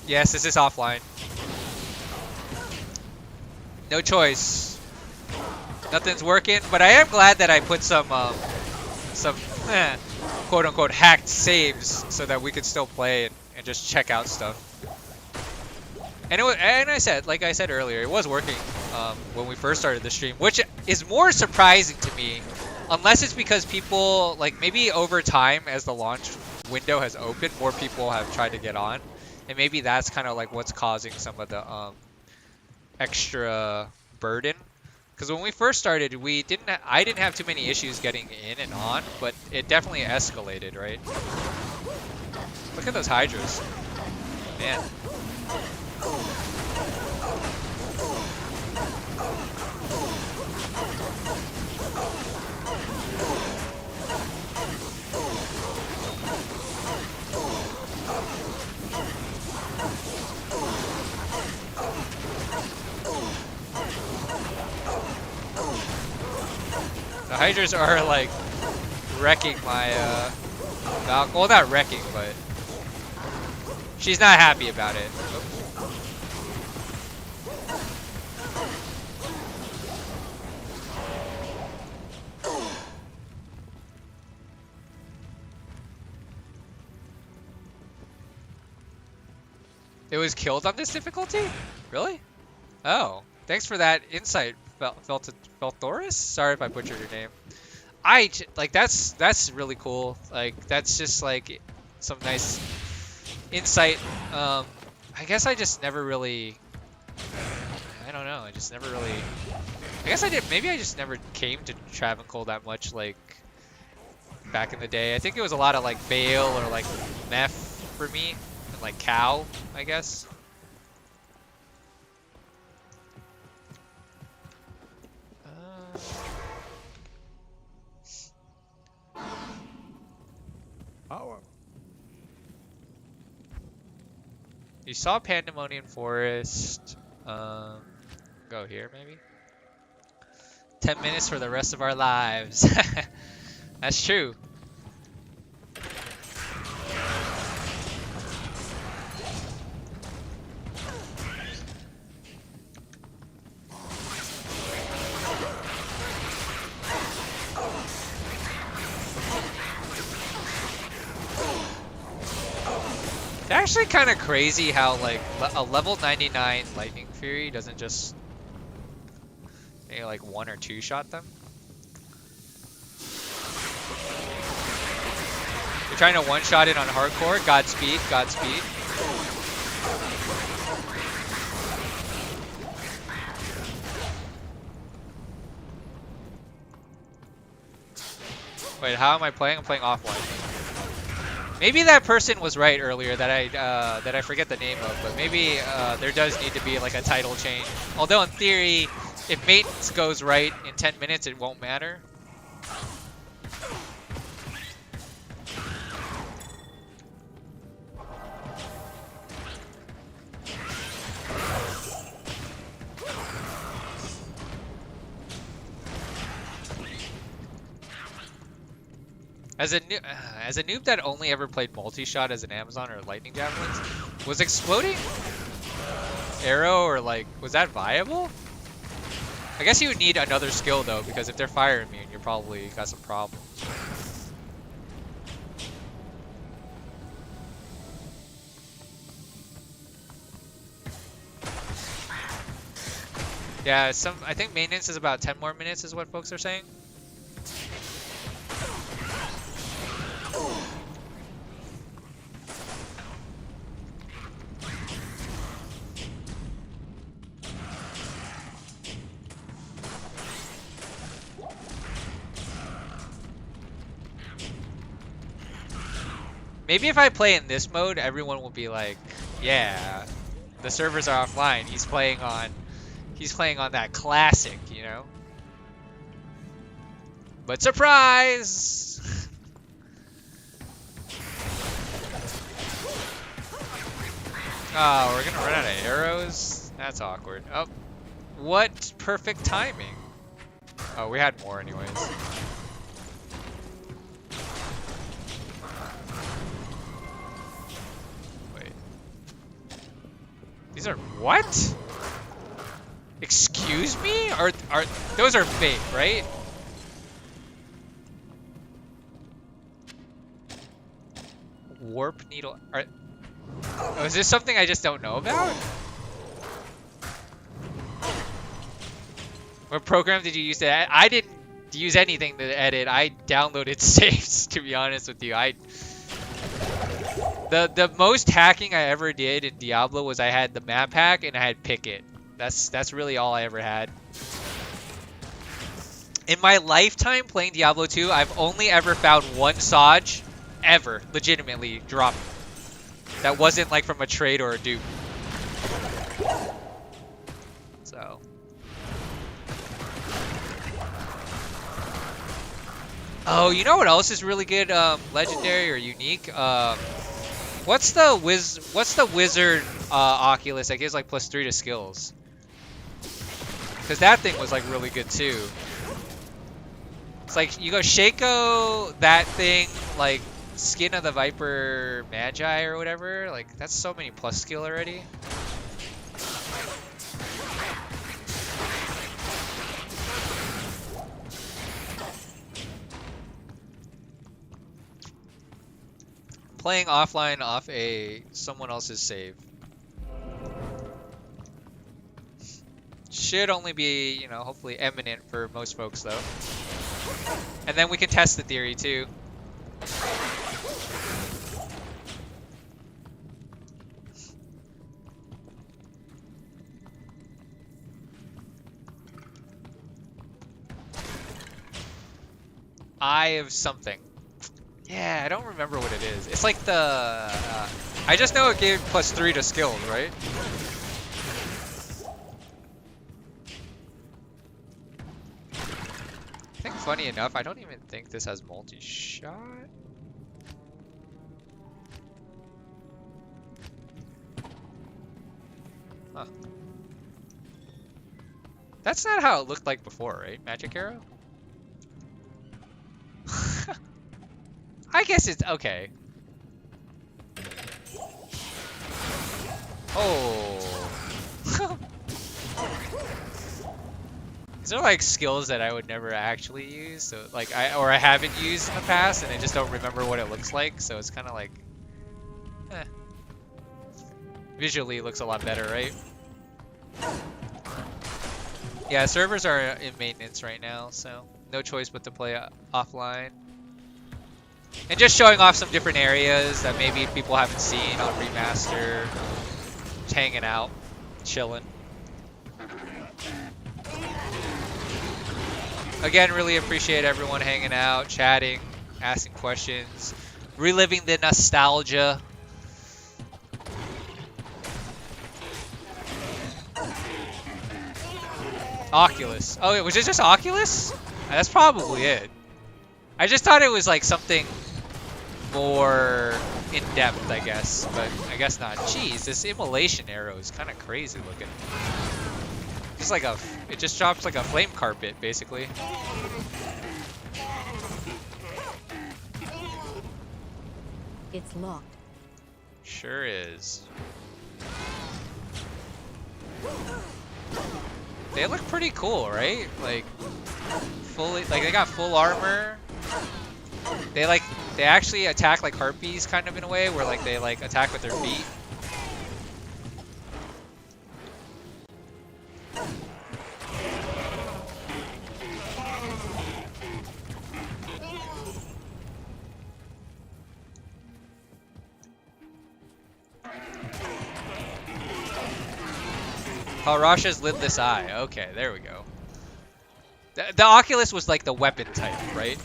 Yes, this is offline. No choice. Nothing's working, but I am glad that I put some quote-unquote hacked saves so that we could still play and just check out stuff. And like I said earlier, it was working when we first started the stream, which is more surprising to me, unless it's because people, like maybe over time as the launch window has opened, more people have tried to get on. And maybe that's kind of like what's causing some of the extra burden. Because when we first started, I didn't have too many issues getting in and on, but it definitely escalated, right? Look at those Hydras. Man. The Hydras are like wrecking my Valk. Well, not wrecking, but she's not happy about it. It was killed on this difficulty? Really? Oh, thanks for that insight, Felthoris? Sorry if I butchered your name. Like that's really cool. Like that's just like some nice insight. I guess I just never really. I don't know. I just never really. I guess I did. Maybe I just never came to Travancore that much. Like back in the day, I think it was a lot of like Baal or like Meph for me, and like Cow, I guess. You saw Pandemonium Forest. Go here, maybe? 10 minutes for the rest of our lives. That's true. It's actually kind of crazy how like a level 99 Lightning Fury doesn't just maybe like one or two shot them. You're trying to one shot it on hardcore. Godspeed, Godspeed. Wait, how am I playing? I'm playing offline. Maybe that person was right earlier that I forget the name of, but maybe there does need to be like a title change. Although in theory, if maintenance goes right in 10 minutes, it won't matter. As a noob that only ever played multi-shot as an Amazon or lightning javelins, was exploding arrow or like was that viable? I guess you would need another skill though, because if they're fire immune, you're probably got some problems. Yeah, I think maintenance is about 10 more minutes is what folks are saying. Maybe if I play in this mode, everyone will be like, yeah, the servers are offline. He's playing on that classic, you know? But surprise! Oh, we're gonna run out of arrows? That's awkward. Oh, what perfect timing. Oh, we had more anyways. Wait. These are what? Excuse me? Are those are fake, right? Warp needle. Oh, is this something I just don't know about? What program did you use to edit? I didn't use anything to edit. I downloaded saves, to be honest with you. The most hacking I ever did in Diablo was I had the map hack and I had Picket. That's really all I ever had. In my lifetime playing Diablo 2, I've only ever found one Saj ever legitimately dropped. That wasn't like from a trade or a dupe. So. Oh, you know what else is really good, legendary or unique? What's the wizard Oculus that gives like +3 to skills? Because that thing was like really good too. It's like you go Shaco, that thing, like Skin of the Viper Magi or whatever. Like that's so many plus skill already. Playing offline off someone else's save. Should only be, you know, hopefully eminent for most folks though. And then we can test the theory too. Eye of something. Yeah, I don't remember what it is. It's like the... I just know it gave +3 to skills, right? I think funny enough, I don't even think this has multi-shot. Huh. That's not how it looked like before, right? Magic arrow? I guess it's okay. Oh. These are like skills that I would never actually use, so like I haven't used in the past, and I just don't remember what it looks like. So it's kind of like, visually it looks a lot better, right? Yeah, servers are in maintenance right now, so no choice but to play offline. And just showing off some different areas that maybe people haven't seen on Remaster. Just hanging out, chilling. Again, really appreciate everyone hanging out, chatting, asking questions, reliving the nostalgia. Oculus. Oh, was it just Oculus? That's probably it. I just thought it was like something more in-depth, I guess, but I guess not. Jeez, this immolation arrow is kind of crazy looking. Just like it just drops like a flame carpet, basically. It's locked. Sure is. They look pretty cool, right? Like fully, like they got full armor. They actually attack like harpies kind of in a way where like they like attack with their feet. Oh, Rasha's lidless eye. Okay, there we go. The Oculus was like the weapon type, right?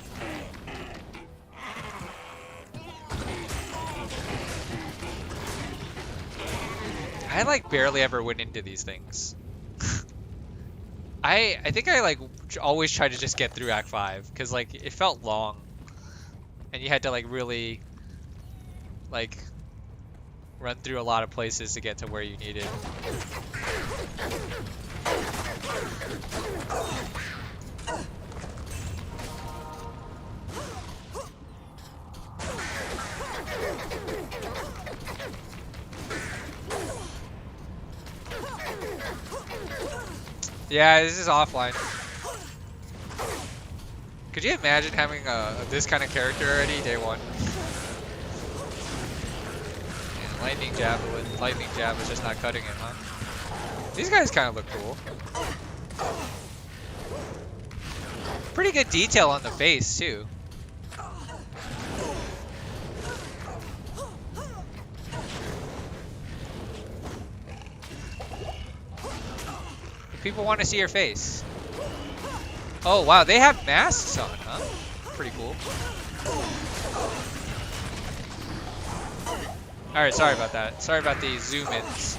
I like barely ever went into these things. I think I like always try to just get through Act 5 because like it felt long, and you had to like really like run through a lot of places to get to where you needed. Yeah, this is offline. Could you imagine having this kind of character already day one? And lightning jab is just not cutting it, huh? These guys kind of look cool. Pretty good detail on the face too. People want to see your face. Oh wow, they have masks on, huh? Pretty cool. Alright, sorry about that. Sorry about the zoom-ins.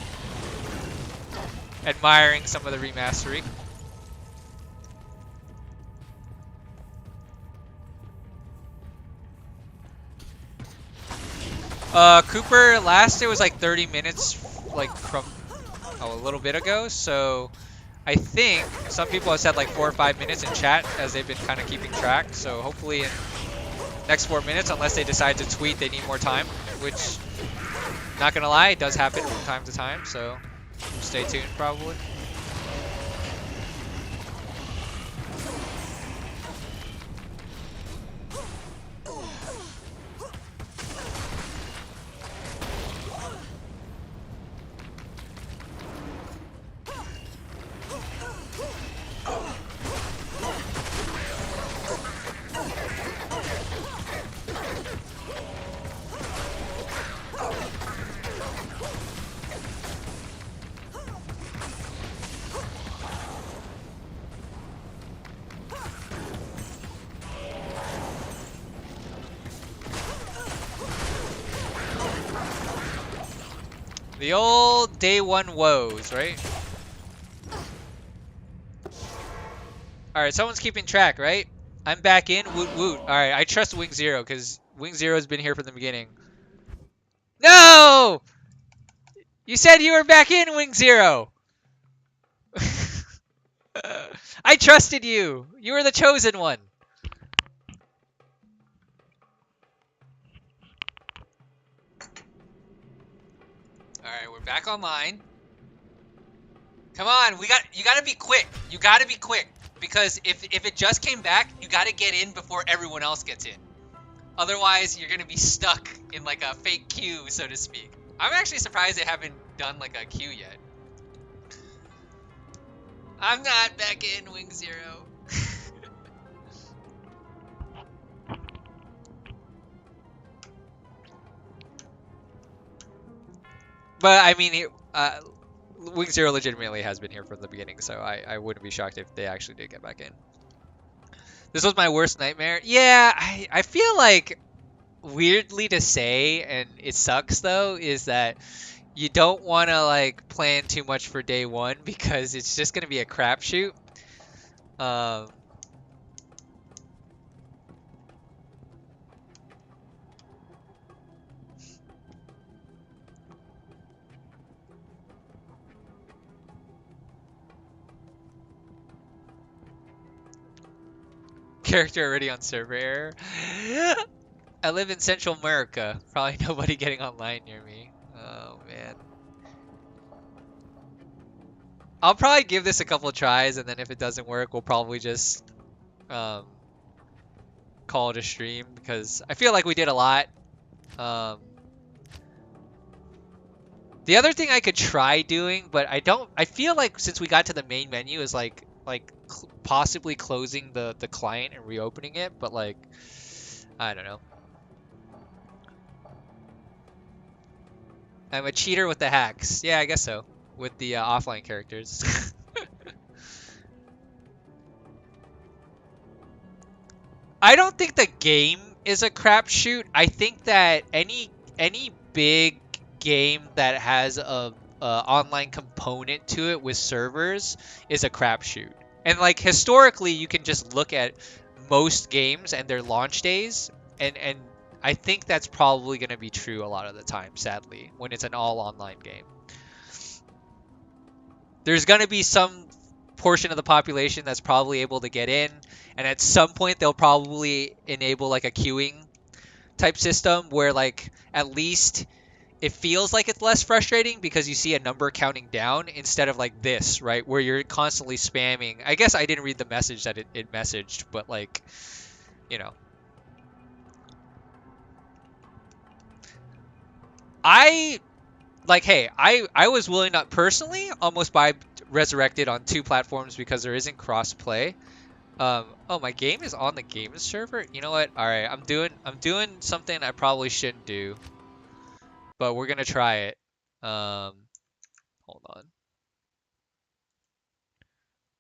Admiring some of the remastering. Cooper, last it was like 30 minutes like from a little bit ago, so I think some people have said like 4 or 5 minutes in chat as they've been kind of keeping track. So hopefully in next 4 minutes, unless they decide to tweet they need more time, which, not gonna lie, it does happen from time to time. So stay tuned probably. The old day one woes, right? Alright, someone's keeping track, right? I'm back in. Woot woot. Alright, I trust Wing Zero because Wing Zero has been here from the beginning. No! You said you were back in, Wing Zero! I trusted you! You were the chosen one! Alright, we're back online. Come on, you gotta be quick. You gotta be quick. Because if it just came back, you gotta get in before everyone else gets in. Otherwise, you're gonna be stuck in like a fake queue, so to speak. I'm actually surprised they haven't done like a queue yet. I'm not back in, Wing Zero. But I mean, Wing Zero legitimately has been here from the beginning, so I wouldn't be shocked if they actually did get back in. This was my worst nightmare. Yeah, I feel like, weirdly to say, and it sucks though, is that you don't want to like plan too much for day one because it's just gonna be a crapshoot. Character already on server error. I live in Central America. Probably nobody getting online near me. Oh man. I'll probably give this a couple tries, and then if it doesn't work, we'll probably just call it a stream because I feel like we did a lot. The other thing I could try doing, but I feel like since we got to the main menu is like possibly closing the client and reopening it, but like I don't know. I'm a cheater with the hacks. Yeah, I guess so. With the offline characters. I don't think the game is a crapshoot. I think that any big game that has a online component to it with servers is a crapshoot. And like historically, you can just look at most games and their launch days, and I think that's probably going to be true a lot of the time, sadly, when it's an all online game. There's going to be some portion of the population that's probably able to get in, and at some point they'll probably enable like a queuing type system where like at least it feels like it's less frustrating because you see a number counting down instead of like this, right, where you're constantly spamming. I guess I didn't read the message that it messaged, but like, you know, I was willing to personally almost buy Resurrected on 2 platforms because there isn't cross play. Oh, my game is on the game server. You know what? All right, I'm doing something I probably shouldn't do, but we're gonna try it. Hold on.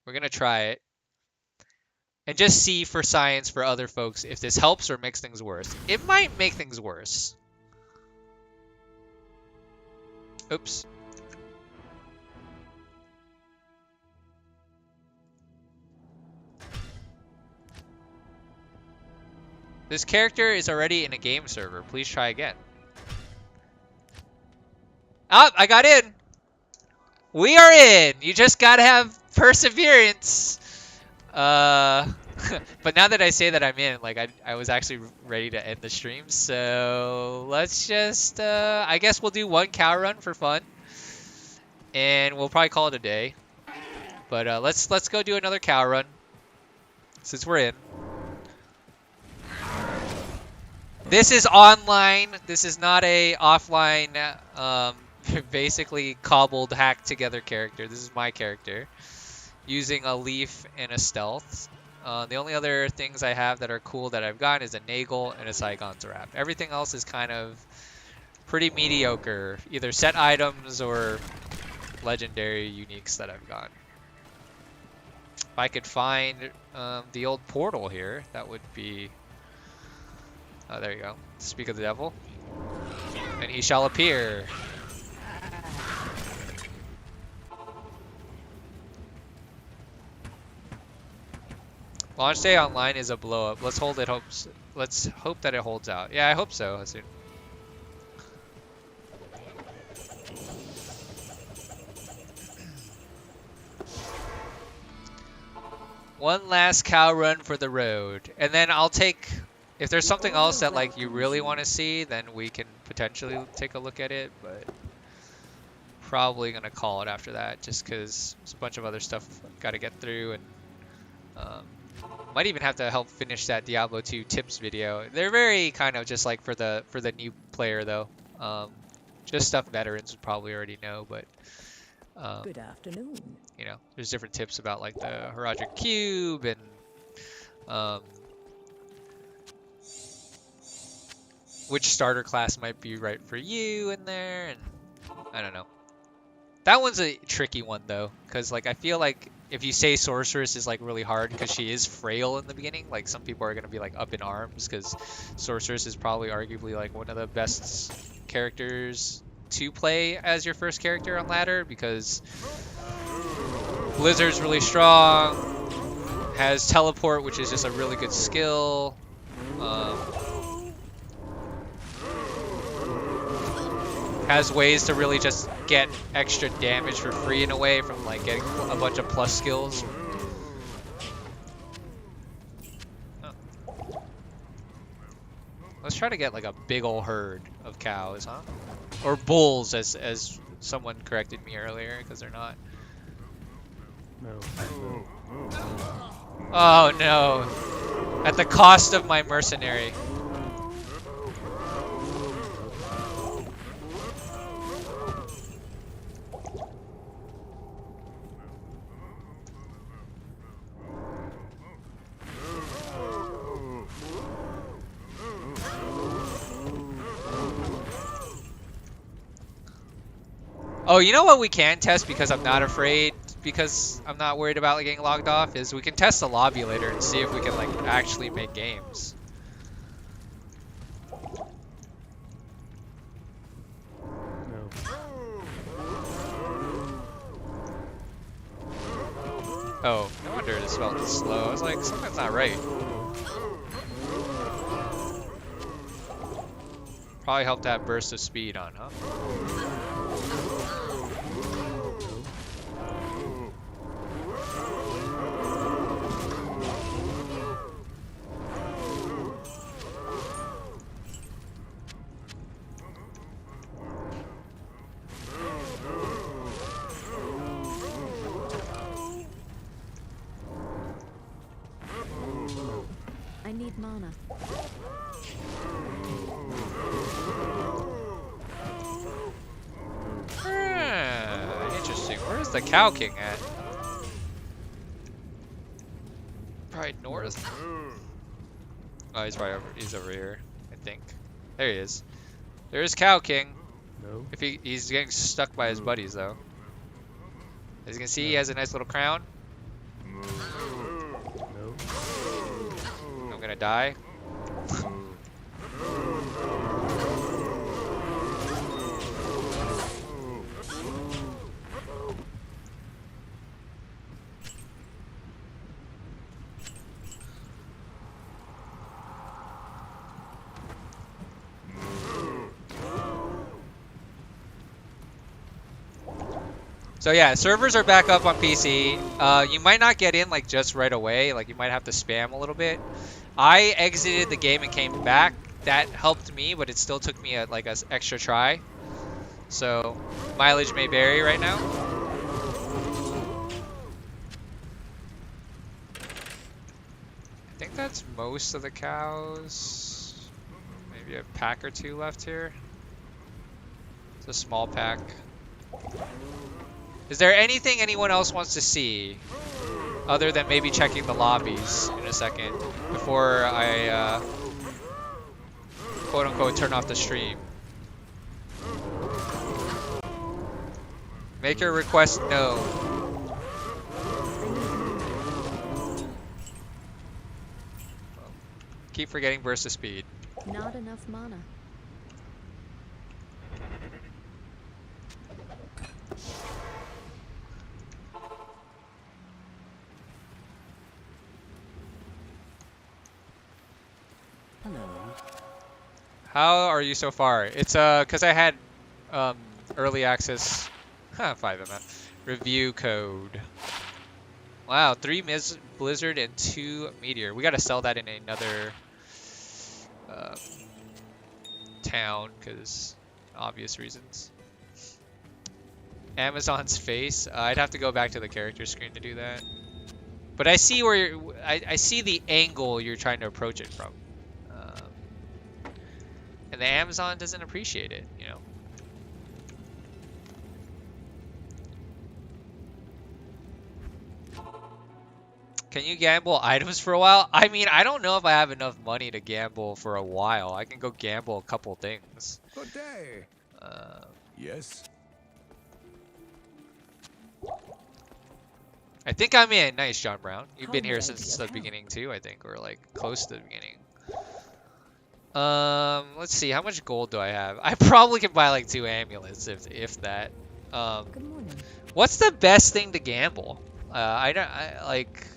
We're gonna try it and just see for science for other folks if this helps or makes things worse. It might make things worse. Oops. This character is already in a game server. Please try again. Oh, I got in. We are in. You just gotta have perseverance. But now that I say that I'm in, like I was actually ready to end the stream. So let's just, I guess we'll do 1 cow run for fun, and we'll probably call it a day. But let's go do another cow run since we're in. This is online. This is not a offline, basically cobbled, hacked together character. This is my character using a leaf and a stealth. The only other things I have that are cool that I've gotten is a Nagel and a Saigon's Wrap. Everything else is kind of pretty mediocre. Either set items or legendary uniques that I've gotten. If I could find the old portal here, that would be... Oh, there you go. Speak of the devil. And he shall appear. Launch day online is a blow up. Let's hold it. Let's hope that it holds out. Yeah, I hope so. Soon. One last cow run for the road, and then I'll take. If there's something else that like you really want to see, then we can potentially take a look at it. But probably gonna call it after that, just because there's a bunch of other stuff I've got to get through, and might even have to help finish that Diablo 2 tips video. They're very kind of just like for the new player though. Just stuff veterans would probably already know, but Good afternoon. you know, there's different tips about like the Herodic Cube and which starter class might be right for you in there, and I don't know. That one's a tricky one though, because like I feel like if you say sorceress is like really hard because she is frail in the beginning, like some people are gonna be like up in arms because sorceress is probably arguably like one of the best characters to play as your first character on ladder, because Blizzard's really strong, has teleport, which is just a really good skill. Has ways to really just get extra damage for free in a way from like getting a bunch of plus skills. Oh. Let's try to get like a big ol' herd of cows, huh? Or bulls, as someone corrected me earlier, because they're not. No. Oh no! At the cost of my mercenary. Oh, you know what we can test because I'm not afraid, because I'm not worried about like, getting logged off, is we can test the lobby later and see if we can like actually make games. No. Oh, no wonder this felt slow. I was like, something's not right. Probably helped that burst of speed on, huh? I need mana. Interesting. Where's the Cow King at? Probably north. Oh, he's probably over. He's over here, I think. There he is. There's Cow King. No. If he's getting stuck by his buddies though. As you can see, he has a nice little crown. No. I'm gonna die. So yeah, servers are back up on PC. You might not get in like just right away. Like you might have to spam a little bit. I exited the game and came back. That helped me, but it still took me a, like an extra try. So mileage may vary right now. I think that's most of the cows. Maybe a pack or two left here. It's a small pack. Is there anything anyone else wants to see other than maybe checking the lobbies in a second before I quote unquote turn off the stream? Make your request known. Keep forgetting burst of speed. Not enough mana. Hello. How are you so far? It's cause I had early access 5mm review code. Wow, 3 blizzard and 2 meteor. We gotta sell that in another town because obvious reasons. Amazon's face. I'd have to go back to the character screen to do that. But I see where I see the angle you're trying to approach it from. And the Amazon doesn't appreciate it, you know. Can you gamble items for a while? I mean, I don't know if I have enough money to gamble for a while. I can go gamble a couple things. Good day. Yes. I think I'm in. Nice, John Brown. You've How been here may I since be of the help? beginning too, I think, or like close to the beginning. Let's see. How much gold do I have? I probably can buy like 2 amulets if that. Good morning. What's the best thing to gamble? I like.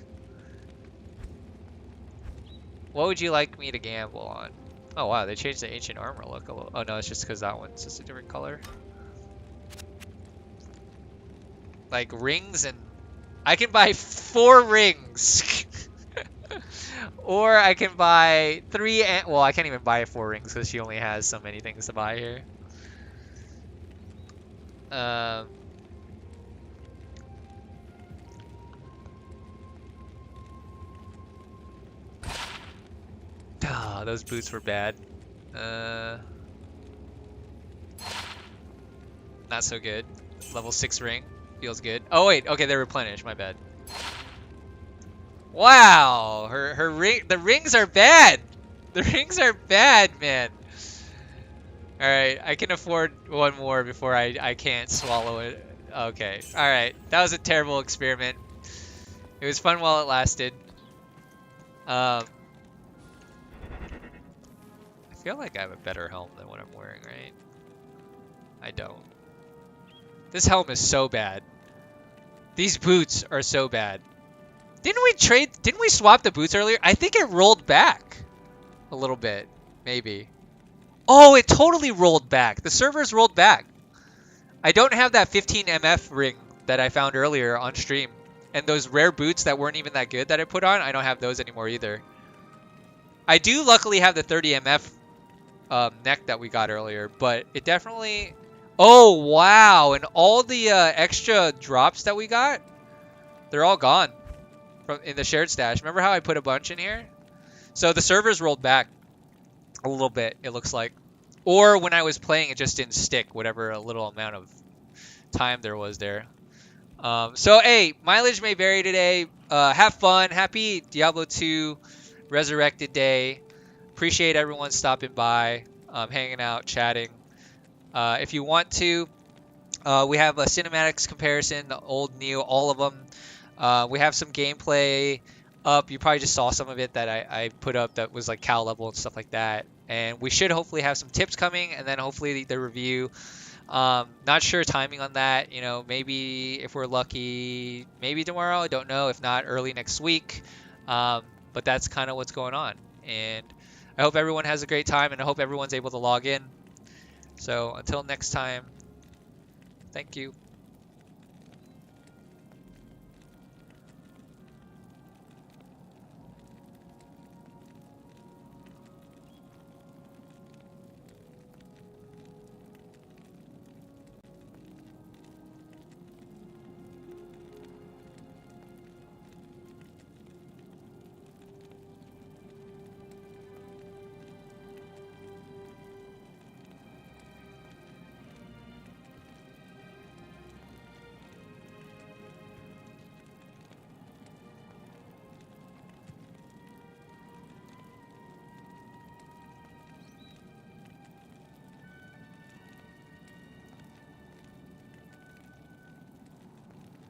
What would you like me to gamble on? Oh wow, they changed the ancient armor look a little. Oh no, it's just because that one's just a different color. Like rings and I can buy 4 rings. Or I can buy 3 and well, I can't even buy 4 rings because she only has so many things to buy here. Um, those boots were bad. Not so good. Level 6 ring. Feels good. Oh wait, okay, they're replenished, my bad. Wow! The rings are bad! The rings are bad, man. Alright, I can afford one more before I can't swallow it. Okay, alright. That was a terrible experiment. It was fun while it lasted. I feel like I have a better helm than what I'm wearing, right? I don't. This helm is so bad. These boots are so bad. Didn't we swap the boots earlier? I think it rolled back a little bit, maybe. Oh, it totally rolled back. The servers rolled back. I don't have that 15 MF ring that I found earlier on stream. And those rare boots that weren't even that good that I put on, I don't have those anymore either. I do luckily have the 30 MF neck that we got earlier, but it definitely... Oh, wow. And all the extra drops that we got, they're all gone in the shared stash. Remember how I put a bunch in here? So the servers rolled back a little bit, it looks like. Or when I was playing, it just didn't stick, whatever little amount of time there was there. So, hey, mileage may vary today. Have fun. Happy Diablo II Resurrected Day. Appreciate everyone stopping by, hanging out, chatting. If you want to, we have a cinematics comparison, the old, new, all of them. We have some gameplay up. You probably just saw some of it that I put up that was like cow level and stuff like that. And we should hopefully have some tips coming, and then hopefully the review. Not sure timing on that. You know, maybe if we're lucky, maybe tomorrow. I don't know. If not, early next week. But that's kind of what's going on. And I hope everyone has a great time, and I hope everyone's able to log in. So until next time, thank you.